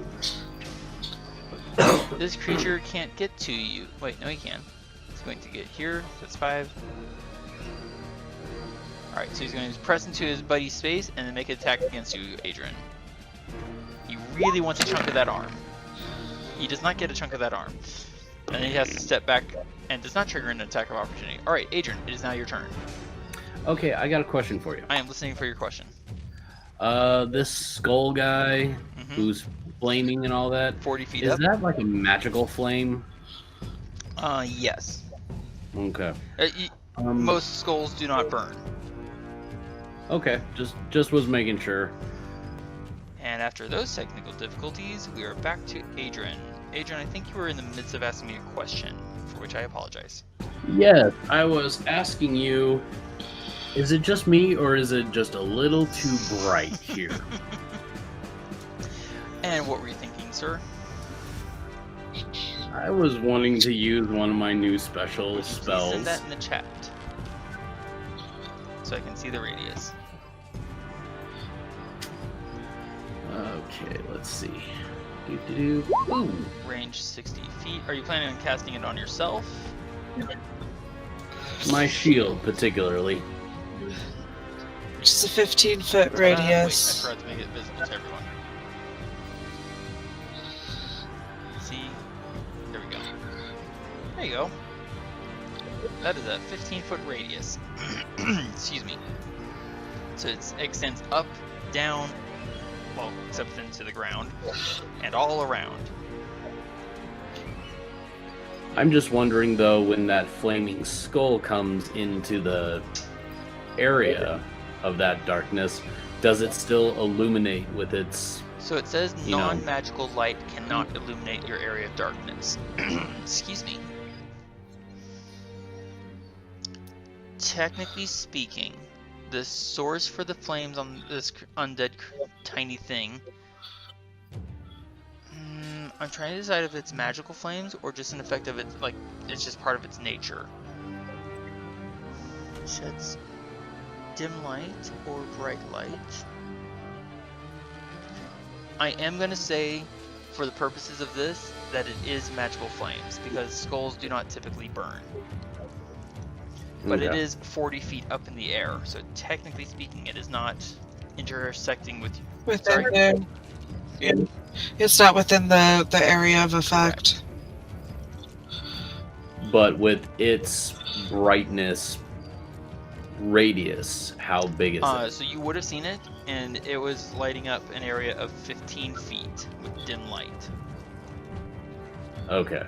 This creature can't get to you. Wait, no he can. He's going to get here. That's 5. Alright, so he's going to press into his buddy's space and then make an attack against you, Adran. He really wants a chunk of that arm. He does not get a chunk of that arm. And then he has to step back and does not trigger an attack of opportunity. Alright, Adran, it is now your turn. Okay, I got a question for you. I am listening for your question. This skull guy who's flaming and all that. 40 feet is up. Is that like a magical flame? Yes. Okay. Most skulls do not burn. Okay, just was making sure. And after those technical difficulties, we are back to Adran. Adran, I think you were in the midst of asking me a question, for which I apologize. Yes, I was asking you, is it just me or is it just a little too bright here? And what were you thinking, sir? I was wanting to use one of my new special spells. Send that in the chat, so I can see the radius. Okay, let's see. Ooh. Range 60 feet. Are you planning on casting it on yourself? My shield, particularly. Just a 15-foot Wait, I radius. forgot to make it visible to everyone. See? There we go. There you go. That is a 15-foot radius. Excuse me. So it extends up, down, well, except into the ground, and all around. I'm just wondering, though, when that flaming skull comes into the area of that darkness, does it still illuminate with its... So it says non-magical light cannot illuminate your area of darkness. Excuse me. Technically speaking, the source for the flames on this undead tiny thing... I'm trying to decide if it's magical flames or just an effect of it, like, it's just part of its nature. Sheds dim light or bright light. I am going to say, for the purposes of this, that it is magical flames, because skulls do not typically burn. But it is 40 feet up in the air, so technically speaking, it is not intersecting with you. Within the... Yeah. It's not within the area of effect. But with its brightness radius, how big is it? So you would have seen it, and it was lighting up an area of 15 feet with dim light. Okay.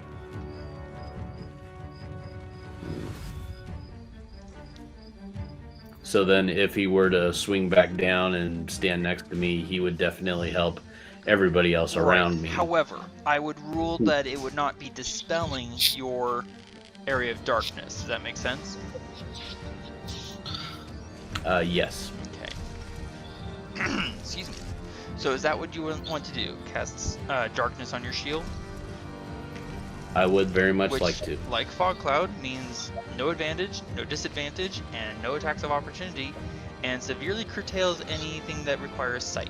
So then if he were to swing back down and stand next to me, he would definitely help everybody else around me. However, I would rule that it would not be dispelling your area of darkness. Does that make sense? Yes. Okay. Excuse me. So is that what you want to do? Cast darkness on your shield? I would very much Which, like to. like Fog Cloud, means no advantage, no disadvantage, and no attacks of opportunity, and severely curtails anything that requires sight.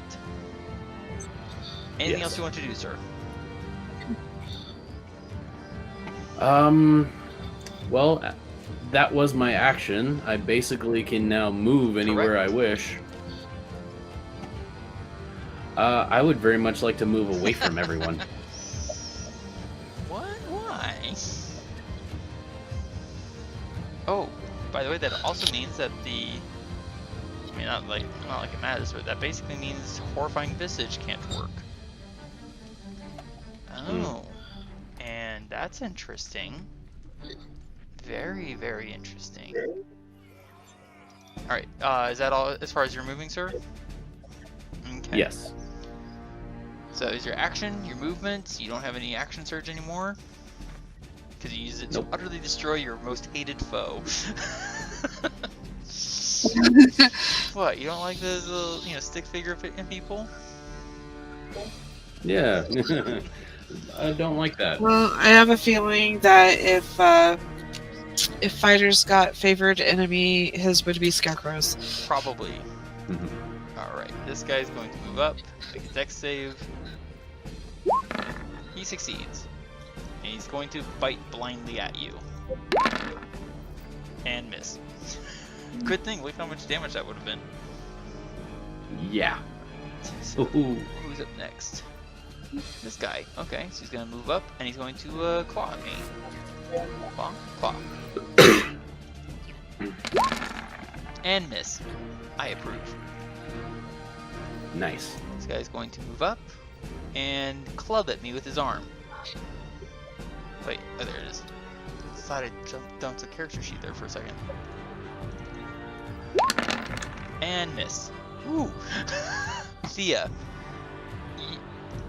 Anything else you want to do, sir? Well, that was my action. I basically can now move anywhere I wish. I would very much like to move away from everyone. What? Why? Oh, by the way, that also means that the... I mean, not like it matters, but that basically means Horrifying Visage can't work. Oh, and that's interesting. Very, very interesting. Alright, is that all as far as you're moving, sir? Okay. Yes. So is your action, your movement, you don't have any action surge anymore? Because you use it to utterly destroy your most hated foe. What, you don't like those little, stick figure people? Yeah. I don't like that. Well, I have a feeling that if fighters got favored enemy, his would be scarecrows. Probably. Alright, this guy's going to move up, make a dex save. He succeeds. And he's going to bite blindly at you. And miss. Good thing, look how much damage that would have been. Yeah. So, who's up next? This guy. Okay, so he's going to move up, and he's going to claw at me. Claw, claw. And miss. I approve. Nice. This guy's going to move up and club at me with his arm. Wait, oh, there it is. I thought I jumped down to the character sheet there for a second. And miss. Ooh. Thea.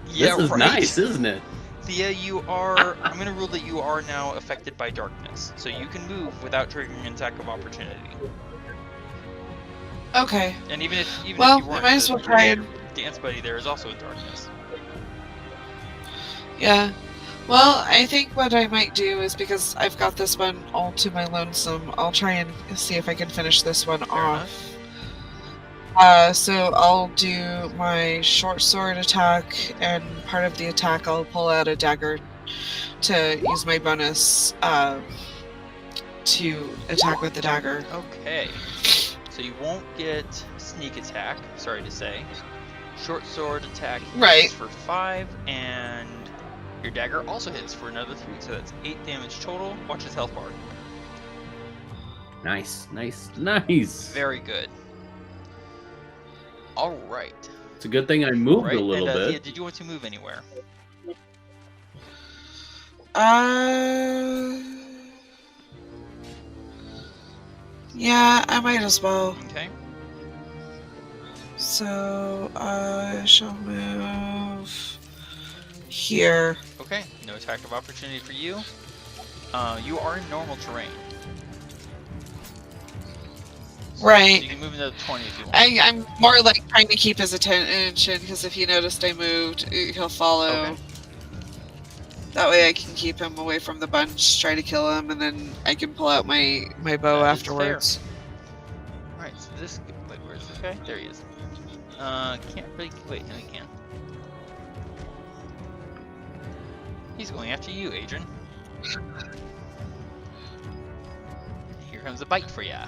Yeah, this is right. nice, isn't it? Thea, you are... I'm going to rule that you are now affected by darkness. So you can move without triggering an attack of opportunity. Okay. And even if you Well, weren't, I might as well try and... dance buddy there is also in darkness. Yeah. Well, I think what I might do is, because I've got this one all to my lonesome, I'll try and see if I can finish this one off. So I'll do my short sword attack, and part of the attack I'll pull out a dagger to use my bonus to attack with the dagger. Okay. So you won't get sneak attack, sorry to say. Short sword attack hits Right. for 5, and your dagger also hits for another 3, so that's 8 damage total. Watch his health bar. Nice, nice, nice. Very good. Alright. It's a good thing I moved Right, a little and, bit. Thea, did you want to move anywhere? Yeah, I might as well. Okay. So I shall move here. Okay, no attack of opportunity for you. You are in normal terrain. So Right. you can move into the 20 if you want. I'm more like trying to keep his attention because if he noticed I moved, he'll follow. Okay. That way I can keep him away from the bunch, try to kill him, and then I can pull out my bow That is afterwards. Alright, so this... Wait, where's this guy? There he is. Can't really... Wait, no he can. He's going after you, Adran. Here comes a bite for ya.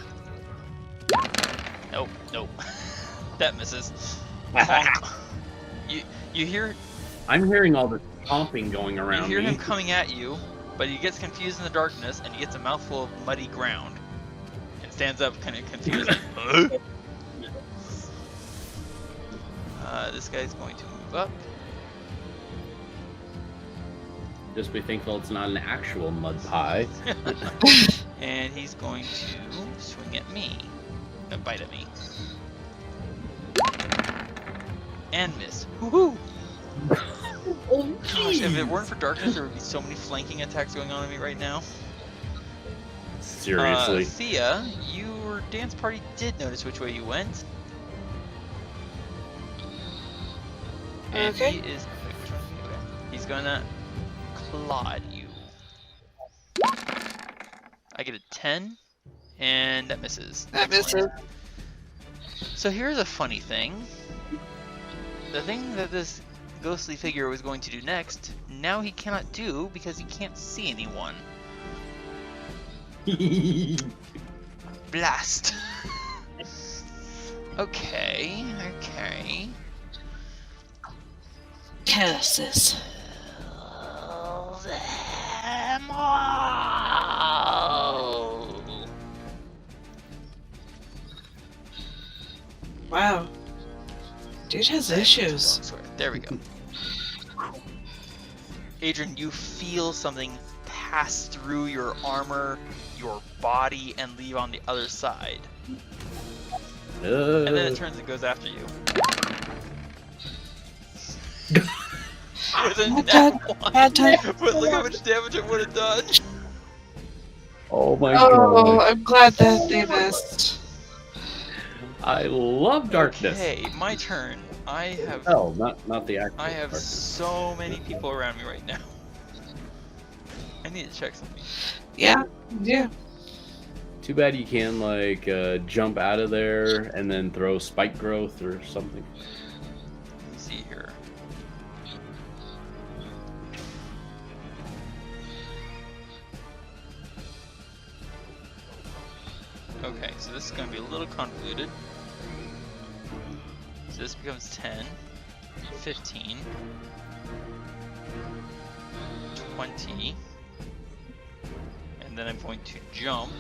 Nope, nope. That misses. You hear... I'm hearing all the chomping going You around hear me. him coming at you, but he gets confused in the darkness, and he gets a mouthful of muddy ground. And stands up kind of confused, like, huh? This guy's going to move up. Just be thankful it's not an actual mud pie. And he's going to swing at me. Bite at me. And miss. Woohoo! Gosh, if it weren't for darkness, there would be so many flanking attacks going on me right now. Seriously. Thea, your dance party did notice which way you went. And Okay. he is... Wait, which one? Okay. He's gonna clod you. I get a 10, and that misses. That Excellent. misses. So here's a funny thing. The thing that this ghostly figure was going to do next, now he cannot do because he can't see anyone. Blast! Okay. Curses. Them all. Wow. Dude has issues. Longsword. There we go. Adran, you feel something pass through your armor, your body, and leave on the other side. And then it turns and goes after you. With a nat one. Bad time. But look how much damage it would have done. Oh my Oh, god. I'm glad that they missed. I love darkness. Okay, my turn. I have Oh, not the actual I have darkness. so many people around me right now. I need to check something. Yeah. Too bad you can't like jump out of there and then throw spike growth or something. Let me see here. Okay, so this is going to be a little convoluted. So this becomes 10, 15, 20, and then I'm going to jump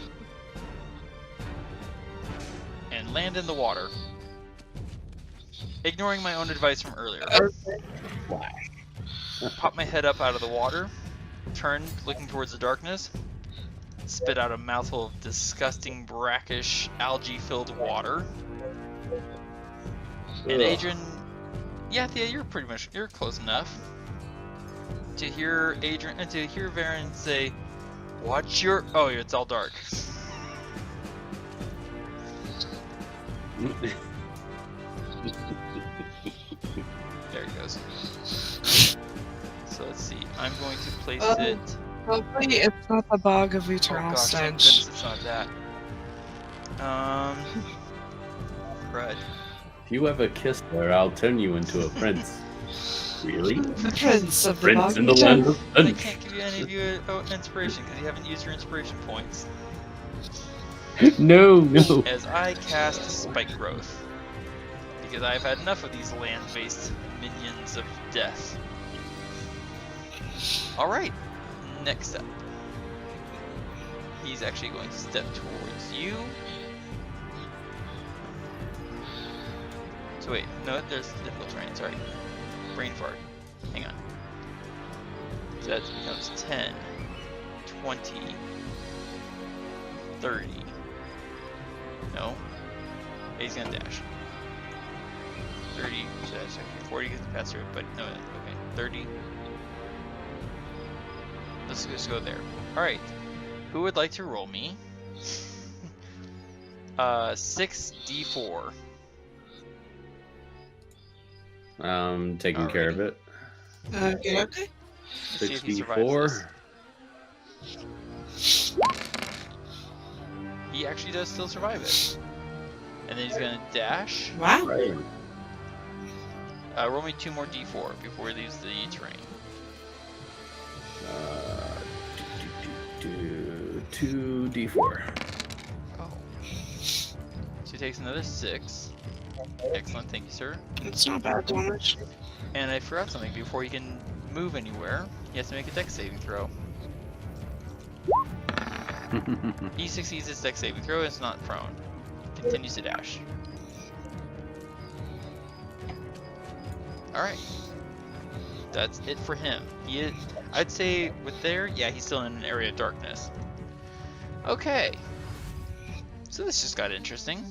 and land in the water, ignoring my own advice from earlier. Pop my head up out of the water, turn looking towards the darkness, spit out a mouthful of disgusting, brackish, algae-filled water. And Ugh. Adran, yeah, Thea, you're close enough to hear Adran and to hear Varin say, "Watch your." Oh, it's all dark. There it goes. So let's see. I'm going to place it. Hopefully it's not the bog of Oh eternal gosh, thank stench. goodness it's not that. Crud. If you ever kiss her, I'll turn you into a prince. Really? The prince of the Prince in the bog. land of I punch. can't give you any of you inspiration because you haven't used your inspiration points. No, no. As I cast Spike Growth. Because I've had enough of these land-based minions of death. Alright, next up. He's actually going to step towards you. So wait, no, there's difficult terrain, sorry. Brain fart. Hang on. So that becomes 10, 20, 30. No. He's gonna dash. 30, so that's actually 40 gets past through, but no, okay. 30. Let's just go there. Alright. Who would like to roll me? 6d4. Taking care of it. Okay. See if he survives 64. this. He actually does still survive it. And then he's gonna dash. Wow. Right. Roll me 2 more d4 before he leaves the terrain. 2d4. Oh. So he takes another 6. Excellent, thank you, sir. It's not bad damage. And I forgot something. Before he can move anywhere, he has to make a dex saving throw. He succeeds his dex saving throw and is not prone. Continues to dash. Alright. That's it for him. He is, I'd say with there, yeah, he's still in an area of darkness. Okay. So this just got interesting.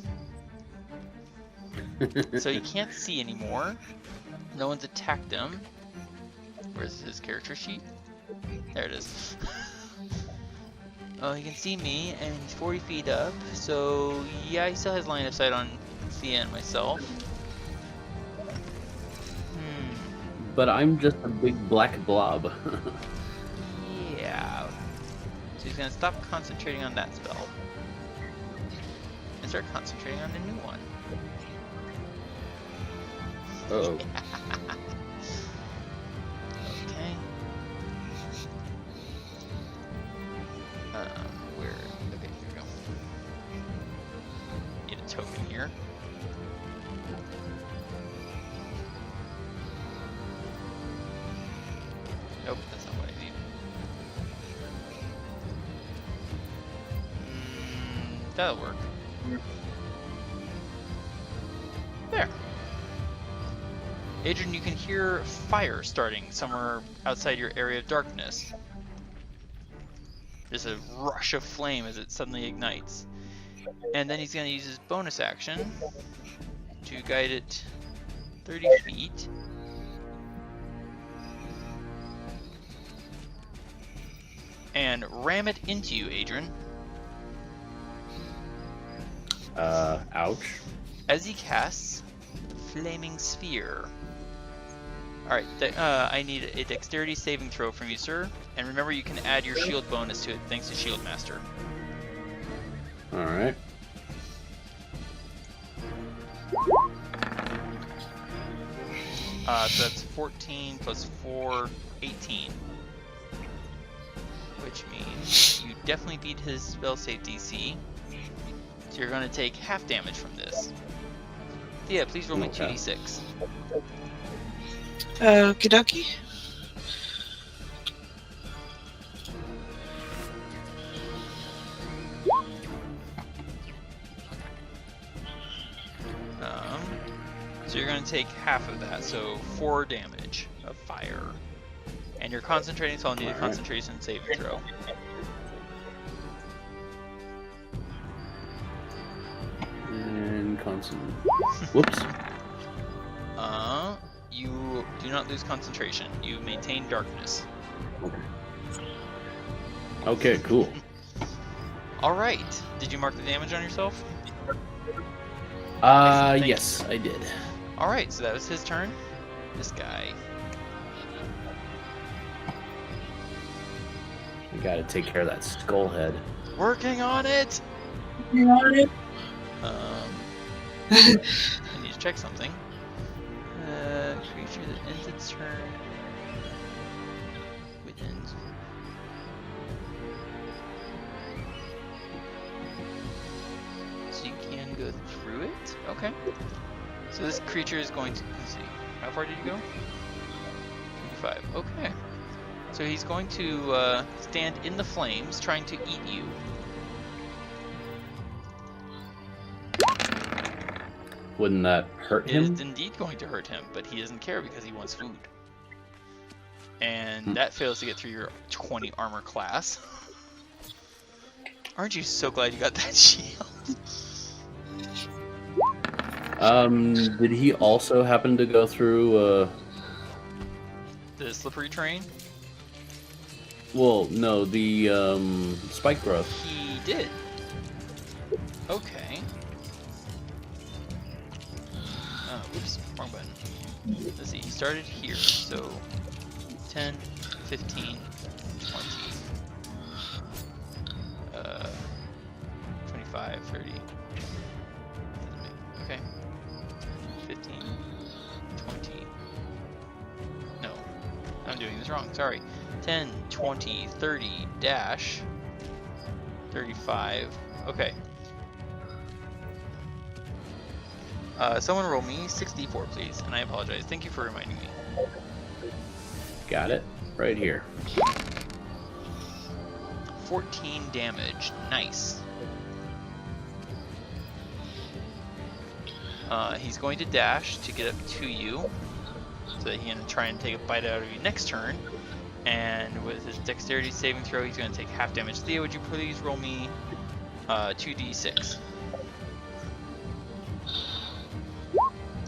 So he can't see anymore. No one's attacked him. Where's his character sheet? There it is. Oh, he can see me, and he's 40 feet up. So yeah, he still has line of sight on Thía and myself. But I'm just a big black blob. Yeah. So he's gonna stop concentrating on that spell and start concentrating on the new one. Uh-oh. Okay. Where? Okay, here we go. Need a token here. Nope, that's not what I need. That'll work. There. Adran, you can hear fire starting somewhere outside your area of darkness. There's a rush of flame as it suddenly ignites. And then he's going to use his bonus action to guide it 30 feet. And ram it into you, Adran. Ouch. As he casts Flaming Sphere. Alright, I need a dexterity saving throw from you, sir. And remember, you can add your shield bonus to it thanks to Shield Master. Alright. So that's 14 plus 4, 18. Which means you definitely beat his spell save DC. So you're going to take half damage from this. Thía, please roll me 2d6. Okie dokie. So you're going to take half of that, so 4 damage of fire. And you're concentrating, so I'll need a concentration saving throw. And whoops. You do not lose concentration. You maintain darkness. Okay. Okay, cool. Alright. Did you mark the damage on yourself? Yes, I did. Alright, so that was his turn. This guy. I gotta take care of that skull head. Working on it! You want it? I need to check something. Creature that ends its turn within. So you can go through it? Okay. So this creature is going to, let's see, how far did you go? 25, okay. So he's going to stand in the flames, trying to eat you. Wouldn't that hurt It him? is indeed going to hurt him, but he doesn't care because he wants food. And that fails to get through your 20 armor class. Aren't you so glad you got that shield? Did he also happen to go through, The slippery terrain? well, no, the, spike growth. He did. Okay. Oh, whoops, wrong button. Let's see, he started here, so 10, 15, 20, 25, 30. Okay. 15, 20. No, I'm doing this wrong, sorry. 10, 20, 30, dash, 35. Okay. Someone roll me 64, please, and I apologize. Thank you for reminding me. Got it. Right here. 14 damage. Nice. He's going to dash to get up to you, so that he can try and take a bite out of you next turn. And with his dexterity saving throw, he's going to take half damage. Thea, would you please roll me 2d6?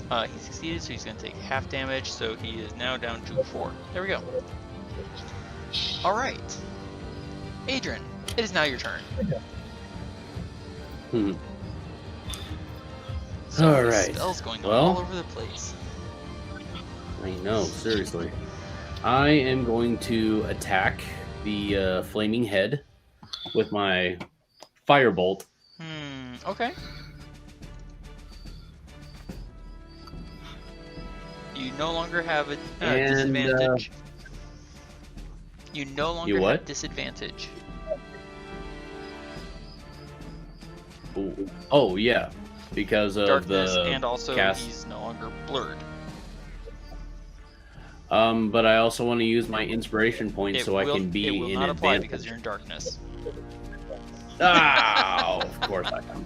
He succeeded, so he's going to take half damage, so he is now down to 4. There we go. Alright. Adran, it is now your turn. So All the right. spells going on Well, all over the place. I know, seriously. I am going to attack the flaming head with my firebolt. Okay. You no longer have a And, disadvantage. You no longer You have what? disadvantage. Ooh. Oh, yeah. Because of Darkness, the and also cast. he's no longer blurred. But I also want to use my inspiration point so I can be it will in not apply advantage. because you're in darkness. Oh, of course I am.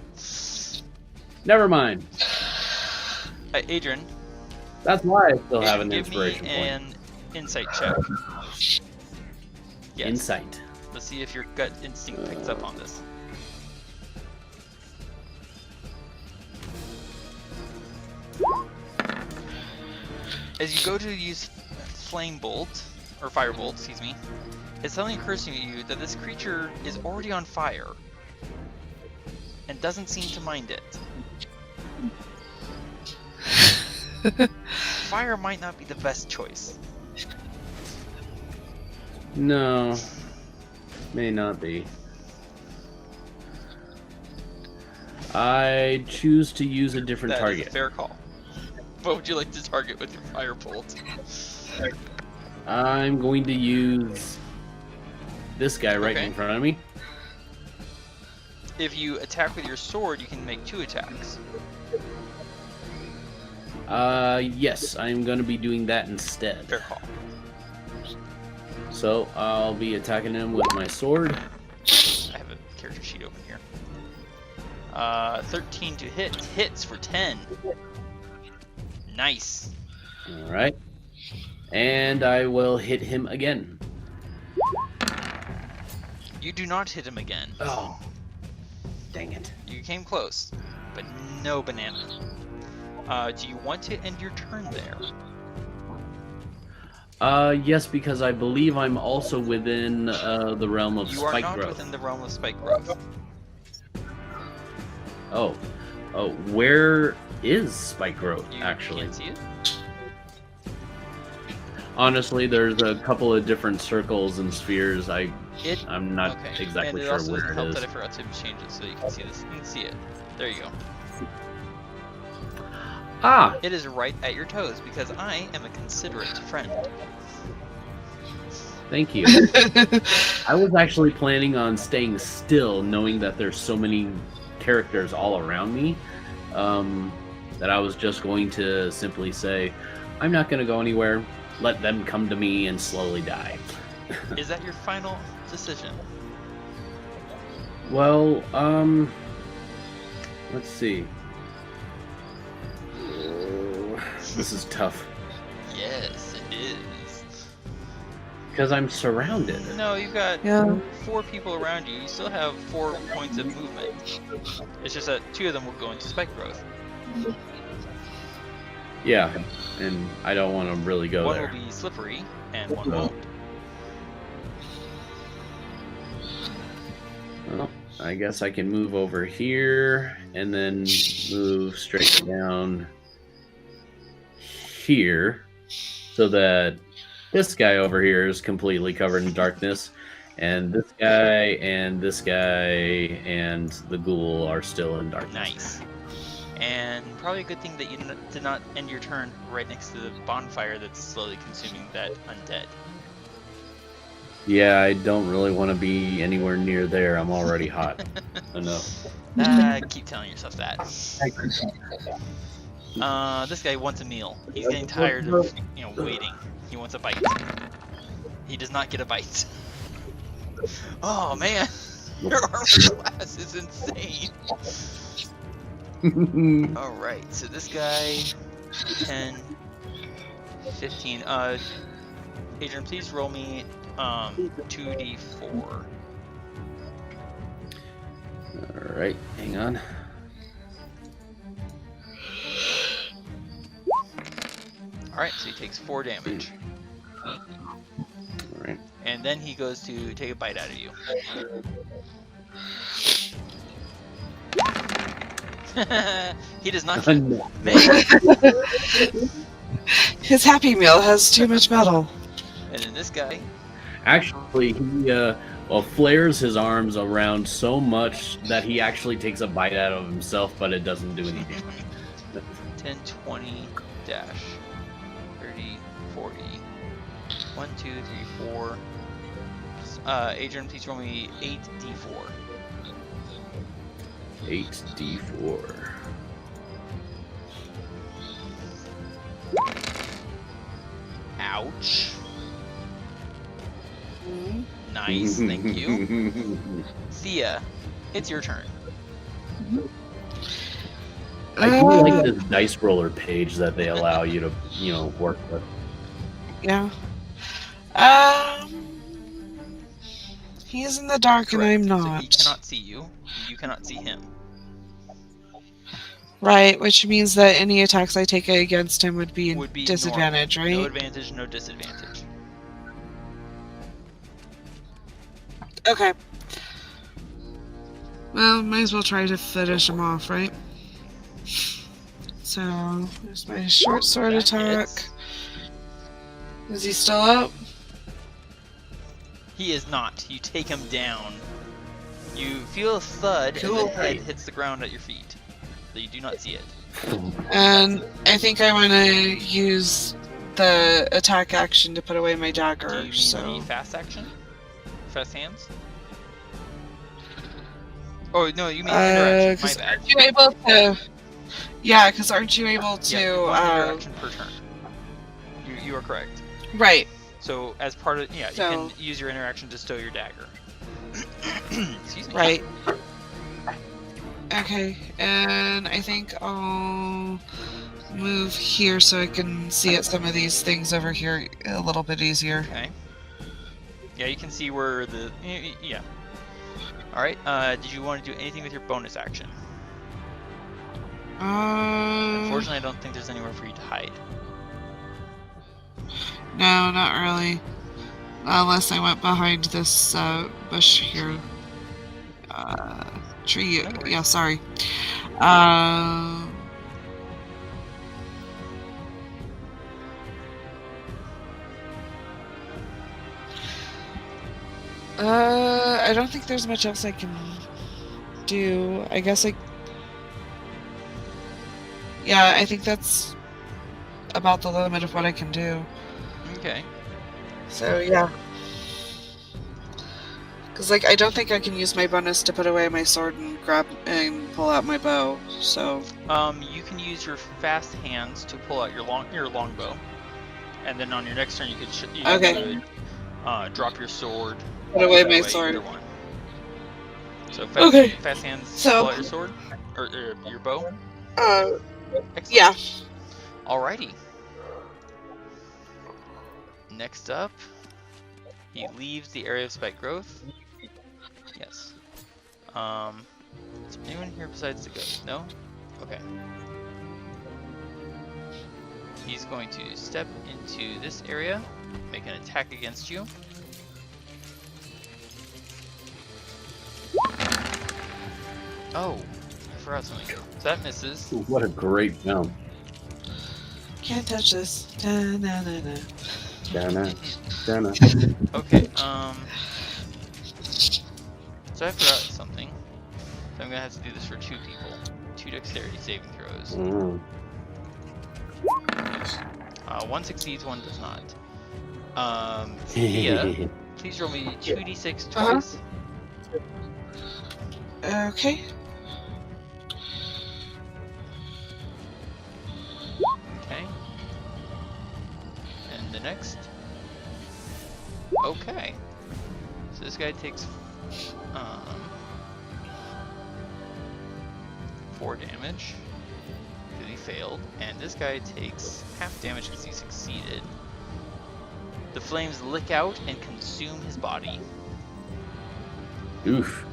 Never mind. Adran, That's why I still have an give inspiration me point. an insight check. Yes. Insight. Let's see if your gut instinct picks up on this. As you go to use flame bolt, or firebolt, excuse me, it suddenly occurs to you that this creature is already on fire and doesn't seem to mind it. Fire might not be the best choice. No. May not be. I choose to use a different That is target. a fair call. What would you like to target with your firebolt? I'm going to use this guy right Okay. in front of me. If you attack with your sword, you can make 2 attacks. Yes, I'm going to be doing that instead. Fair call. So I'll be attacking him with my sword. I have a character sheet open here. 13 to hit. Hits for 10. Nice. All right. And I will hit him again. You do not hit him again. Oh, dang it. You came close, but no banana. Do you want to end your turn there? Yes, because I believe I'm also within the realm of You are spike not growth. within the realm of spike growth. Oh, where is spike growth? You Actually, can't see it. honestly, there's a couple of different circles and spheres. I'm not Okay. exactly and it sure also where doesn't it help is. that I forgot to change it so you can see this. You can see it. There you go. Ah, It is right at your toes because I am a considerate friend. thank you. I was actually planning on staying still, knowing that there's so many characters all around me, that I was just going to simply say, I'm not going to go anywhere. Let them come to me and slowly die. Is that your final decision? Well, let's see. Oh, this is tough Yes, it is. because I'm surrounded. No, you've got Yeah. 4 people around you. You still have 4 points of movement. It's just that 2 of them will go into spike growth. Yeah, and I don't want to really go One there. will be slippery, and one won't. Well, I guess I can move over here and then move straight down here so that this guy over here is completely covered in darkness, and this guy and this guy and the ghoul are still in darkness. Nice. And probably a good thing that you did not end your turn right next to the bonfire that's slowly consuming that undead. Yeah, I don't really want to be anywhere near there. I'm already hot enough. Keep telling yourself that. This guy wants a meal. He's getting tired of, waiting. He wants a bite. He does not get a bite. Oh man, your armor class is insane. Alright, so this guy, 10, 15. Adran, please roll me 2d4. Alright, hang on. Alright, so he takes 4 damage. Alright. And then he goes to take a bite out of you. He does not make. His Happy Meal has too much metal. And then this guy, Actually, he flares his arms around so much that he actually takes a bite out of himself, but it doesn't do any damage. 10, 20, dash, 30, 40. 1, 2, 3, 4. Adran, please roll me 8d4. 8d4. Ouch. Nice, thank you. Thea, it's your turn. I do like this dice roller page that they allow you to, work with. Yeah. He's in the dark and I'm Correct. not. So he cannot see you. You cannot see him. Right, which means that any attacks I take against him would be disadvantage, normal. right? No advantage, no disadvantage. Okay. Well, might as well try to finish him off, right? So, there's my short sword That attack. hits. Is he still up? He is not. You take him down. You feel a thud, Cool. and the head hits the ground at your feet. So you do not see it. And I think I want to use the attack action to put away my Do dagger, you mean so... the fast action? Fast hands? Oh, no, you mean interaction. My 'cause bad. aren't you able to... Yeah, because aren't you able to... Yeah, one interaction per turn. You are correct. Right. So, as part of... Yeah, So- you can use your interaction to stow your dagger. Excuse me. Right. Okay, and I think I'll move here so I can see at some of these things over here a little bit easier. Okay. Yeah, you can see where the... Yeah. Alright, did you want to do anything with your bonus action? Unfortunately, I don't think there's anywhere for you to hide. No, not really. Unless I went behind this bush here. Tree. No worries. Yeah, sorry. I don't think there's much else I can do. I guess Yeah, I think that's about the limit of what I can do. Okay. So yeah. Because, like, I don't think I can use my bonus to put away my sword and grab and pull out my bow, so... You can use your fast hands to pull out your longbow, and then on your next turn you could drop your sword. Put away my sword. Either one. So fast hands, pull out your sword or your bow. Excellent. Yeah. Alrighty. Next up, he leaves the area of spike growth. Yes. Is anyone here besides the ghost? No? Okay. He's going to step into this area, make an attack against you. Oh, I forgot something. That misses. Ooh, what a great jump. Can't touch this. Da-na-na-na. Dana. Dana. Okay, so I forgot something. So I'm gonna have to do this for 2 people. 2 dexterity saving throws. Mm. 1 succeeds, 1 does not. Thea, please roll me 2d6 twice. Okay. Okay. And the next. Okay. So this guy takes 4 damage because he failed, and this guy takes half damage because he succeeded. The flames lick out and consume his body. Oof.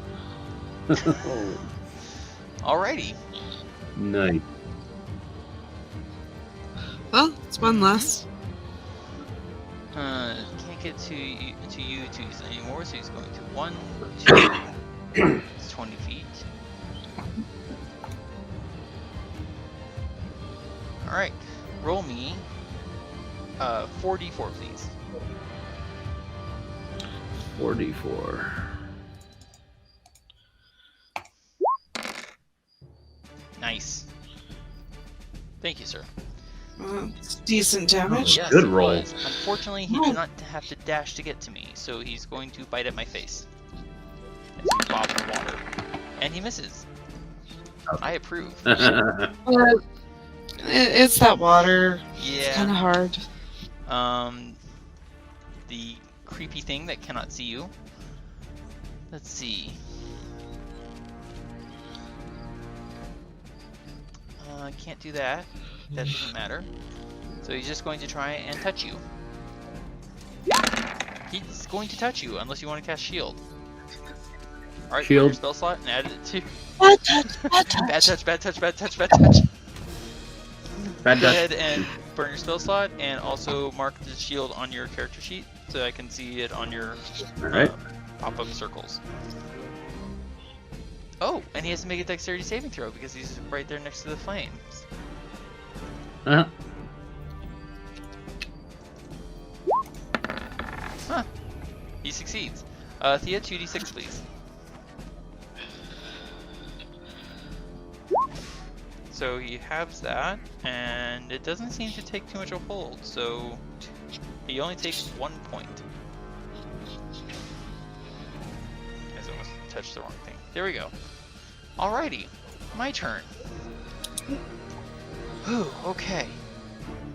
Alrighty. Nice. Well, it's one less. Can't get to you too easily anymore, so he's going to 1, 2. It's 20 feet. Alright, roll me 4d4, please. 44. Nice. Thank you, sir. It's decent damage. Yes, good it roll. was. Unfortunately, he did not have to dash to get to me, so he's going to bite at my face. As he bobs in water. And he misses. I approve. It's that water. Yeah. It's kind of hard. The creepy thing that cannot see you. Let's see. I can't do that. That doesn't matter. So he's just going to try and touch you. He's going to touch you unless you want to cast shield. Alright, Shield. your spell slot and add it to Bad touch, bad touch. bad touch, bad touch, bad touch, bad touch. Bad Go touch. ahead and burn your spell slot and also mark the shield on your character sheet so I can see it on your Alright. pop-up circles. Oh, and he has to make a dexterity saving throw because he's right there next to the flames. Uh-huh. Huh. He succeeds. Thea, 2d6, please. So he halves that, and it doesn't seem to take too much of a hold, so he only takes 1 point. I almost touched the wrong thing. There we go. Alrighty, my turn. Whew, okay.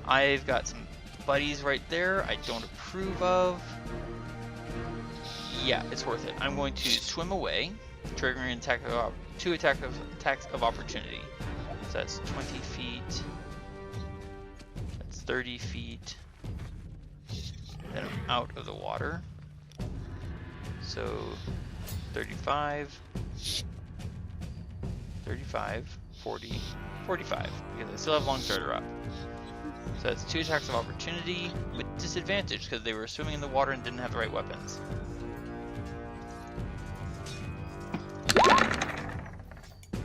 I've got some buddies right there I don't approve of. Yeah, it's worth it. I'm going to swim away, triggering an attack of 2 attacks of opportunity. So that's 20 feet. That's 30 feet. Then I'm out of the water. So 35, 35, 40, 45. Because I still have long starter up. So that's 2 attacks of opportunity with disadvantage because they were swimming in the water and didn't have the right weapons.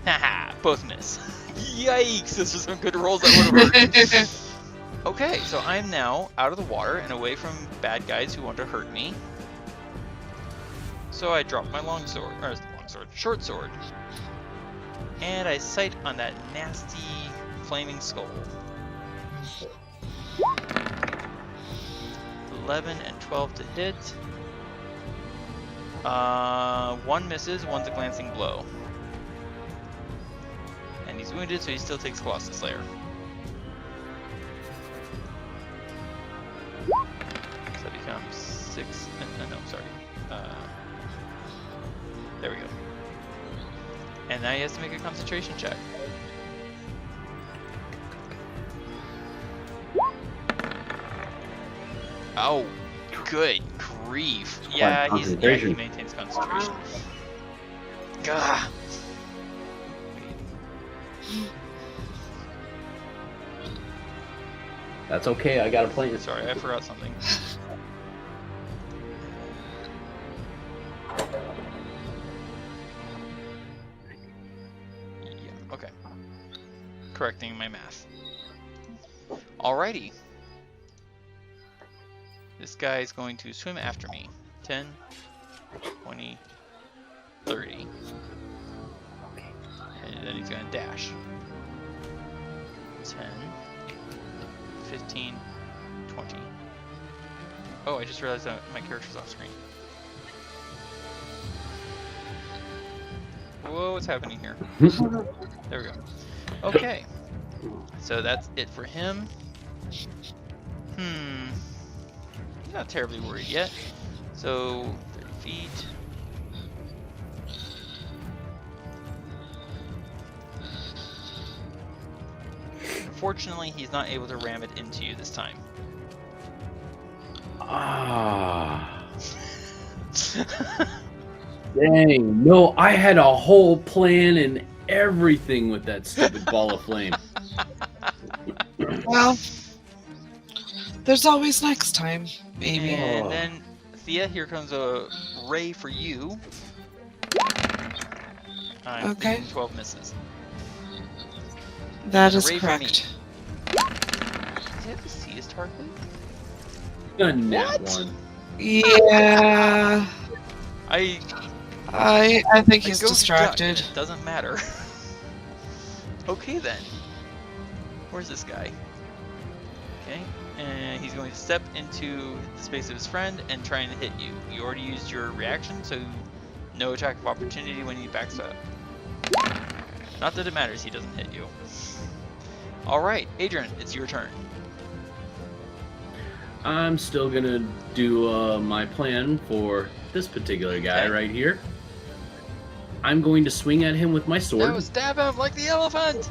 Haha, both miss. Yikes, this was some good rolls that would have hurt. Okay, so I'm now out of the water and away from bad guys who want to hurt me. So I drop my short sword. And I sight on that nasty flaming skull. 11 and 12 to hit. 1 misses, 1's a glancing blow. And he's wounded, so he still takes Colossus Slayer. So that becomes 6. No, sorry. There we go. And now he has to make a concentration check. Oh, good grief. Yeah, he maintains concentration. Gah. That's okay, I got a plan. Sorry, I forgot something. Yeah, okay. Correcting my math. Alrighty. This guy is going to swim after me. 10, 20, 30. And then he's going to dash. 10, 15, 20. Oh, I just realized that my character's off screen. Whoa, what's happening here? There we go. Okay. So that's it for him. Not terribly worried yet. So 30 feet. Unfortunately, he's not able to ram it into you this time. Ah. Dang, no, I had a whole plan and everything with that stupid ball of flame. Well, there's always next time, maybe. And then, Thea, here comes a ray for you. Okay. 12 misses. That is Ray for correct. me. Does he have to see his target? A nat What? one. Yeah. I think he's I go to distracted. duck, it doesn't matter. Okay then. Where's this guy? Okay. And he's going to step into the space of his friend and try and hit you. You already used your reaction, so no attack of opportunity when he backs up. Not that it matters, he doesn't hit you. Alright, Adran, it's your turn. I'm still gonna do my plan for this particular guy Okay. right here. I'm going to swing at him with my sword. No, stab him like the elephant!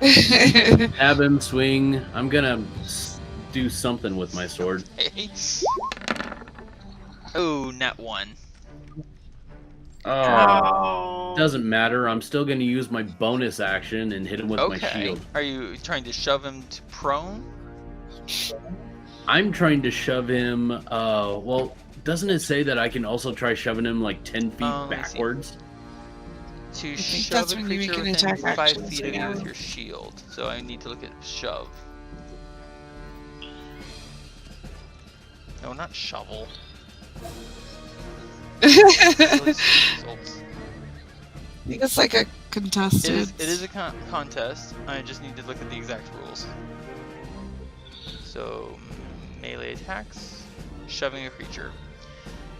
Stab him, swing. I'm gonna do something with my sword. Hey. Oh, nat 1. Oh, doesn't matter. I'm still gonna use my bonus action and hit him with my Okay. shield. Are you trying to shove him to prone? I'm trying to shove him. Well, doesn't it say that I can also try shoving him like 10 feet Let me see. backwards? To think shove that's a when you make creature an within attack 5 action, feet so of you yeah. with your shield. So I need to look at shove. No, not shovel. Results. It's like a contested. It is a contest. I just need to look at the exact rules. So, melee attacks, shoving a creature.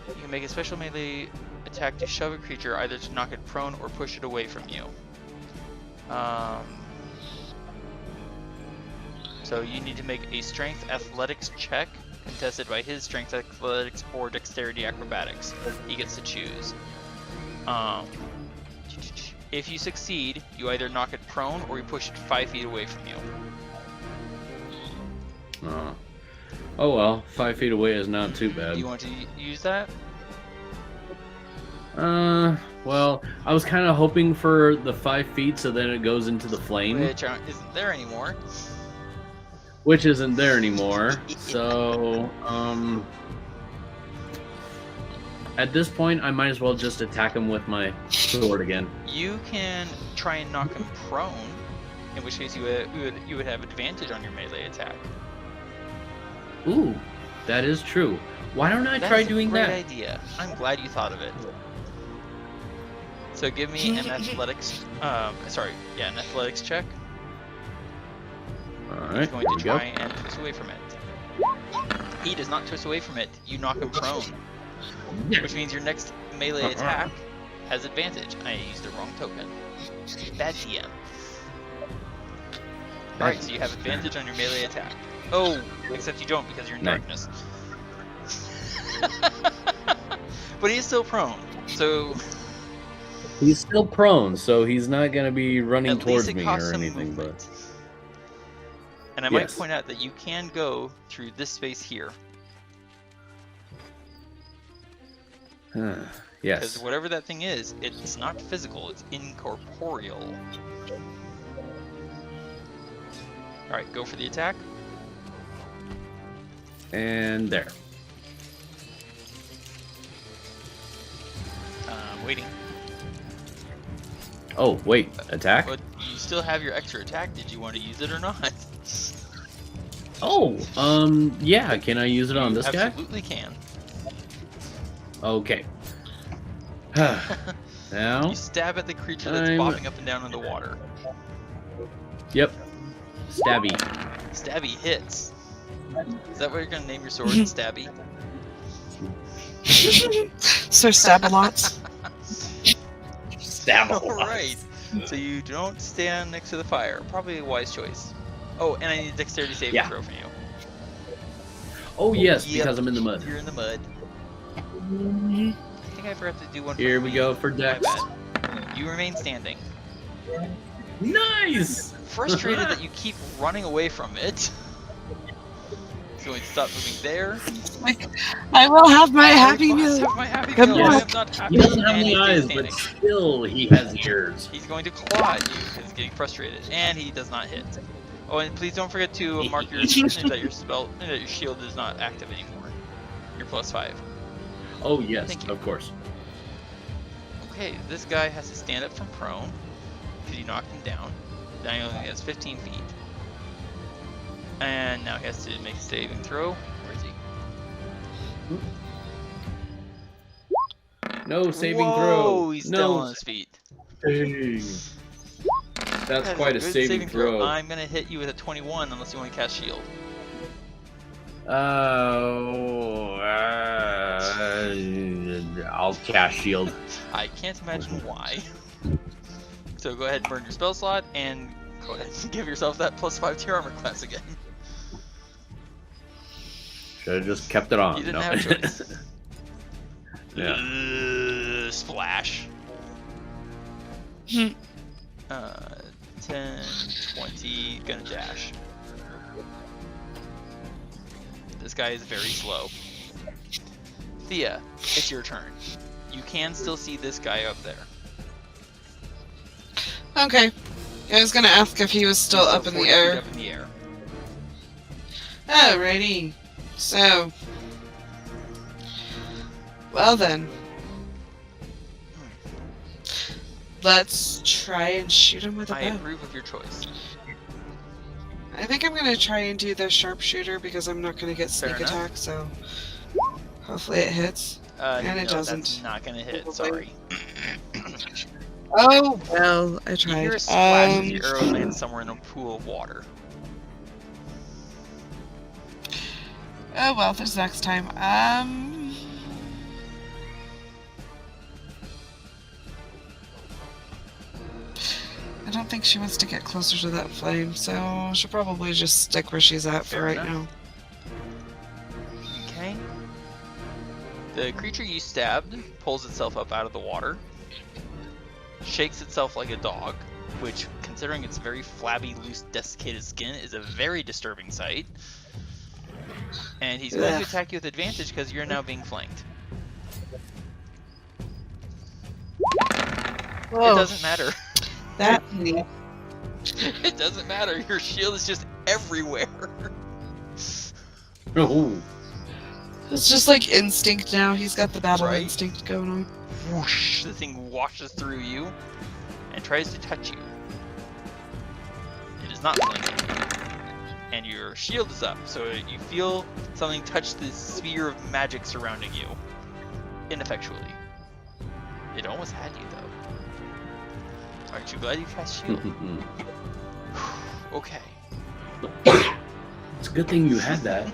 You can make a special melee attack to shove a creature, either to knock it prone or push it away from you. So you need to make a strength athletics check, contested by his strength athletics or dexterity acrobatics. He gets to choose. If you succeed, you either knock it prone or you push it 5 feet away from you. Oh well, 5 feet away is not too bad. Do you want to use that? Well, I was kind of hoping for the 5 feet so then it goes into the flame, Which isn't there anymore. which isn't there anymore. So, at this point, I might as well just attack him with my sword again. You can try and knock him prone, in which case you would have advantage on your melee attack. Ooh, that is true. Why don't I try doing That's a that? great idea. I'm glad you thought of it. So give me an athletics. An athletics check. All He's right, going here to we go. try and twist away from it. He does not twist away from it. You knock him prone, which means your next melee attack has advantage. I used the wrong token. Bad DM. Alright, so you have advantage on your melee attack. Oh, except you don't because you're in darkness. But he is still prone, so... He's still prone, so he's not going to be running At towards least it me costs or some anything, movement. but... And I might Yes. point out that you can go through this space here. Yes. Because whatever that thing is, it's not physical, it's incorporeal. Alright, go for the attack. And there. Waiting. Oh, wait. Attack? But you still have your extra attack. Did you want to use it or not? Oh, yeah. Can I use it on this guy? Absolutely can. Okay. Now? You stab at the creature that's bobbing up and down in the water. Yep. Stabby. Stabby hits. Is that what you're going to name your sword? Stabby? Sir Stabalots. Stab. Alright. So you don't stand next to the fire. Probably a wise choice. Oh, and I need a dexterity saving throw from you. Oh, yes, Yep. because I'm in the mud. You're in the mud. I think I forgot to do one. Here we go for My dex. bad. You remain standing. Nice! Frustrated that you keep running away from it. It's going to stop moving there. I will have my happy I must meal. have my happy Good meal. luck. I am not happy. He doesn't have And any he stays eyes, standing. but still he has ears. He's going to claw at you because he's getting frustrated, and he does not hit. Oh, and please don't forget to mark your that your shield is not active anymore. You're +5. Oh, yes, Thank you. of course. Okay, this guy has to stand up from prone because you knocked him down. Now he only has 15 feet. And now he has to make a saving throw. Where is he? No saving Whoa, throw. he's still on No. his feet. Dang. That's That is quite a good saving throw. I'm gonna hit you with a 21 unless you want to cast shield. I'll cast shield. I can't imagine why. So go ahead and burn your spell slot and go ahead and give yourself that +5 to your armor class again. Should have just kept it on. You didn't No. have a choice. Yeah. Splash. 10, 20, gonna dash. This guy is very slow. Thea, it's your turn. You can still see this guy up there. Okay. I was gonna ask if he was still up in the 40 feet air. Up in the air. Alrighty. So. Well then. Let's try and shoot him with a I bow. approve of your choice. I think I'm gonna try and do the sharpshooter because I'm not gonna get Fair sneak enough. attack, so hopefully it hits. And it no, doesn't. That's not gonna hit. Sorry. Oh well, I You tried. hear a splash as your arrow lands somewhere in a pool of water. Oh well, there's next time. I don't think she wants to get closer to that flame, so she'll probably just stick where she's at for Fair right enough. now. Okay. The creature you stabbed pulls itself up out of the water, shakes itself like a dog, which, considering its very flabby, loose, desiccated skin, is a very disturbing sight. And he's going to Ugh. attack you with advantage because you're now being flanked. Whoa, It doesn't matter. that It doesn't matter. Your shield is just everywhere. Oh. it's just like instinct now. He's got the battle Right? instinct going on. Whoosh! The thing washes through you and tries to touch you. It is not flanking you. And your shield is up, so you feel something touch the sphere of magic surrounding you. Ineffectually. It almost had you, though. Aren't you glad you cast shield? Okay. It's a good thing you had that.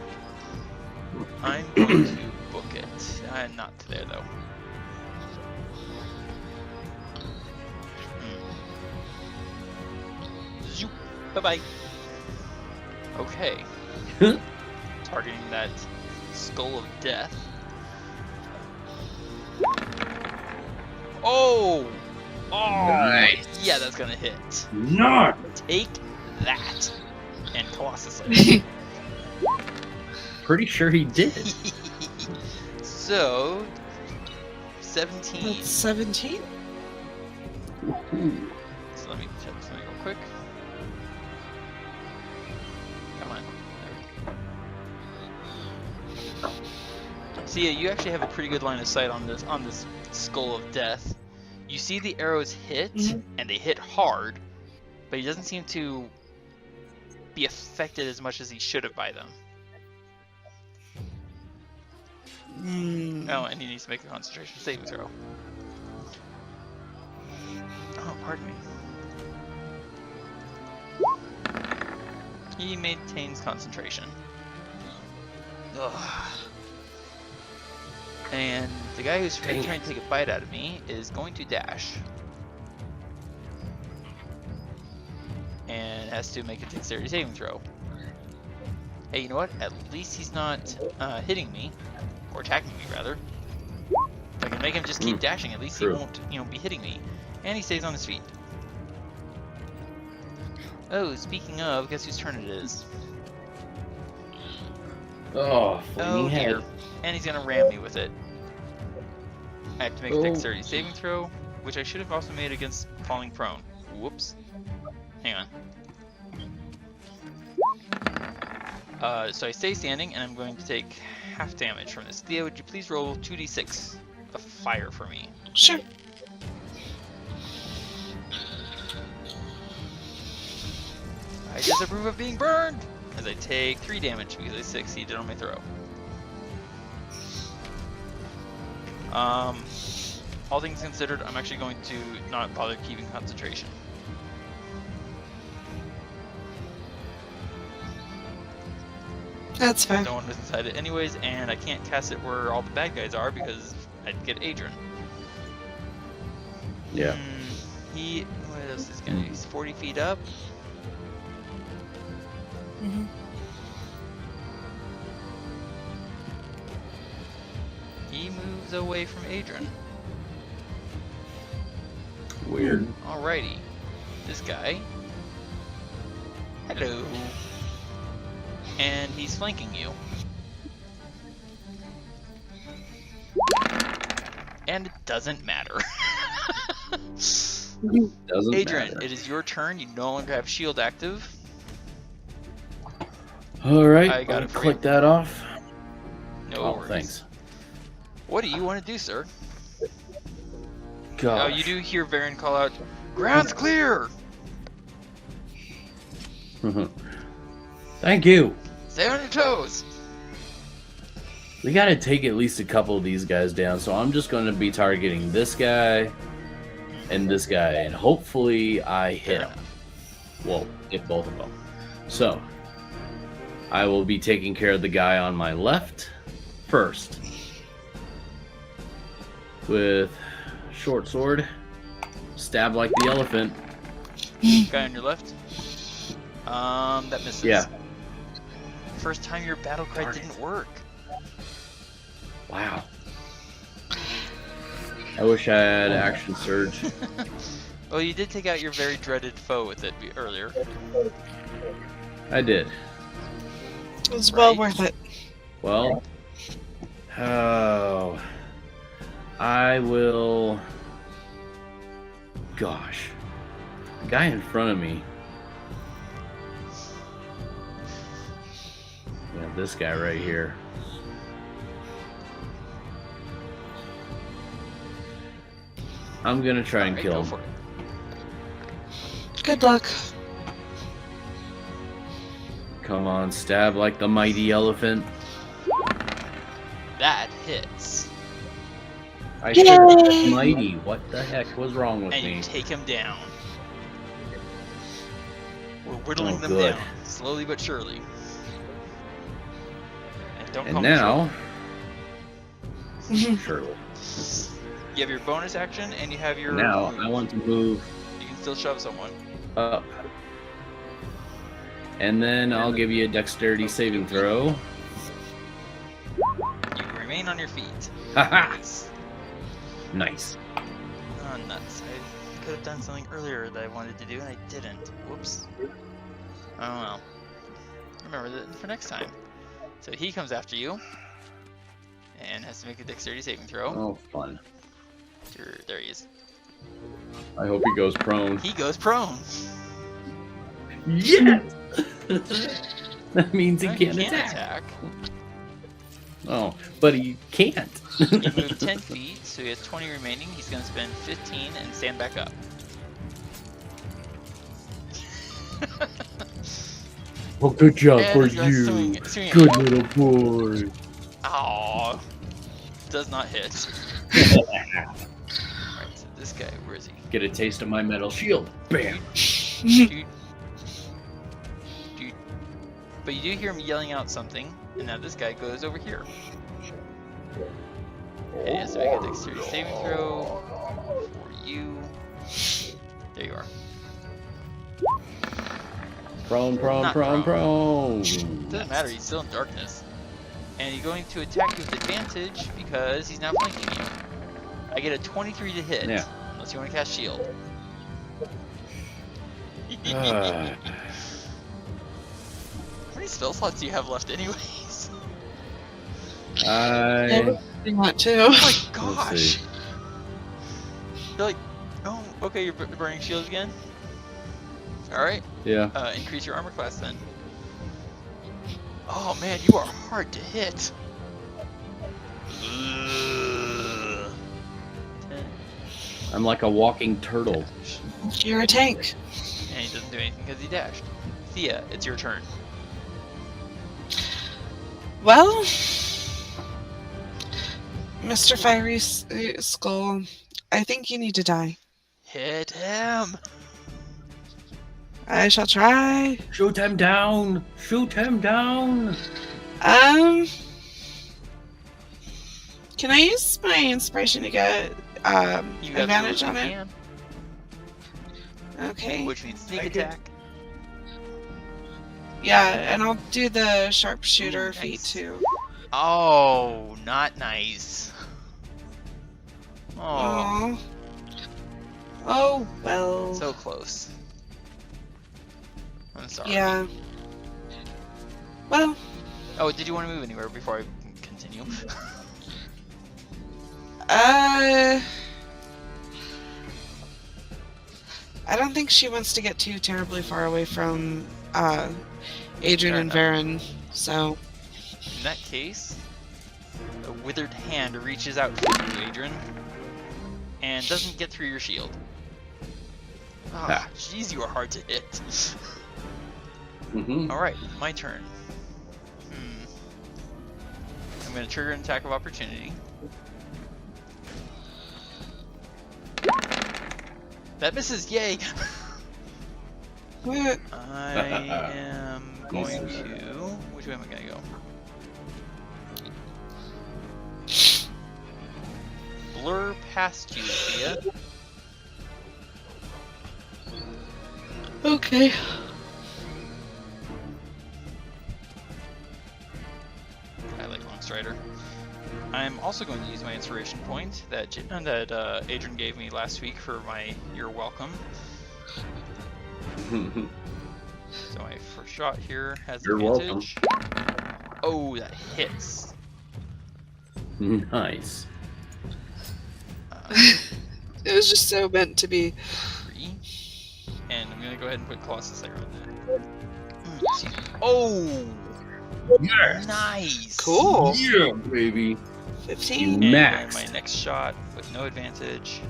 I'm going to book it. Not there though. Zoop. Bye-bye. Okay. Targeting that skull of death. Oh! Oh! Nice. Yeah, that's gonna hit. No. Take that. And Colossus Lady. Pretty sure he did. So, 17. That's 17? So let me check something real quick. Come on. There we go. So yeah, you actually have a pretty good line of sight on this skull of death. You see the arrows hit, and they hit hard, but he doesn't seem to be affected as much as he should have by them. Oh, and he needs to make a concentration saving throw. Oh, pardon me. He maintains concentration. Ugh. And the guy who's trying to take a bite out of me is going to dash. And has to make a dexterity saving throw. Hey, you know what? At least he's not hitting me. Or attacking me, rather. If I can make him just keep dashing, at least he won't, be hitting me. And he stays on his feet. Oh, speaking of, guess whose turn it is? Oh, Oh, head. dear. And he's gonna ram me with it. I have to make a dexterity saving throw, which I should have also made against falling prone. Whoops. Hang on. So I stay standing, and I'm going to take half damage from this. Thea, would you please roll 2d6 of fire for me? Sure. I disapprove of being burned! As I take 3 damage because I succeeded on my throw. All things considered, I'm actually going to not bother keeping concentration. That's fine. No one was inside it anyways, and I can't cast it where all the bad guys are because I'd get Adran. Yeah. What else is gonna He's 40 feet up. He moves away from Adran. Weird. Alrighty. This guy. Hello. And he's flanking you. And it doesn't matter. Doesn't Adran, matter. it is your turn. You no longer have shield active. Alright, I got I'll it for click you. that off. No worries. Thanks. What do you want to do, sir? God. Oh, you do hear Varin call out, "Ground's clear!" Thank you. Stay on your toes! We gotta take at least a couple of these guys down, so I'm just gonna be targeting this guy and this guy, and hopefully I hit him. Well, hit both of them. So, I will be taking care of the guy on my left first. With short sword, stab like the elephant. Guy on your left. That misses. Yeah. First time your battle cry Darn it. didn't work. Wow. I wish I had action surge. Well, you did take out your very dreaded foe with it earlier. I did. It was well Right. worth it. Well, oh, I will. Gosh, the guy in front of me. Yeah, this guy right here. I'm gonna try and Alright, kill go him. for it. Good luck. Come on, stab like the mighty elephant. That hits. I said mighty. What the heck was wrong with And me? you take him down. We're whittling them good. down, slowly but surely. And don't call And me now, Shirley. You have your bonus action, and you have your Now move. I want to move You can still shove someone. up. And then I'll give you a dexterity saving throw. You remain on your feet. Haha! Nice. Nice. Oh, nuts. I could have done something earlier that I wanted to do, and I didn't. Whoops. Oh well. Remember that for next time. So he comes after you, and has to make a dexterity saving throw. Oh, fun. There he is. I hope he goes prone. He goes prone. Yes! That means he No, can't can't attack. Oh, but he can't. He moved 10 feet, so he has 20 remaining. He's going to spend 15 and stand back up. Well, good job And for he's gonna you. swing Good at you. little boy. Aww. Does not hit. Alright, so this guy, where is he? Get a taste of my metal shield. Bam. Dude. Dude. But you do hear him yelling out something, and now this guy goes over here. And he has to make a dexterity saving throw for you. There you are. Prone. Not Prone. Doesn't matter, he's still in darkness. And he's going to attack you with advantage because he's now flanking you. I get a 23 to hit, Yeah. unless you want to cast shield. Ah. How many spell slots do you have left anyways? I Want to? Oh my Let's gosh! see. You're like, oh, okay, you're burning shields again? Alright, Yeah. increase your armor class then. Oh man, you are hard to hit. Ugh. 10. I'm like a walking turtle. You're a tank. And he doesn't do anything because he dashed. Thea, it's your turn. Well, Mr. Fiery Skull, I think you need to die. Hit him! I shall try. Shoot him down. Shoot him down. Can I use my inspiration to get You advantage on absolutely it? can, Okay. which means sneak Take it. attack. Yeah, and I'll do the sharpshooter Nice. feat too. Oh, not nice. Oh, Oh. Oh well. so close. I'm sorry. Yeah. Well, Oh, did you want to move anywhere before I continue? I don't think she wants to get too terribly far away from Adrian Fair and enough. Varin, so In that case, a withered hand reaches out for you, Adrian, and doesn't get through your shield. Ah, jeez, you are hard to hit. Mm-hmm. Alright, my turn. I'm going to trigger an attack of opportunity. That misses, yay! what? I am going to... Which way am I going to go? Blur past you, Thea. Okay. I like Longstrider. I'm also going to use my inspiration point that Adrian gave me last week for my "You're welcome." So my first shot here has You're welcome. advantage. Oh, that hits. Nice. It was just so meant to be. 3. And I'm gonna go ahead and put Colossus Slayer on that. Excuse me. Oh, Yes. nice. Cool. Yeah, baby. 15. And Max. my next shot with no advantage.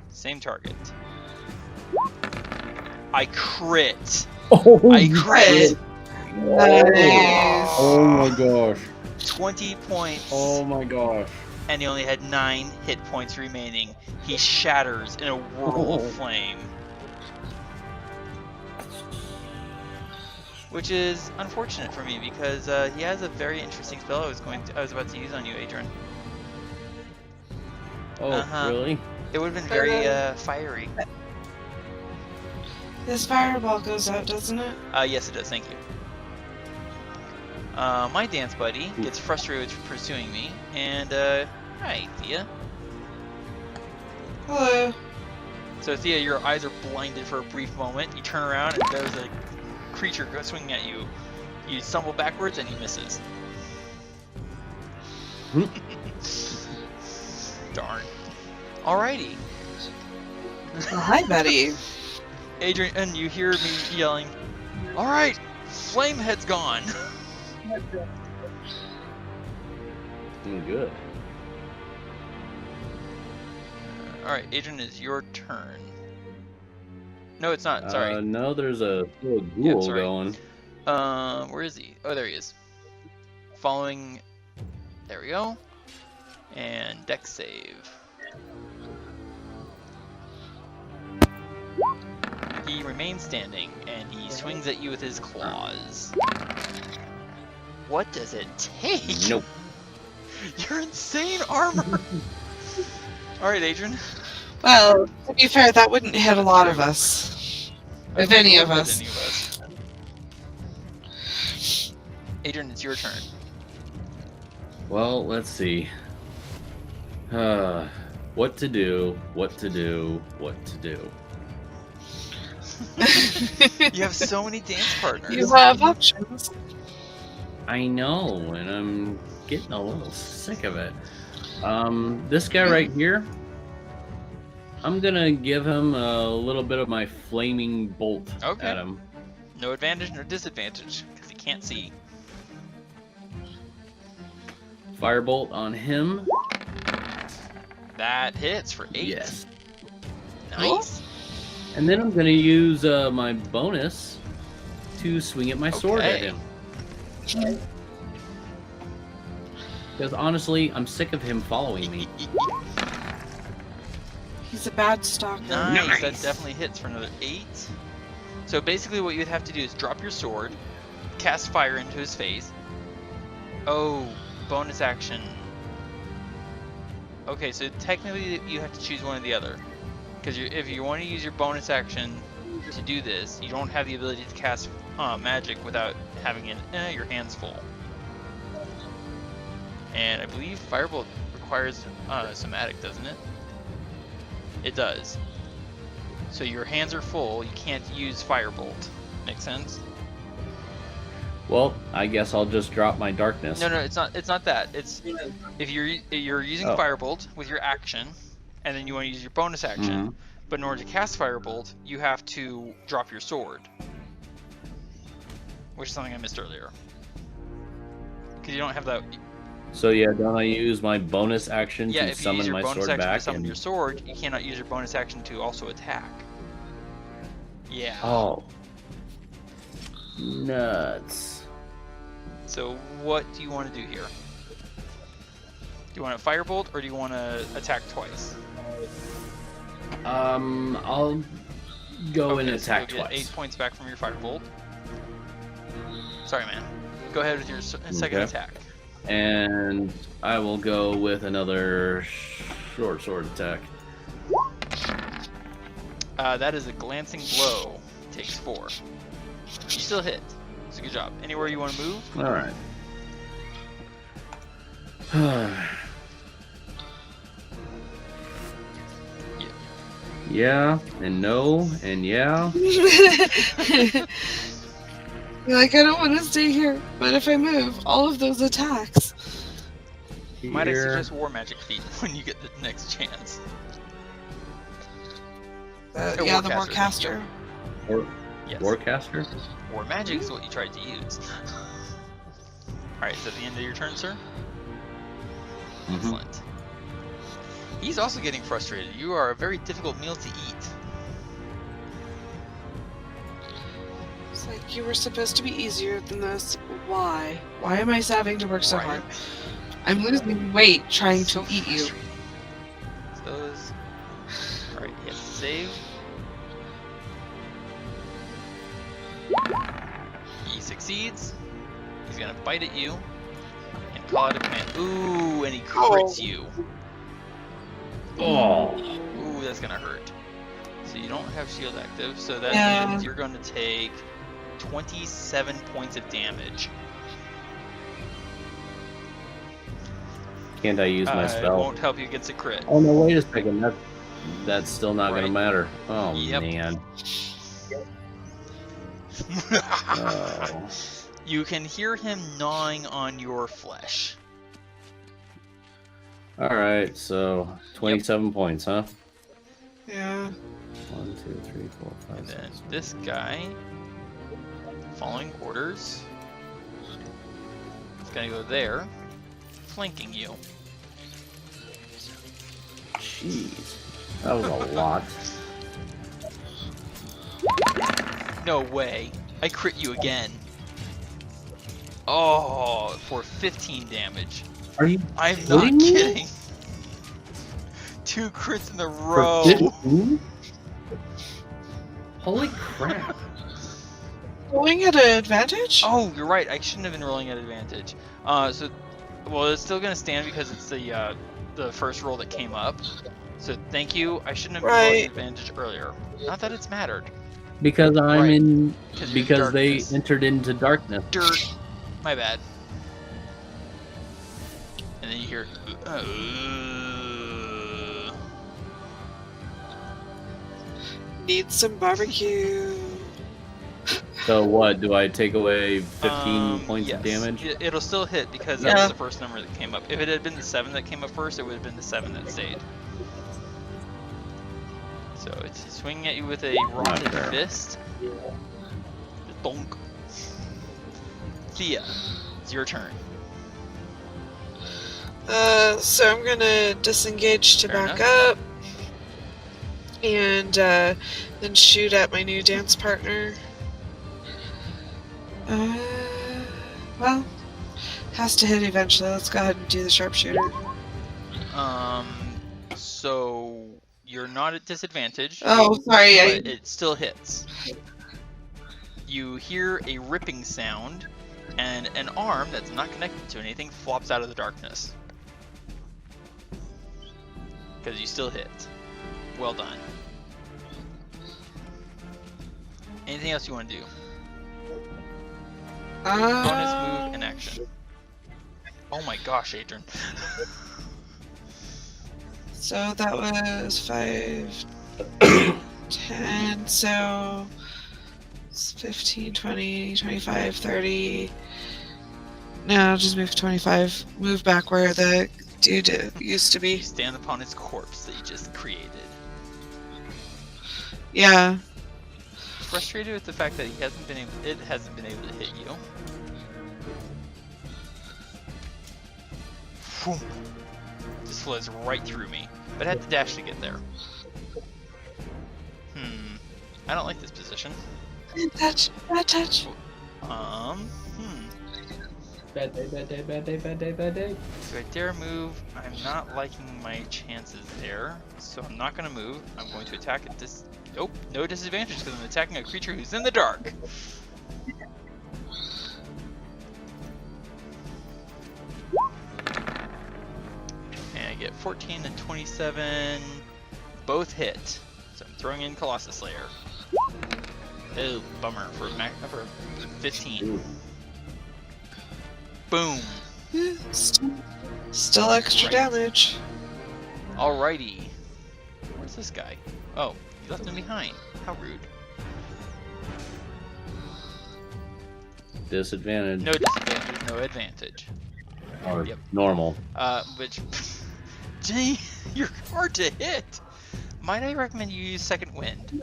Same target. I crit. Oh, I crit. Nice. Oh my gosh. 20 points. Oh my gosh. And he only had 9 hit points remaining. He shatters in a whirl of flame. which is unfortunate for me because he has a very interesting spell I was about to use on you, Adran. Oh, really? It would have been very fiery. This fireball goes out, doesn't it? Yes, it does. Thank you. My dance buddy gets frustrated with pursuing me, and hi, Thea. Hello. So Thea, your eyes are blinded for a brief moment. You turn around, and there's a creature swinging at you. You stumble backwards, and he misses. Darn. Alrighty. Well, hi, Betty. Adrian, and you hear me yelling, "Alright, Flamehead's gone!" Good. Alright, Adrian, it's your turn. No, it's not. Sorry. No, there's a little Yeah, ghoul sorry. going. Where is he? Oh, there he is. Following. There we go. And dex save. He remains standing, and he swings at you with his claws. What does it take? Nope. Your insane armor! Alright, Adrian. Well, to be fair, that wouldn't hit a lot of us. If any of us. Adrian, it's your turn. Well, let's see. What to do, what to do, what to do. You have so many dance partners. You have options. I know, and I'm getting a little sick of it. This guy right here, I'm gonna give him a little bit of my flaming bolt Okay. at him. No advantage, no disadvantage, because he can't see. Firebolt on him. That hits for 8. Yes. Nice. And then I'm gonna use my bonus to swing at my sword at Okay. him. Because honestly, I'm sick of him following me. He's a bad stalker. Nice. That definitely hits for another 8. So basically what you'd have to do is drop your sword, cast fire into his face. Oh, bonus action. Okay, so technically you have to choose one or the other. Because if you want to use your bonus action to do this, you don't have the ability to cast magic without having your hands full. And I believe Firebolt requires somatic, doesn't it? It does. So your hands are full, you can't use Firebolt. Make sense? Well, I guess I'll just drop my darkness. No, it's not. It's not that. It's if you're using Firebolt with your action, and then you want to use your bonus action. But in order to cast Firebolt, you have to drop your sword, which is something I missed earlier. Because you don't have that. So yeah, don't I use my bonus action Yeah, to if you summon use your my bonus sword action back? to summon your sword, you cannot use your bonus action to also attack. Yeah. Oh. Nuts. So what do you want to do here? Do you want to Firebolt or do you want to attack twice? I'll go and attack so you'll get twice. 8 points back from your Firebolt. Sorry, man. Go ahead with your second attack. And I will go with another short sword attack. That is a glancing blow. Takes 4. You still hit. It's a good job. Anywhere you want to move? All right. Yeah, and no, and yeah. You're like, I don't want to stay here, but if I move, all of those attacks. Might I Here. suggest War Magic feat when you get the next chance? Yeah, the Warcaster. Yes. Warcaster? War Magic is what you tried to use. Alright, is that the end of your turn, sir? Excellent. He's also getting frustrated. You are a very difficult meal to eat. It's like, you were supposed to be easier than this. Why? Why am I having to work so Right. hard? I'm losing weight trying to eat you. Those. Alright, he has to save. He succeeds. He's gonna bite at you and call out a command. Ooh, and he crits you. Oh. Ooh, that's gonna hurt. So you don't have shield active, so that means you're going to take 27 points of damage. Can't I use my It spell? won't help you against a crit. Oh no! Wait a second. That's still not gonna Right. matter. Oh Yep. man. Oh. You can hear him gnawing on your flesh. All right. So 27 points, huh? Yeah. 1, 2, 3, 4, 5, And then 6. this guy, following orders, is gonna go there, flanking you. Jeez, that was a lot. No way. I crit you again. Oh, for 15 damage. Are you? I'm not kidding me? kidding. 2 crits in a For row. 15? Holy crap! Rolling at an advantage? Oh, you're right. I shouldn't have been rolling at advantage. Well, it's still gonna stand because it's the first roll that came up. So thank you. I shouldn't have been rolling at advantage earlier. Not that it's mattered. Because I'm Right. in. 'Cause you're in Because they darkness. entered into darkness. Dirt. My bad. And then you hear. Need some barbecue. So what? Do I take away 15 points yes. of damage? It'll still hit because that was the first number that came up. If it had been the 7 that came up first, it would have been the 7 that stayed. So it's swinging at you with a rotten fair. fist. Bonk. Thea, it's your turn. So I'm gonna disengage to Fair back enough. up. And then shoot at my new dance partner. Well, has to hit eventually. Let's go ahead and do the sharpshooter. So you're not at disadvantage. Oh, sorry. But it still hits. You hear a ripping sound, and an arm that's not connected to anything flops out of the darkness. Because you still hit. Well done. Anything else you want to do? Bonus move and action. Oh my gosh, Adran. So that was 5, 10, so it's 15, 20, 25, 30. No, I'll just move 25. Move back where the dude used to You be. stand upon his corpse that you just created. Yeah. Frustrated with the fact that it hasn't been able to hit you. Phew. This flows right through me, but I had to dash to get there. I don't like this position. Bad touch. Bad day, bad day, bad day, bad day, bad day. Do I dare move? I'm not liking my chances there, so I'm not gonna move. I'm going to attack at this. Nope, no disadvantage because I'm attacking a creature who's in the dark. And I get 14 and 27, both hit. So I'm throwing in Colossus Slayer. Oh, bummer for 15. Ooh. Boom. Yeah, still extra Right. damage. Alrighty. Where's this guy? Oh, you left him behind. How rude. Disadvantage. No disadvantage, no advantage. Or Yep. normal. Which, gee, you're hard to hit. Might I recommend you use Second Wind?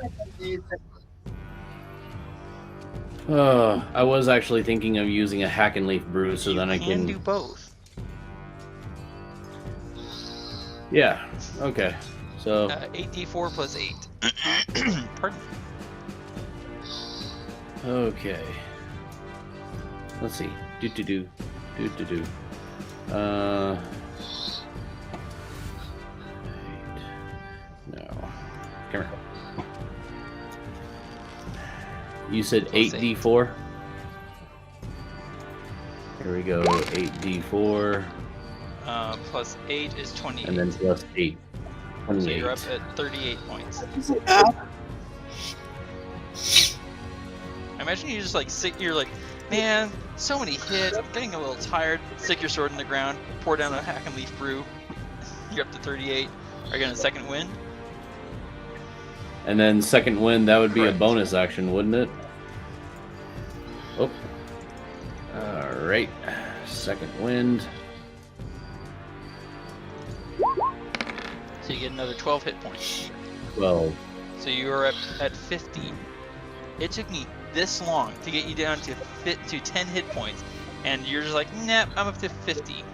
I was actually thinking of using a hack and leaf brew, so you then I can. do both. Yeah. Okay. So 8d4 plus 8. Pardon? okay. Let's see. Do. No. Come here. You said Plus 8d4? Here we go. 8d4. Plus 8 is 28. And then plus 8. 28. So you're up at 38 points. I imagine you just like you're like, man, so many hits, I'm getting a little tired. Stick your sword in the ground, pour down a hack and leaf brew. You're up to 38. Are you gonna second wind? And then second wind, that would be Correct. a bonus action, wouldn't it? Oh. Alright. Second wind. So you get another 12 hit points. 12. So you are up at 50. It took me this long to get you down to 10 hit points, and you're just like, nah, I'm up to 50.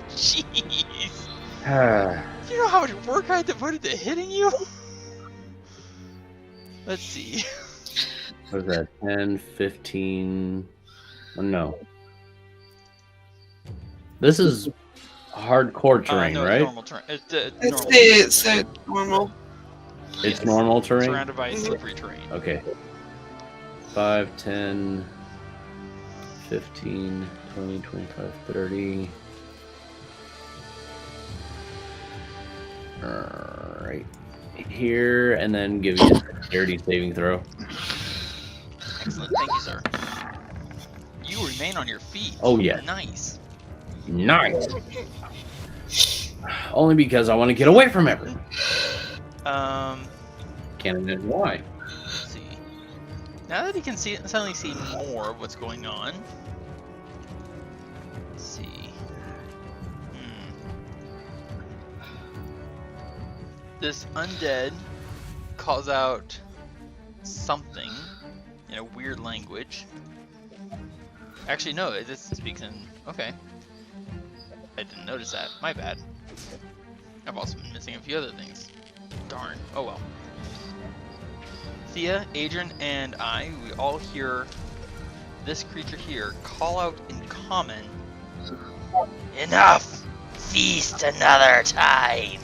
Jeez. You know how much work I had to put into hitting you? Let's see. What was that? 10, 15... Oh, no. This is hardcore terrain, no, right? Normal terrain. It's normal. It's normal. It's Yes. normal terrain? Surrounded by slippery terrain. Okay. 5, 10, 15, 20, 25, 30. Alright. Here, and then give you a dexterity saving throw. Excellent. Thank you, sir. You remain on your feet. Oh, yeah. Nice. Nice! Only because I want to get away from everything. Can't imagine why. Let's see. Now that he can suddenly see more of what's going on. Let's see. This undead calls out something in a weird language. Actually, no, it just speaks in... Okay. I didn't notice that. My bad. I've also been missing a few other things. Darn. Oh well. Thía, Adran, and I, we all hear this creature here call out in common. Enough! Feast another time!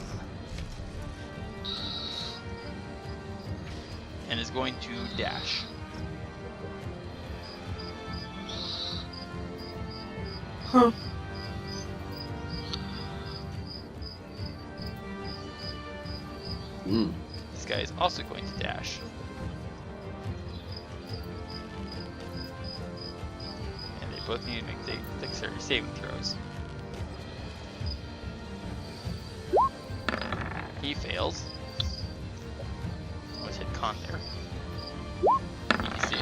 And is going to dash. Huh. This guy is also going to dash. And they both need to make dexterity saving throws. He fails. Almost hit con there.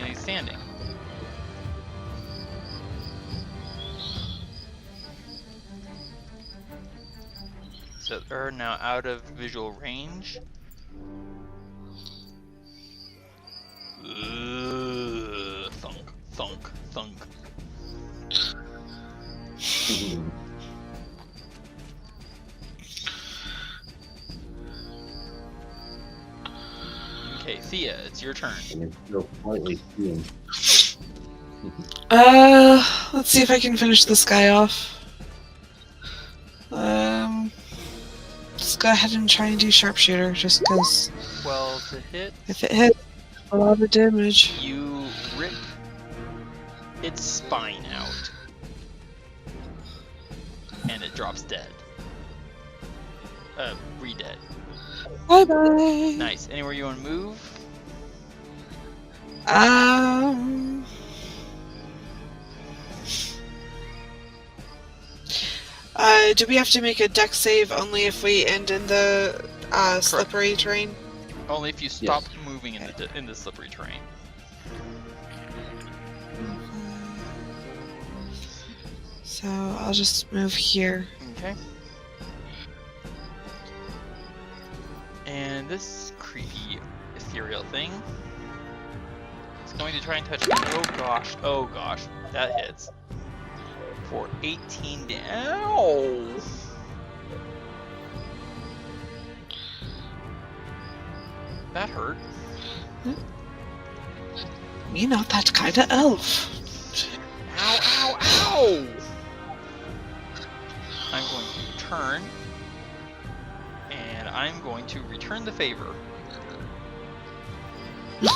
He's standing. So they're now out of visual range. Thunk, thunk, thunk. Okay, Thía, it's your turn. And it's still slightly stealing. Let's see if I can finish this guy off. Just go ahead and try and do sharpshooter, just because 12 to hit. if it hits, a lot of damage. You rip its spine out. And it drops dead. Re-dead. Bye bye. Nice. Anywhere you want to move? Do we have to make a dex save only if we end in the slippery terrain? Only if you stop moving in the slippery terrain. So I'll just move here. Okay. And this creepy ethereal thing is going to try and touch me. Oh gosh, that hits. For 18 Ow! That hurt. Me not that kind of elf. Ow, ow, ow! I'm going to turn, and I'm going to return the favor. 2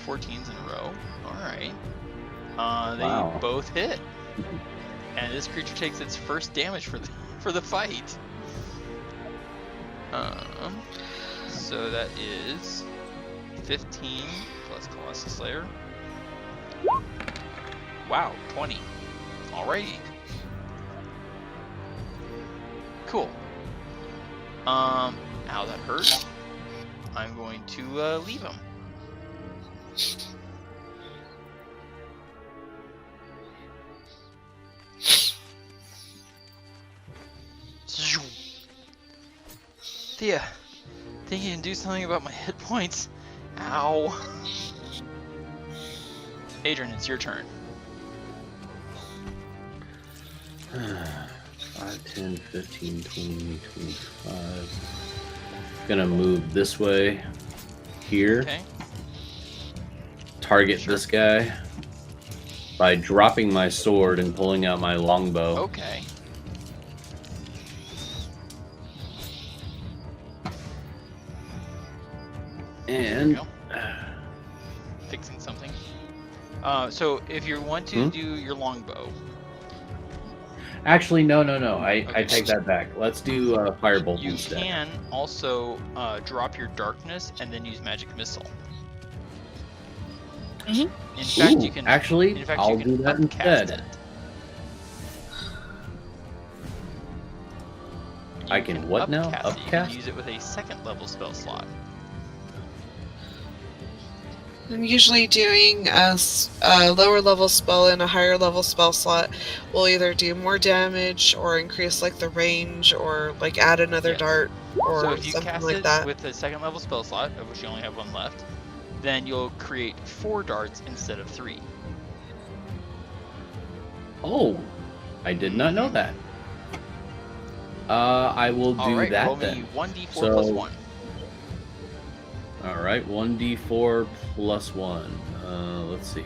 14s in a row. Alright. They Wow. both hit, and this creature takes its first damage for the fight. So that is 15 plus Colossus Slayer. Wow, 20. Alrighty. Cool. Ow, that hurt. I'm going to leave him. Thea, think you can do something about my hit points? Ow. Adran, it's your turn. 5, 10, 15, 20, 25. Gonna move this way. Here. Okay. Target Sure. this guy by dropping my sword and pulling out my longbow. Okay. And There you go. Fixing something. So if you want to do your longbow, actually, no. I Okay. take that back. Let's do firebolt you instead. can also drop your darkness and then use magic missile. Mhm. In fact, Ooh, you can. actually, In fact, I'll you can do that upcast instead. it. I You can what now? upcast it. You can Upcast? use it with a second level spell slot. I'm usually doing a lower level spell and a higher level spell slot will either do more damage or increase like the range or like add another Yeah. dart or So if you something cast like it that. with a second level spell slot, of which you only have one left, then you'll create 4 darts instead of 3. Oh, I did not know that. I will do Alright, roll that me then. 1d4 plus So- 1. All right, 1d4 plus 1. Let's see.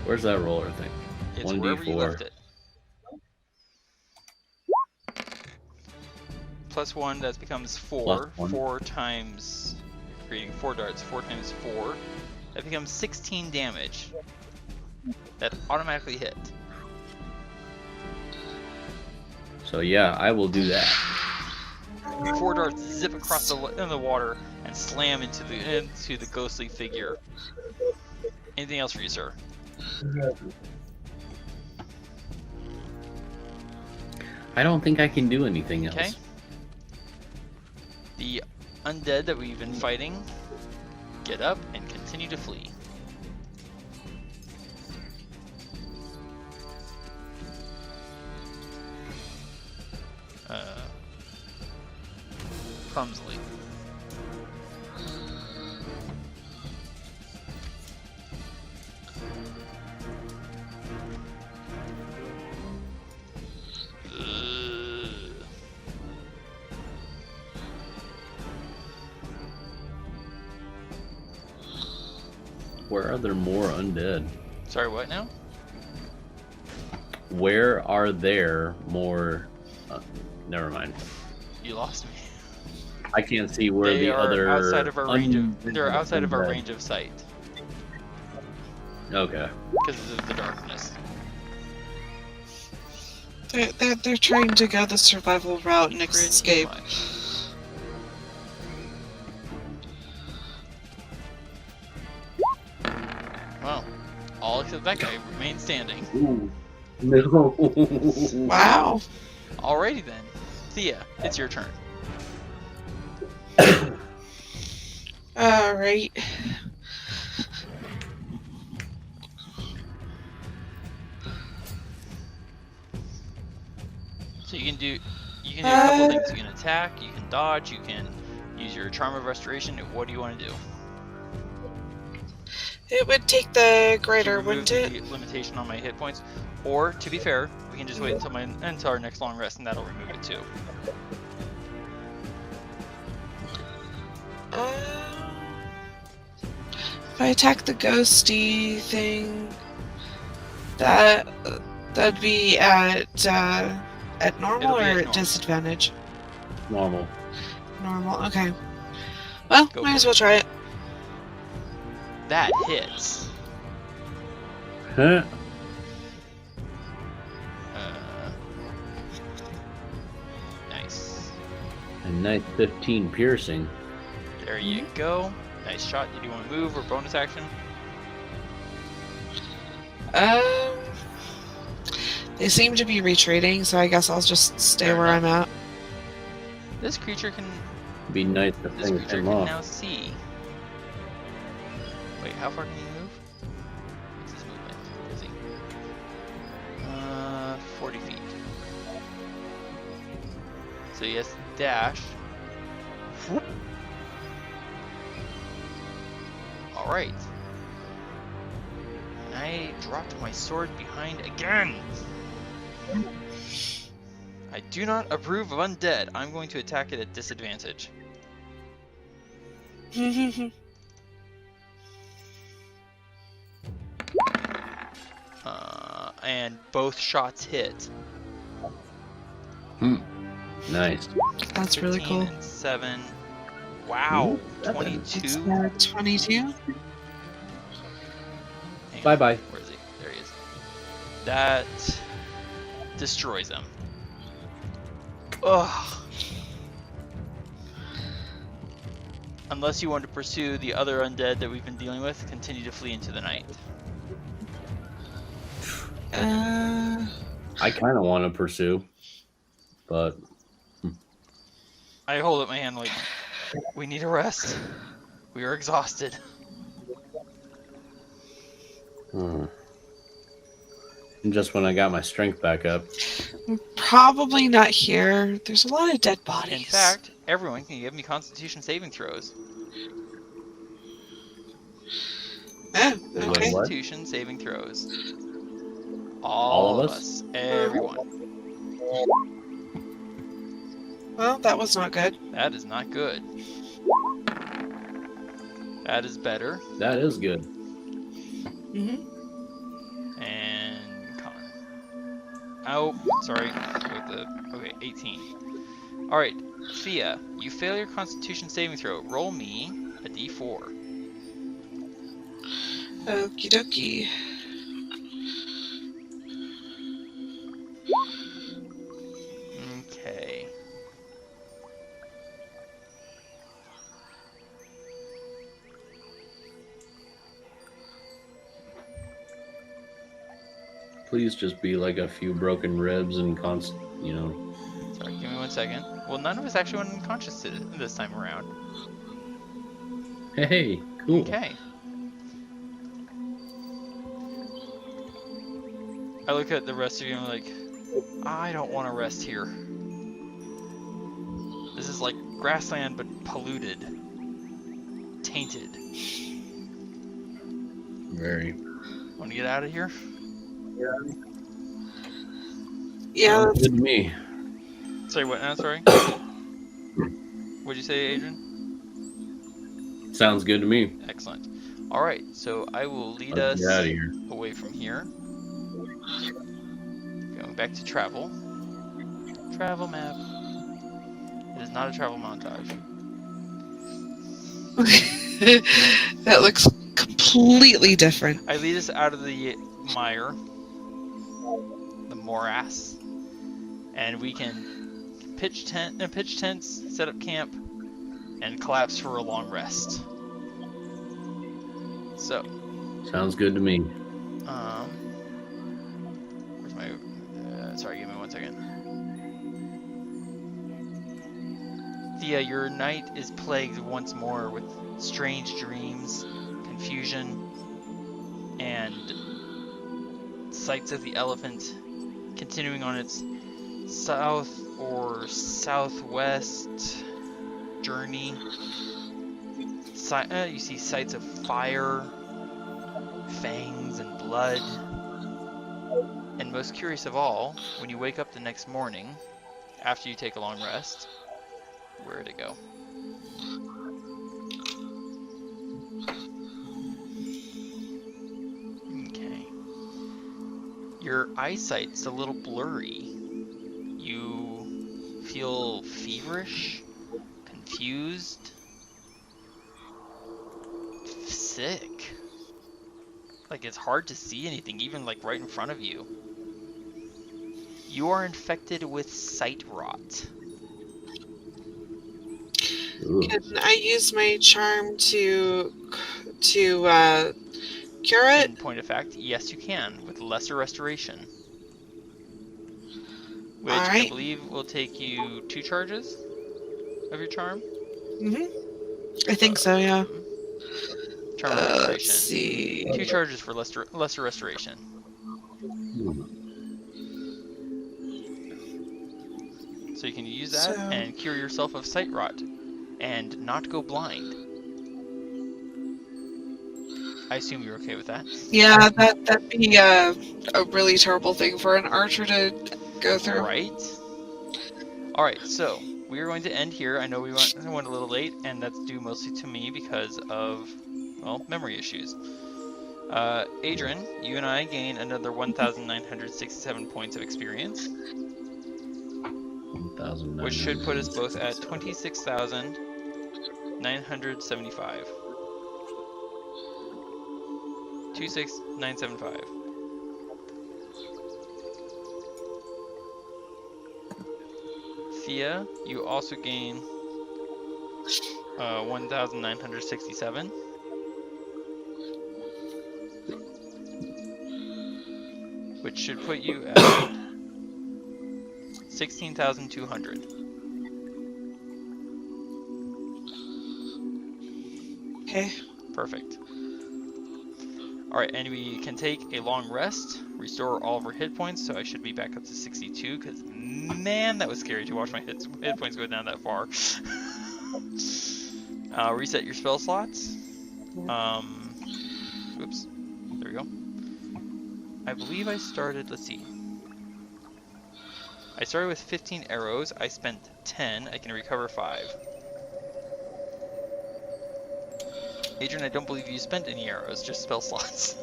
Where's that roller thing? It's wherever you 1d4. left it. Plus 1, that becomes 4. Plus 1. 4 times, creating 4 darts, 4 times 4. That becomes 16 damage. That automatically hit. So yeah, I will do that. 4 darts zip across the water and slam into the ghostly figure. Anything else for you, sir? I don't think I can do anything else. Okay. The undead that we've been fighting get up and continue to flee. Clumsily. Where are there more undead? Sorry, what now? Where are there more? Never mind. You lost me. I can't see where They the are other. outside of our range of. undead They're outside of our undead. range of sight Okay. because of the darkness. They're trying to go the survival route and Pretty escape. much. Well, all except that guy remain standing. Ooh. No. Wow. Alrighty then, Thea, it's your turn. Alright. So you can do a couple things. You can attack, you can dodge, you can use your charm of restoration. What do you want to do? It would take the To greater, remove wouldn't it? the limitation on my hit points, or to be fair, we can just wait until our next long rest, and that'll remove it too. If I attack the ghosty thing, that'd be at normal It'll be or at at normal. disadvantage? Normal. Normal. Okay. Well, Go might for as well try it. That hits. Huh? Nice. A nice 15 piercing. There you go. Nice shot. Did you want to move or bonus action? They seem to be retreating, so I guess I'll just stay Fair where enough. I'm at. This creature can Be nice to This finish creature him can off. now see. Wait, how far can he move? What's his movement? Is he? 40 feet. So he has to dash. Whoop. Alright. And I dropped my sword behind again! I do not approve of undead. I'm going to attack it at disadvantage. And both shots hit. Nice. That's really 15 cool. and 7. Wow. Ooh, 22. 22. Hang Bye on, bye. Where is he? There he is. That destroys him. Ugh. Unless you want to pursue the other undead that we've been dealing with, continue to flee into the night. I kind of want to pursue, but I hold up my hand like, we need a rest. We are exhausted. just when I got my strength back up. Probably not here. There's a lot of dead bodies. In fact, everyone can give me Constitution saving throws. Oh, Wait, okay. what? Constitution saving throws. All of us. Everyone. Well, that was not good. That is not good. That is better. That is good. Mm-hmm. And con. Oh, sorry. Okay, 18. Alright, Thea, you fail your Constitution saving throw. Roll me a d4. Okie dokie. Okay. Please just be like a few broken ribs and you know. Sorry, give me 1 second. Well, none of us actually went unconscious this time around. Hey, cool. Okay. I look at the rest of you and I'm like, I don't want to rest here. This is like grassland but polluted. Tainted. Very. Want to get out of here? Yeah, Sounds good to me. Sorry, what now? Sorry? What'd you say, Adrian? Sounds good to me. Excellent. Alright, so I will lead Let's us get out of here. away from here. Going back to travel. Travel map. It is not a travel montage. that looks completely different. I lead us out of the mire, the morass, and we can pitch tents, set up camp, and collapse for a long rest. So, Sounds good to me. where's my? Sorry, give me 1 second. Thea, your night is plagued once more with strange dreams, confusion, and sights of the elephant continuing on its south or southwest journey. You see sights of fire, fangs, and blood. And most curious of all, when you wake up the next morning, after you take a long rest, where'd it go? Okay. Your eyesight's a little blurry. You feel feverish, confused, sick. like it's hard to see anything, even like right in front of you. You are infected with sight rot. Ooh. Can I use my charm to cure it? In point of fact, yes, you can with lesser restoration, which I Alright. believe will take you 2 charges of your charm. I think so, yeah. Charm of Let's restoration. see. 2 charges for lesser restoration. So you can use that So- and cure yourself of sight rot and not go blind. I assume you're okay with that. Yeah, that'd be a really terrible thing for an archer to go through. Right? Alright, so we are going to end here. I know we went a little late, and that's due mostly to me because of, well, memory issues. Adran, you and I gain another 1,967 points of experience, 1,900. which should put us both at 26,975. 26,975. Thía, you also gain 1,967. Which should put you at 16,200. Okay. Perfect. Alright, and we can take a long rest, restore all of our hit points, so I should be back up to 62, because man, that was scary to watch my hit points go down that far. Reset your spell slots. Oops. There we go. I believe I started, let's see. I started with 15 arrows, I spent 10, I can recover 5. Adran, I don't believe you spent any arrows, just spell slots.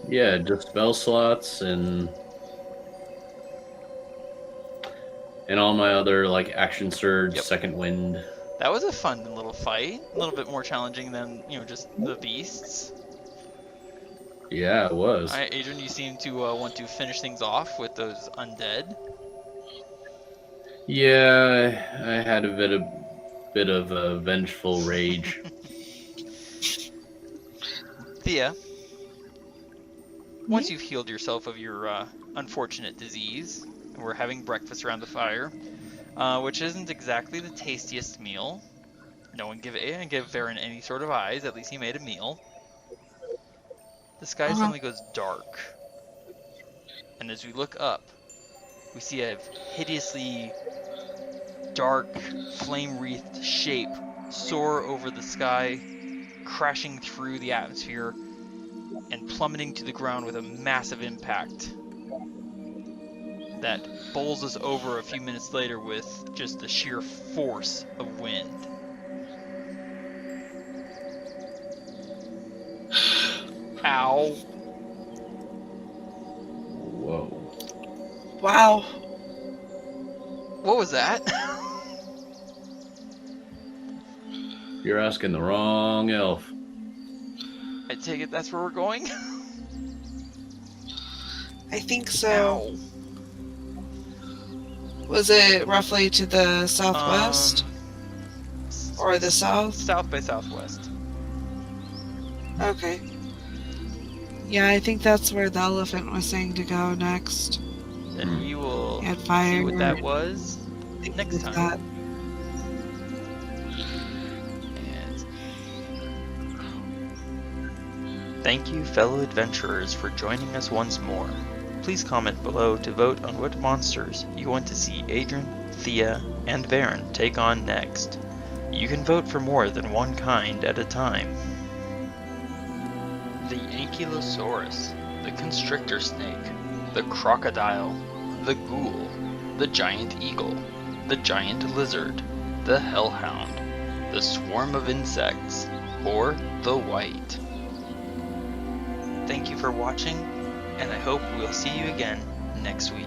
Yeah, just spell slots and all my other like action surge, Yep. second wind. That was a fun little fight, a little bit more challenging than, just the beasts. Yeah, it was. Alright, Adran, you seem to want to finish things off with those undead. Yeah, I had a bit of a vengeful rage. Thía, once you've healed yourself of your unfortunate disease, and we're having breakfast around the fire, which isn't exactly the tastiest meal. No one give Varin any sort of eyes, at least he made a meal. The sky suddenly goes dark, and as we look up, we see a hideously dark, flame-wreathed shape soar over the sky, crashing through the atmosphere and plummeting to the ground with a massive impact that bowls us over a few minutes later with just the sheer force of wind. Ow. Whoa. Wow. What was that? You're asking the wrong elf. I take it that's where we're going? I think so. Ow. Was it roughly to the southwest? Or the south? South by southwest. Okay. Yeah, I think that's where the elephant was saying to go next. Then we will He had see fire. what that was next with time. that. And thank you, fellow adventurers, for joining us once more. Please comment below to vote on what monsters you want to see Adran, Thía, and Varin take on next. You can vote for more than one kind at a time. The Ankylosaurus, the Constrictor snake, the Crocodile, the Ghoul, the Giant Eagle, the Giant Lizard, the Hellhound, the Swarm of Insects, or the Wight. Thank you for watching, and I hope we'll see you again next week.